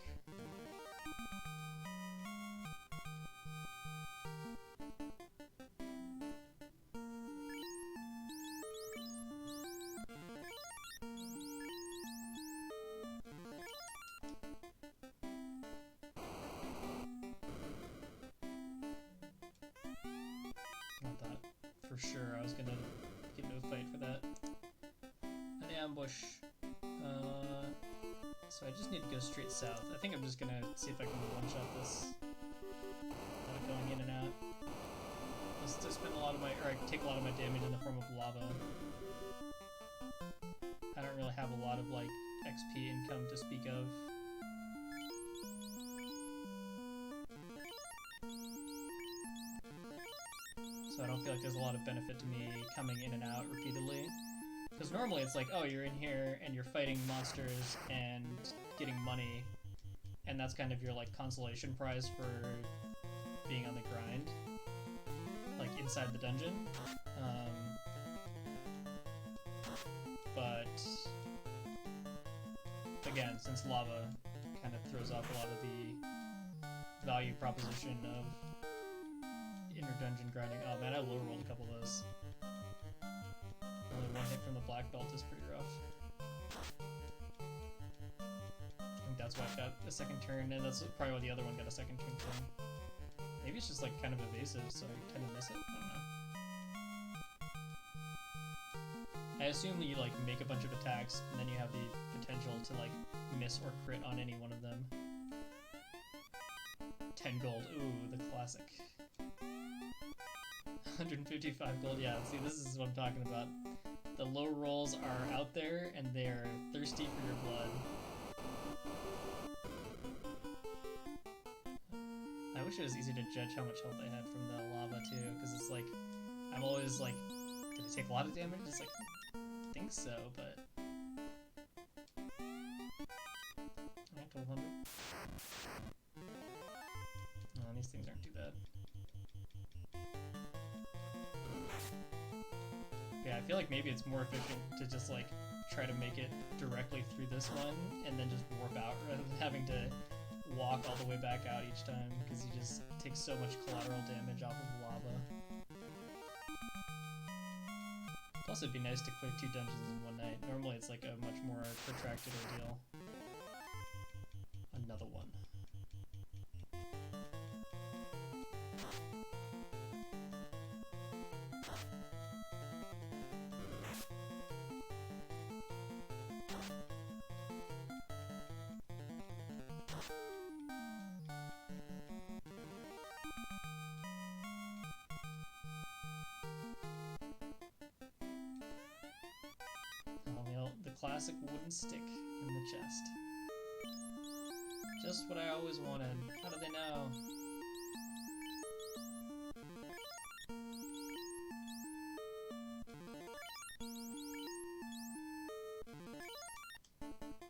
Not that. For sure, I was gonna get into a fight for that. Ambush. So I just need to go straight south. I think I'm just gonna see if I can one-shot this without going in and out. I spend a lot of my, or I take a lot of my damage in the form of lava. I don't really have a lot of like XP income to speak of. So I don't feel like there's a lot of benefit to me coming in and out repeatedly. Because normally it's like, oh, you're in here and you're fighting monsters and getting money, and that's kind of your like consolation prize for being on the grind, like inside the dungeon. But again, since lava kind of throws off a lot of the value proposition of inner dungeon grinding. Oh man, I low rolled a couple of those. Only one hit from the black belt is pretty rough. I think that's why I got a second turn, and that's probably why the other one got a second turn too. Maybe it's just like kind of evasive, so I tend to miss it. I don't know. I assume that you like make a bunch of attacks, and then you have the potential to like miss or crit on any one of them. 10 gold, ooh, the classic. 155 gold, yeah, see, this is what I'm talking about. The low rolls are out there, and they're thirsty for your blood. I wish it was easy to judge how much health I had from the lava, too, because it's like, I'm always like, did it take a lot of damage? It's like, I think so, but... Alright, 1200. Oh, these things aren't too bad. Yeah, I feel like maybe it's more efficient to just like try to make it directly through this one and then just warp out rather than having to walk all the way back out each time, because you just take so much collateral damage off of lava. Plus it'd be nice to clear 2 dungeons in one night. Normally it's like a much more protracted ordeal. Another one. The classic wooden stick in the chest. Just what I always wanted. How do they know?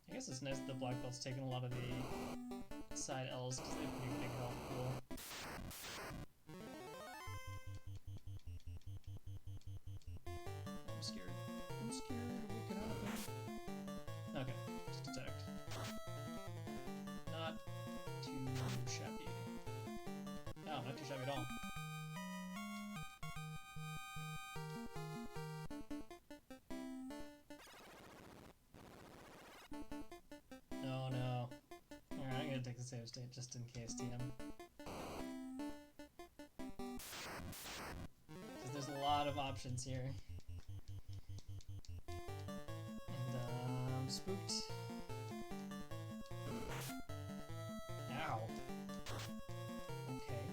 I guess it's nice that the black belt's taking a lot of the side L's because they have pretty big health pool. I'm scared. I'm scared. What could happen? Okay, just attacked. Not too shabby. No, not too shabby at all. Oh no. Alright, I'm gonna gonna take the save state just in case, TM. Because there's a lot of options here. And, I'm spooked. Ow. Okay.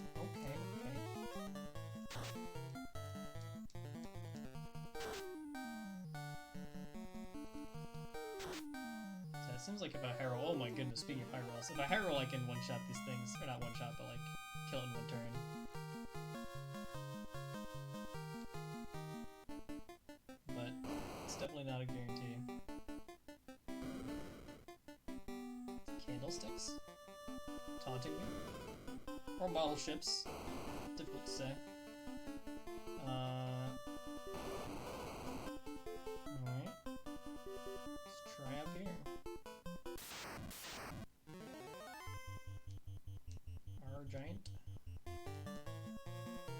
So it seems like if I high roll, oh my goodness, speaking of high rolls, if I high roll I can one-shot these things, or not one-shot, but like, kill it in one turn. But it's definitely not a guarantee. Candlesticks? Taunting me? Or model ships? Difficult to say. Alright. Let's try up here. Our giant.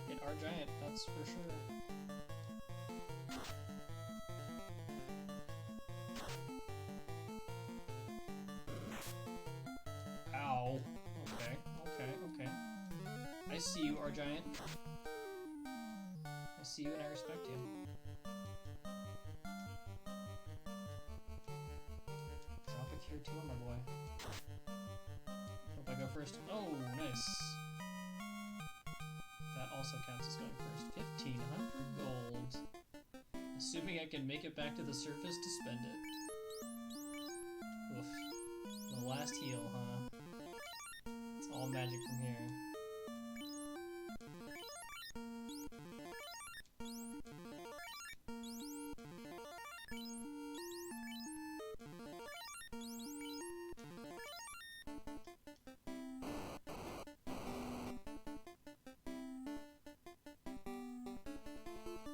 Get our giant, that's for sure. Ow. Okay. I see you, our giant. I see you and I respect you. Tropic here too, my boy. Hope I go first. Oh, nice. That also counts as going first. 1,500 gold. Assuming I can make it back to the surface to spend it. Oof. The last heal, huh? It's all magic from here.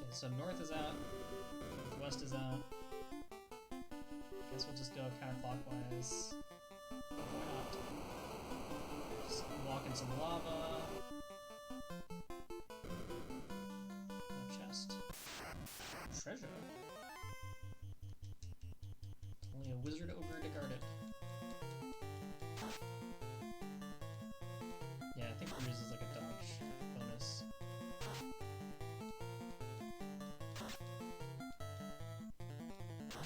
So north is out, northwest is out. Guess we'll just go counterclockwise. Why not? Just walk in some lava. A chest. Treasure. Only a wizard ogre to guard it. Yeah, I think Ruse is like a dodge bonus.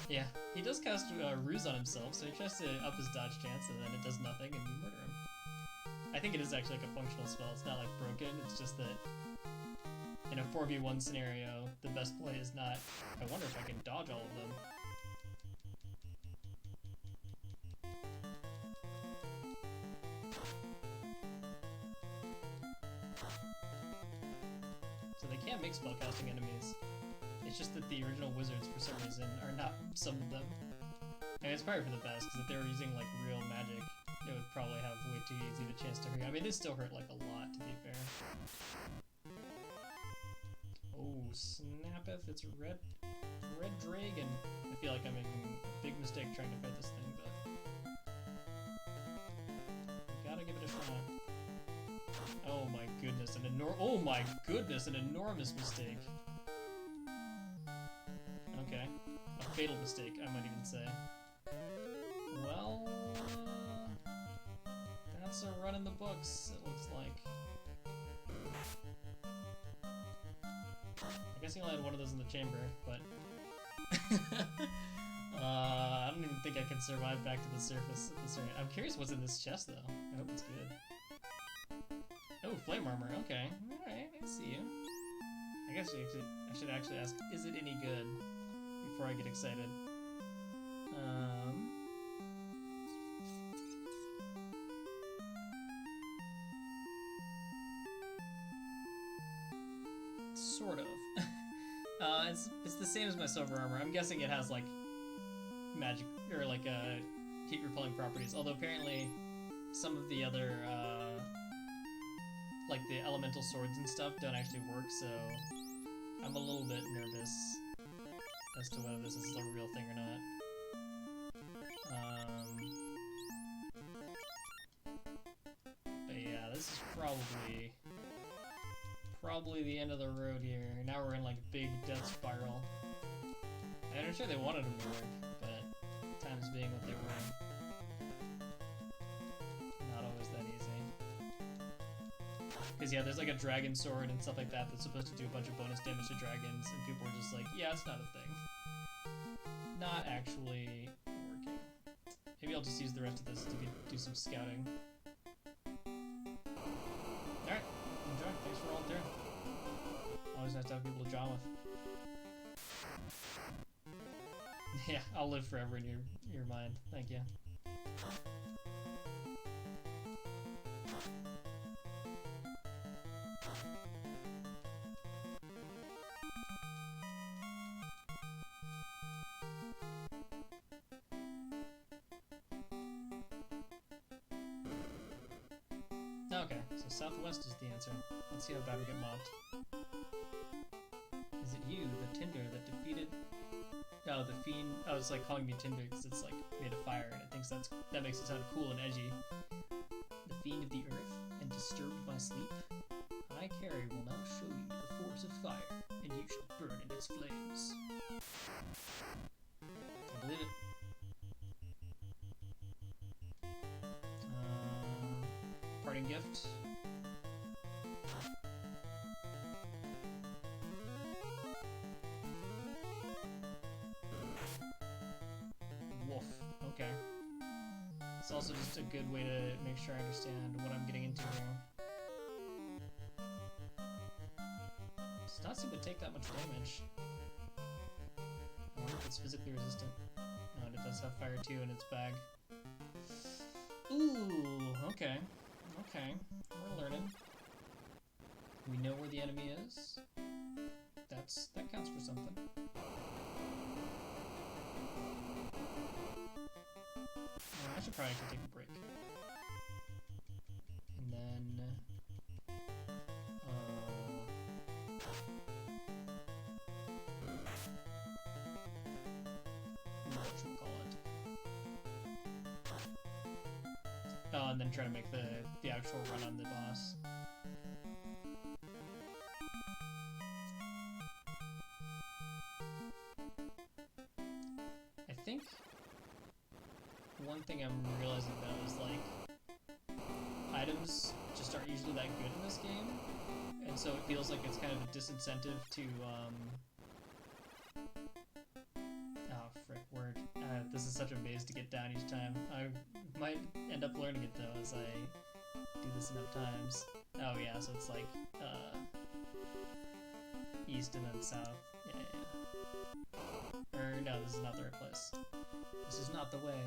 Yeah, he does cast Ruse on himself, so he tries to up his dodge chance, and then it does nothing, and we murder him. I think it is actually like a functional spell. It's not like broken. It's just that in a 4v1 scenario, the best play is not. I wonder if I can dodge all of them. So they can make spellcasting enemies. It's just that the original wizards, for some reason, are not some of them. And it's probably for the best, because if they were using, like, real magic, it would probably have way too easy of a chance to hurt. I mean, it still hurt, like, a lot, to be fair. Oh, snappeth, it's red dragon. I feel like I'm making a big mistake trying to fight this thing, but we gotta give it a shot. Oh my goodness, an enormous mistake. Okay. A fatal mistake, I might even say. Well, that's a run in the books, it looks like. I guess he only had one of those in the chamber, but... I don't even think I can survive back to the surface at this rate. I'm curious what's in this chest, though. I hope it's good. Oh, flame armor, okay. Alright, I see you. I guess I should actually ask, is it any good? Before I get excited. Sort of. It's the same as my silver armor. I'm guessing it has like magic or like heat repelling properties. Although apparently some of the other like the elemental swords and stuff don't actually work. So I'm a little bit nervous as to whether this is a real thing or not. But yeah, this is probably the end of the road here. Now we're in like big death spiral. And I'm sure they wanted them to work, but times being what they were, not Because yeah, there's like a dragon sword and stuff like that that's supposed to do a bunch of bonus damage to dragons, and people were just like, yeah, it's not a thing. Not actually working. Maybe I'll just use the rest of this to do some scouting. Alright, enjoy. Thanks for volunteering. Always nice to have people to draw with. Yeah, I'll live forever in your mind. Thank you. Okay, so southwest is the answer. Let's see how bad we get mobbed. Is it you, the Tinder, that defeated... Oh, the fiend... Oh, it's like calling me Tinder because it's like made of fire and it thinks that makes it sound cool and edgy. The fiend of the earth and disturbed my sleep. I, Carrie, will now show you the force of fire, and you shall burn in its flames. I believe it. Parting gift. Wolf. Okay. It's also just a good way to make sure I understand what I'm getting into here. Does not seem to take that much damage. I wonder if it's physically resistant. No, it does have fire too in its bag. Ooh, okay. Okay, we're learning. We know where the enemy is. That counts for something. I should probably take a break. And then what should we call it? Oh, and then try to make the actual run on the boss. I think one thing I'm realizing though is like items just aren't usually that good in this game, and so it feels like it's kind of a disincentive to oh frick, word. This is such a maze to get down each time. I might end up learning it though as I do this enough times. Oh yeah, so it's like east and then south. Yeah. Or no, this is not the right place. This is not the way.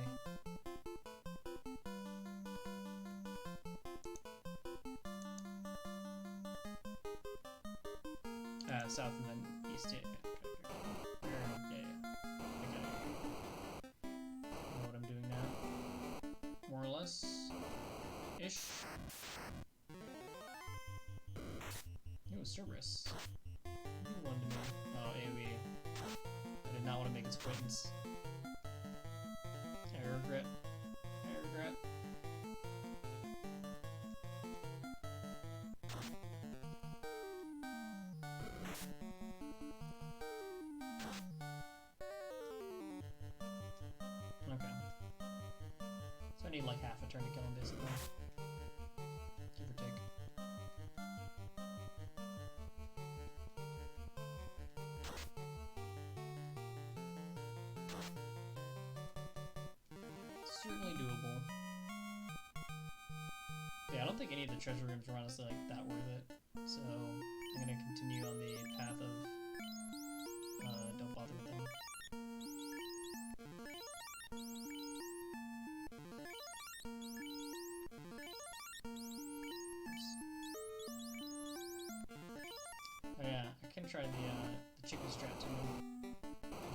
South and then east. Yeah. Know what I'm doing now. More or less. Ish. It was Cerberus. You wanted to me. Oh, AoE. I did not want to make its acquaintance. I regret. I regret. Okay. So I need like half a turn to kill him, basically. Give or take. Certainly doable. Yeah, I don't think any of the treasure rooms are honestly like that worth it. So I'm gonna continue on the path of don't bother with them. Oh yeah, I can try the chicken strat too.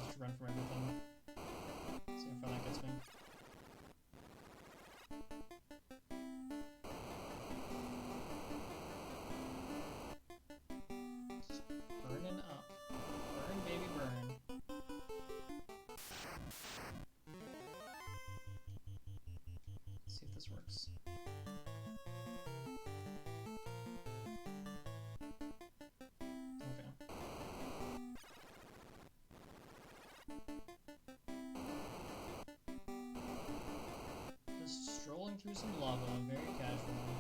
Just run from everything. See how far that gets me. Just burning up. Burn, baby, burn. Let's see if this works. Okay. Just strolling through some lava, very casually.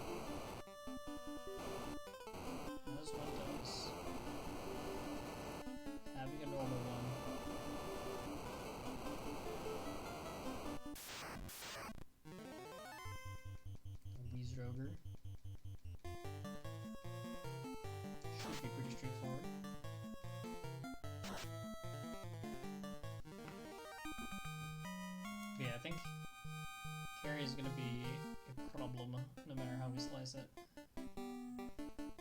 think carry is gonna be a problem no matter how we slice it.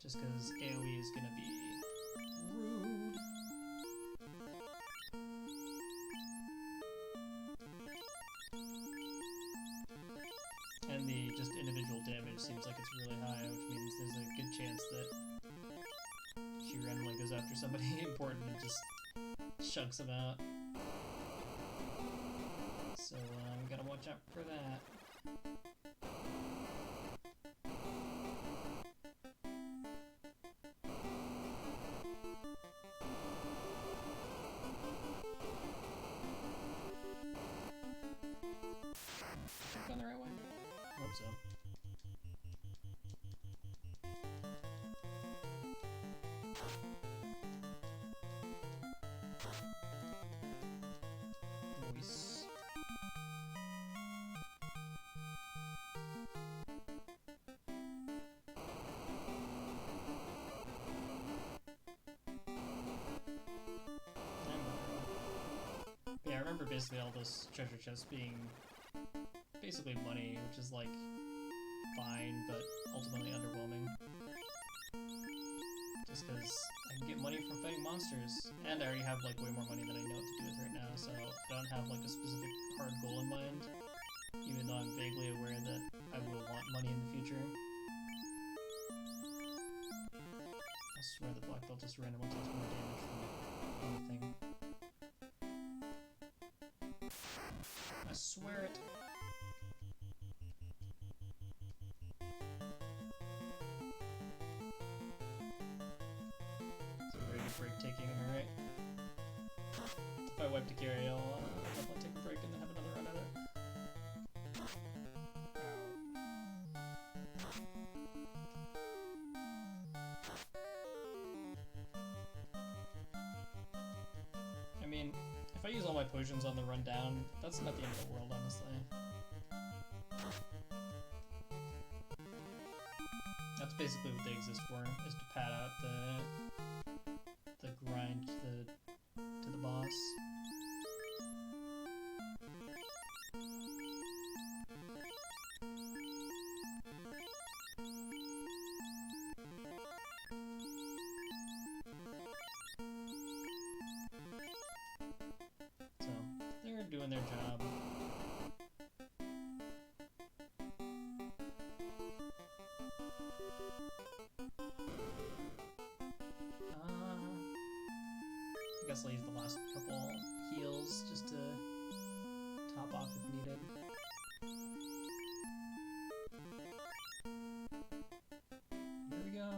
Just because AoE is gonna be rude. And the just individual damage seems like it's really high, which means there's a good chance that she randomly goes after somebody important and just chunks them out. So we gotta watch out for that. Going the right way? I hope so. Nice. Yeah, I remember basically all those treasure chests being basically money, which is like fine, but ultimately underwhelming. Just because I can get money from fighting monsters, and I already have like way more money than I know what to do with right now, so I don't have like a specific hard goal in mind, even though I'm vaguely aware that I will want money in the future. I swear the black belt just randomly takes more damage from anything. I swear it. Break taking, alright. If I wipe to carry, I'll definitely take a break and then have another run at it. I mean, if I use all my potions on the run down, that's not the end of the world, honestly. That's basically what they exist for, is to pad out the grind to the boss. So, they're doing their job. I guess I'll use the last couple heals just to top off if needed. Here we go!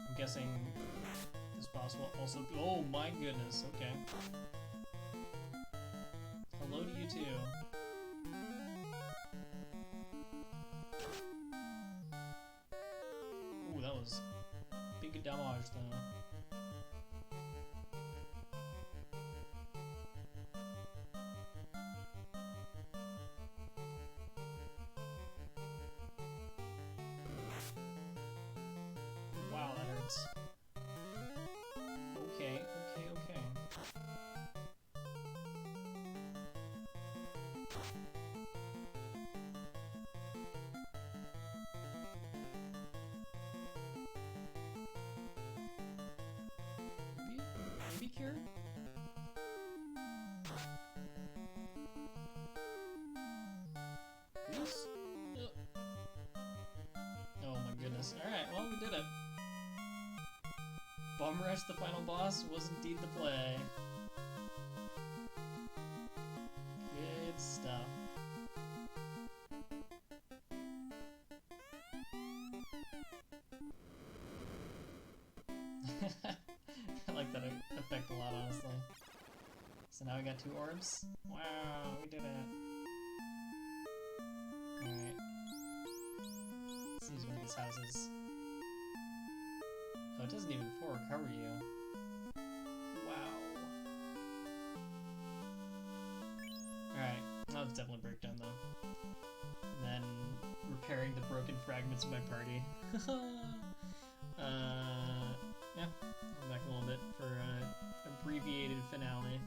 I'm guessing this boss will also be— oh my goodness, okay. Hello to you too. Ooh, that was big damage though. Wow, that hurts. Okay. Maybe cure? Please? Oh my goodness. Alright, well, we did it. Bum Rush, the final boss, was indeed the play. Good stuff. I like that effect a lot, honestly. So now we got 2 orbs. Wow, we did it. Alright. Let's use one of these houses. Oh, it doesn't even full recover you. Wow. Alright, that was definitely breakdown though. And then repairing the broken fragments of my party. Yeah, I'm back a little bit for an abbreviated finale.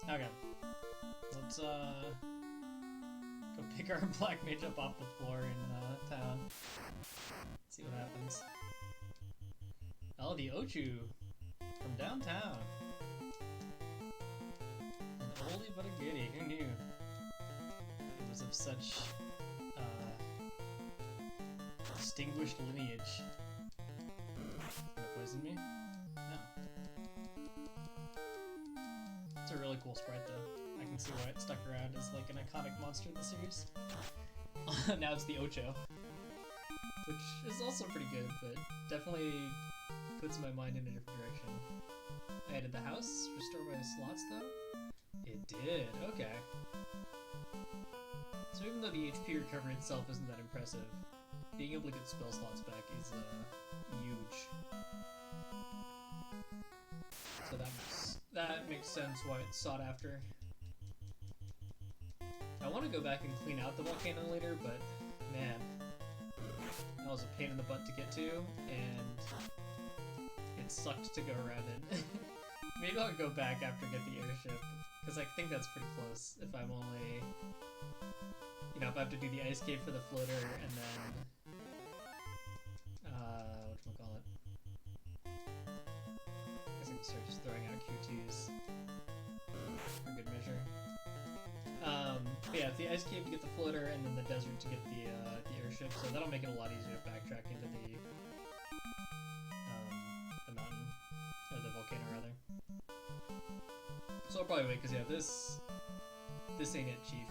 Okay. Let's go pick our black mage up off the floor in town. See what happens. Oh, the Ochu from downtown. An oldie but a goodie. Who knew? It was of such distinguished lineage. Gonna poison me? No. It's a really cool sprite though. I can see why it stuck around as like an iconic monster in the series. Now it's the Ocho, which is also pretty good, but definitely puts my mind in a different direction. Did the house restore my slots though? It did, okay. So even though the HP recovery itself isn't that impressive, being able to get spell slots back is huge. So that makes sense why it's sought after. I want to go back and clean out the volcano later, but man, that was a pain in the butt to get to, and it sucked to go around it. Maybe I'll go back after I get the airship, because I think that's pretty close. If I'm only, you know, if I have to do the ice cave for the floater and then, whatchamacallit? I guess I can start just throwing out Q2s for good measure. But yeah, it's the ice cave to get the floater, and then the desert to get the airship. So that'll make it a lot easier to backtrack into the mountain, or the volcano rather. So I'll probably wait, because yeah, this ain't it, chief.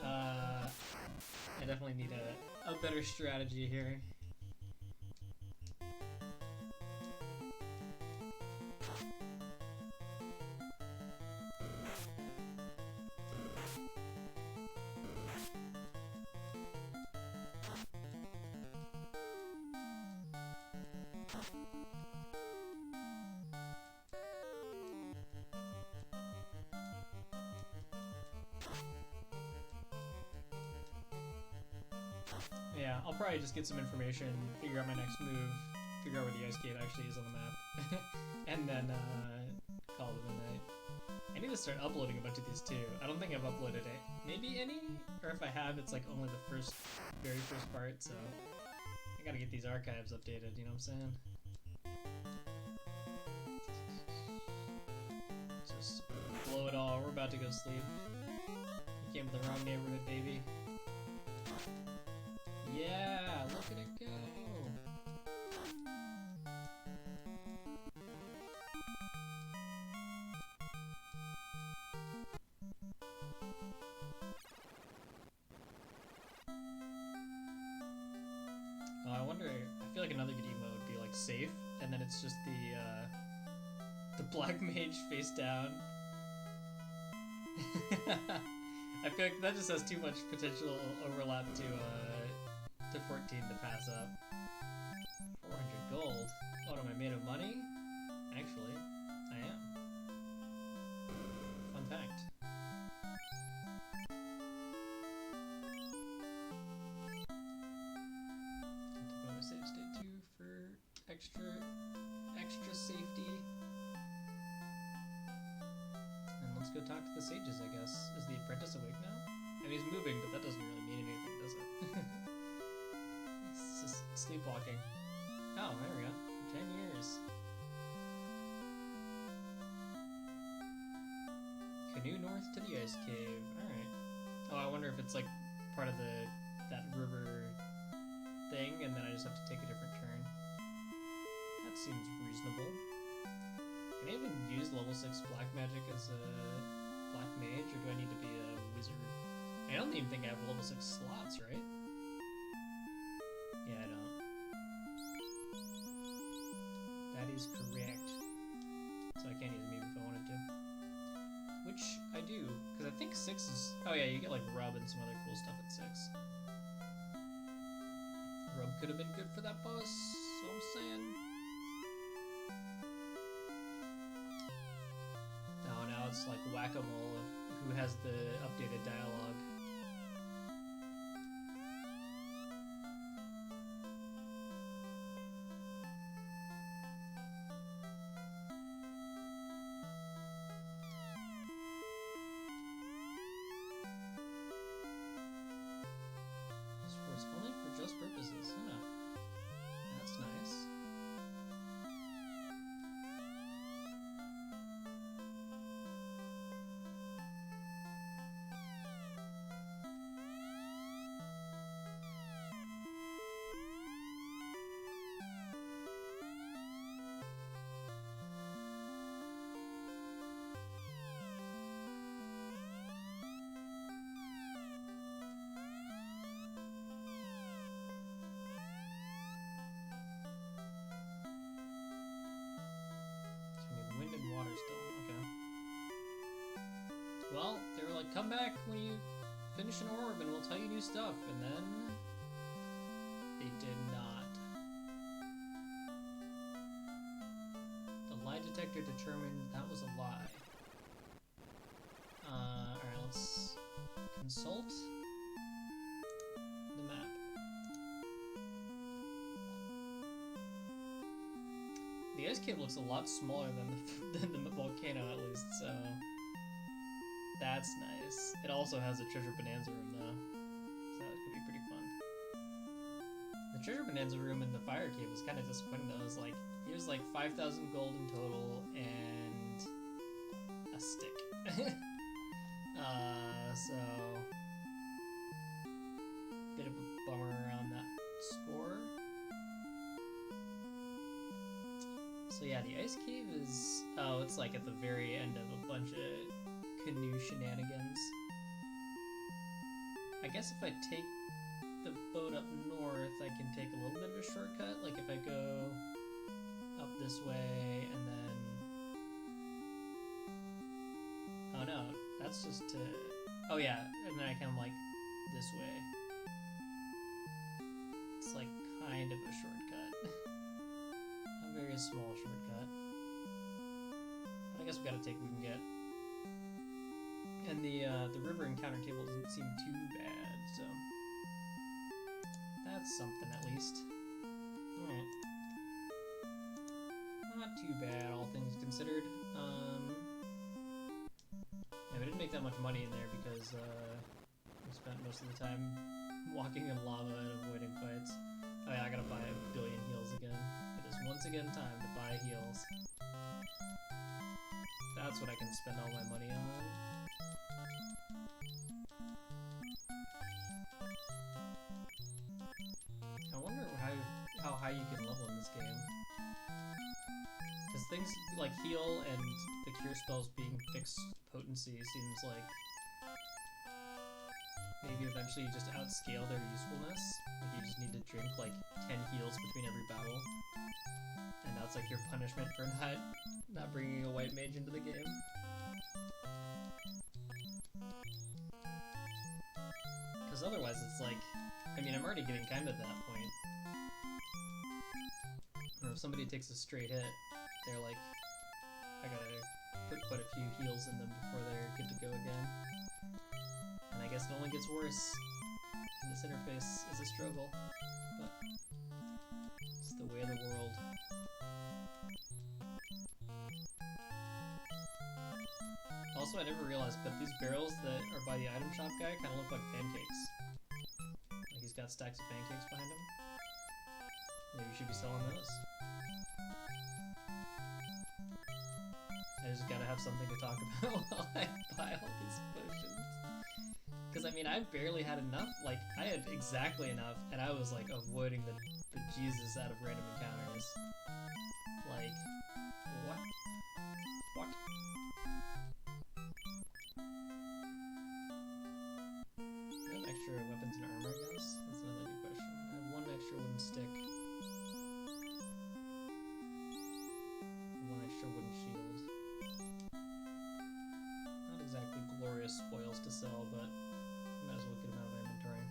I definitely need a better strategy here. Yeah, I'll probably just get some information, figure out my next move, figure out where the ice cave actually is on the map, and then call it a night. I need to start uploading a bunch of these too. I don't think I've uploaded it. Maybe any? Or if I have, it's like only the very first part, so I gotta get these archives updated, you know what I'm saying? Just blow it all, we're about to go sleep. You came to the wrong neighborhood, baby. Yeah, look at it go! Oh, I wonder, I feel like another good emo would be like safe, and then it's just the black mage face down. I feel like that just has too much potential overlap to 14 to pass up. 400 gold. What, am I made of money? Actually, I am. Fun fact. Bonus save state 2 for extra safety. And let's go talk to the sages, I guess. Is the apprentice awake now? I mean, he's moving, but that doesn't really mean anything, does it? It's just sleepwalking. Oh, there we go. 10 years. Canoe north to the ice cave. Alright. Oh, I wonder if it's like part of that river thing, and then I just have to take a different turn. That seems reasonable. Can I even use level 6 black magic as a black mage, or do I need to be a wizard? I don't even think I have level 6 slots, right? Yeah, I don't. That is correct. So I can't use Meep if I wanted to. Which I do, because I think 6 is... Oh yeah, you get like Rub and some other cool stuff at 6. Rub could have been good for that boss, so I'm saying. Oh, now it's like whack-a-mole of who has the updated dialogue. well, they were like, come back when you finish an orb and we'll tell you new stuff. And then they did not. The lie detector determined that was a lie. Alright, let's consult the map. The ice cave looks a lot smaller than the volcano, at least, so that's nice. It also has a treasure bonanza room, though, so that could be pretty fun. The treasure bonanza room in the fire cave was kind of disappointing, though. It was like, here's like 5,000 gold in total and a stick. So bit of a bummer on that score. So yeah, the ice cave is, oh, it's like at the very end of a bunch of canoe shenanigans. I guess if I take the boat up north, I can take a little bit of a shortcut. Like if I go up this way and then, oh no, that's just to, oh yeah, and then I come like this way. It's like kind of a shortcut. A very small shortcut. But I guess we gotta take what we can get. And the river encounter table doesn't seem too bad, so that's something at least. Alright. Not too bad, all things considered. Yeah, we didn't make that much money in there because we spent most of the time walking in lava and avoiding fights. Oh yeah, I gotta buy a billion heals again. It is once again time to buy heals. That's what I can spend all my money on. I wonder how high you can level in this game. Because things like heal and the cure spells being fixed potency seems like maybe eventually you just outscale their usefulness. Like you just need to drink like 10 heals between every battle. And that's like your punishment for not bringing a white mage into the game. Because otherwise it's like, I mean, I'm already getting kind of that point. Or if somebody takes a straight hit, they're like, I gotta put quite a few heals in them before they're good to go again. And I guess it only gets worse. And this interface is a struggle, but it's the way of the world. Also, I never realized, but these barrels that are by the item shop guy kind of look like pancakes. Like he's got stacks of pancakes behind him. Maybe you should be selling those. I just gotta have something to talk about while I buy all these potions. Because, I mean, I barely had enough. Like, I had exactly enough, and I was, like, avoiding the bejesus out of random encounters. Like, what? What? Do I have extra weapons and armor, I guess? That's another good question. I have one extra wooden stick. One extra wooden shield. Not exactly glorious spoils to sell, but might as well get them out of my inventory.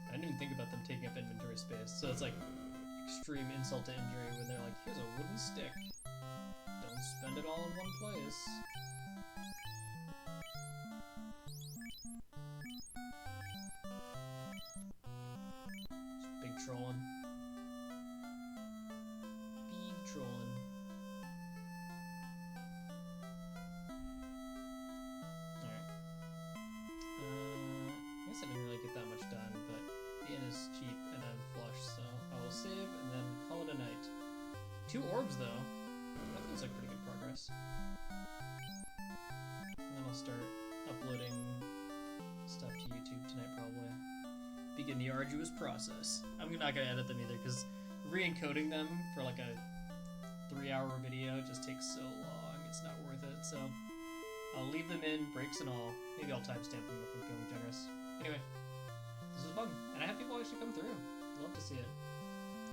I didn't even think about them taking up inventory space, so it's like extreme insult to injury when they're like, here's a wooden stick. Don't spend it all in one place. Big trolling. Big trolling. Alright. I guess I didn't really get that much done, but the inn is cheap and I'm flush, so I will save and then call it a night. 2 orbs though. That feels like pretty good progress. And then I'll start uploading stuff to YouTube tonight probably. Begin the arduous process. I'm not gonna edit them either because re-encoding them for like a 3-hour video just takes so long. It's not worth it. So I'll leave them in, breaks and all. Maybe I'll timestamp them if I'm feeling generous. Anyway, this was fun, and I have people actually come through. I'd love to see it.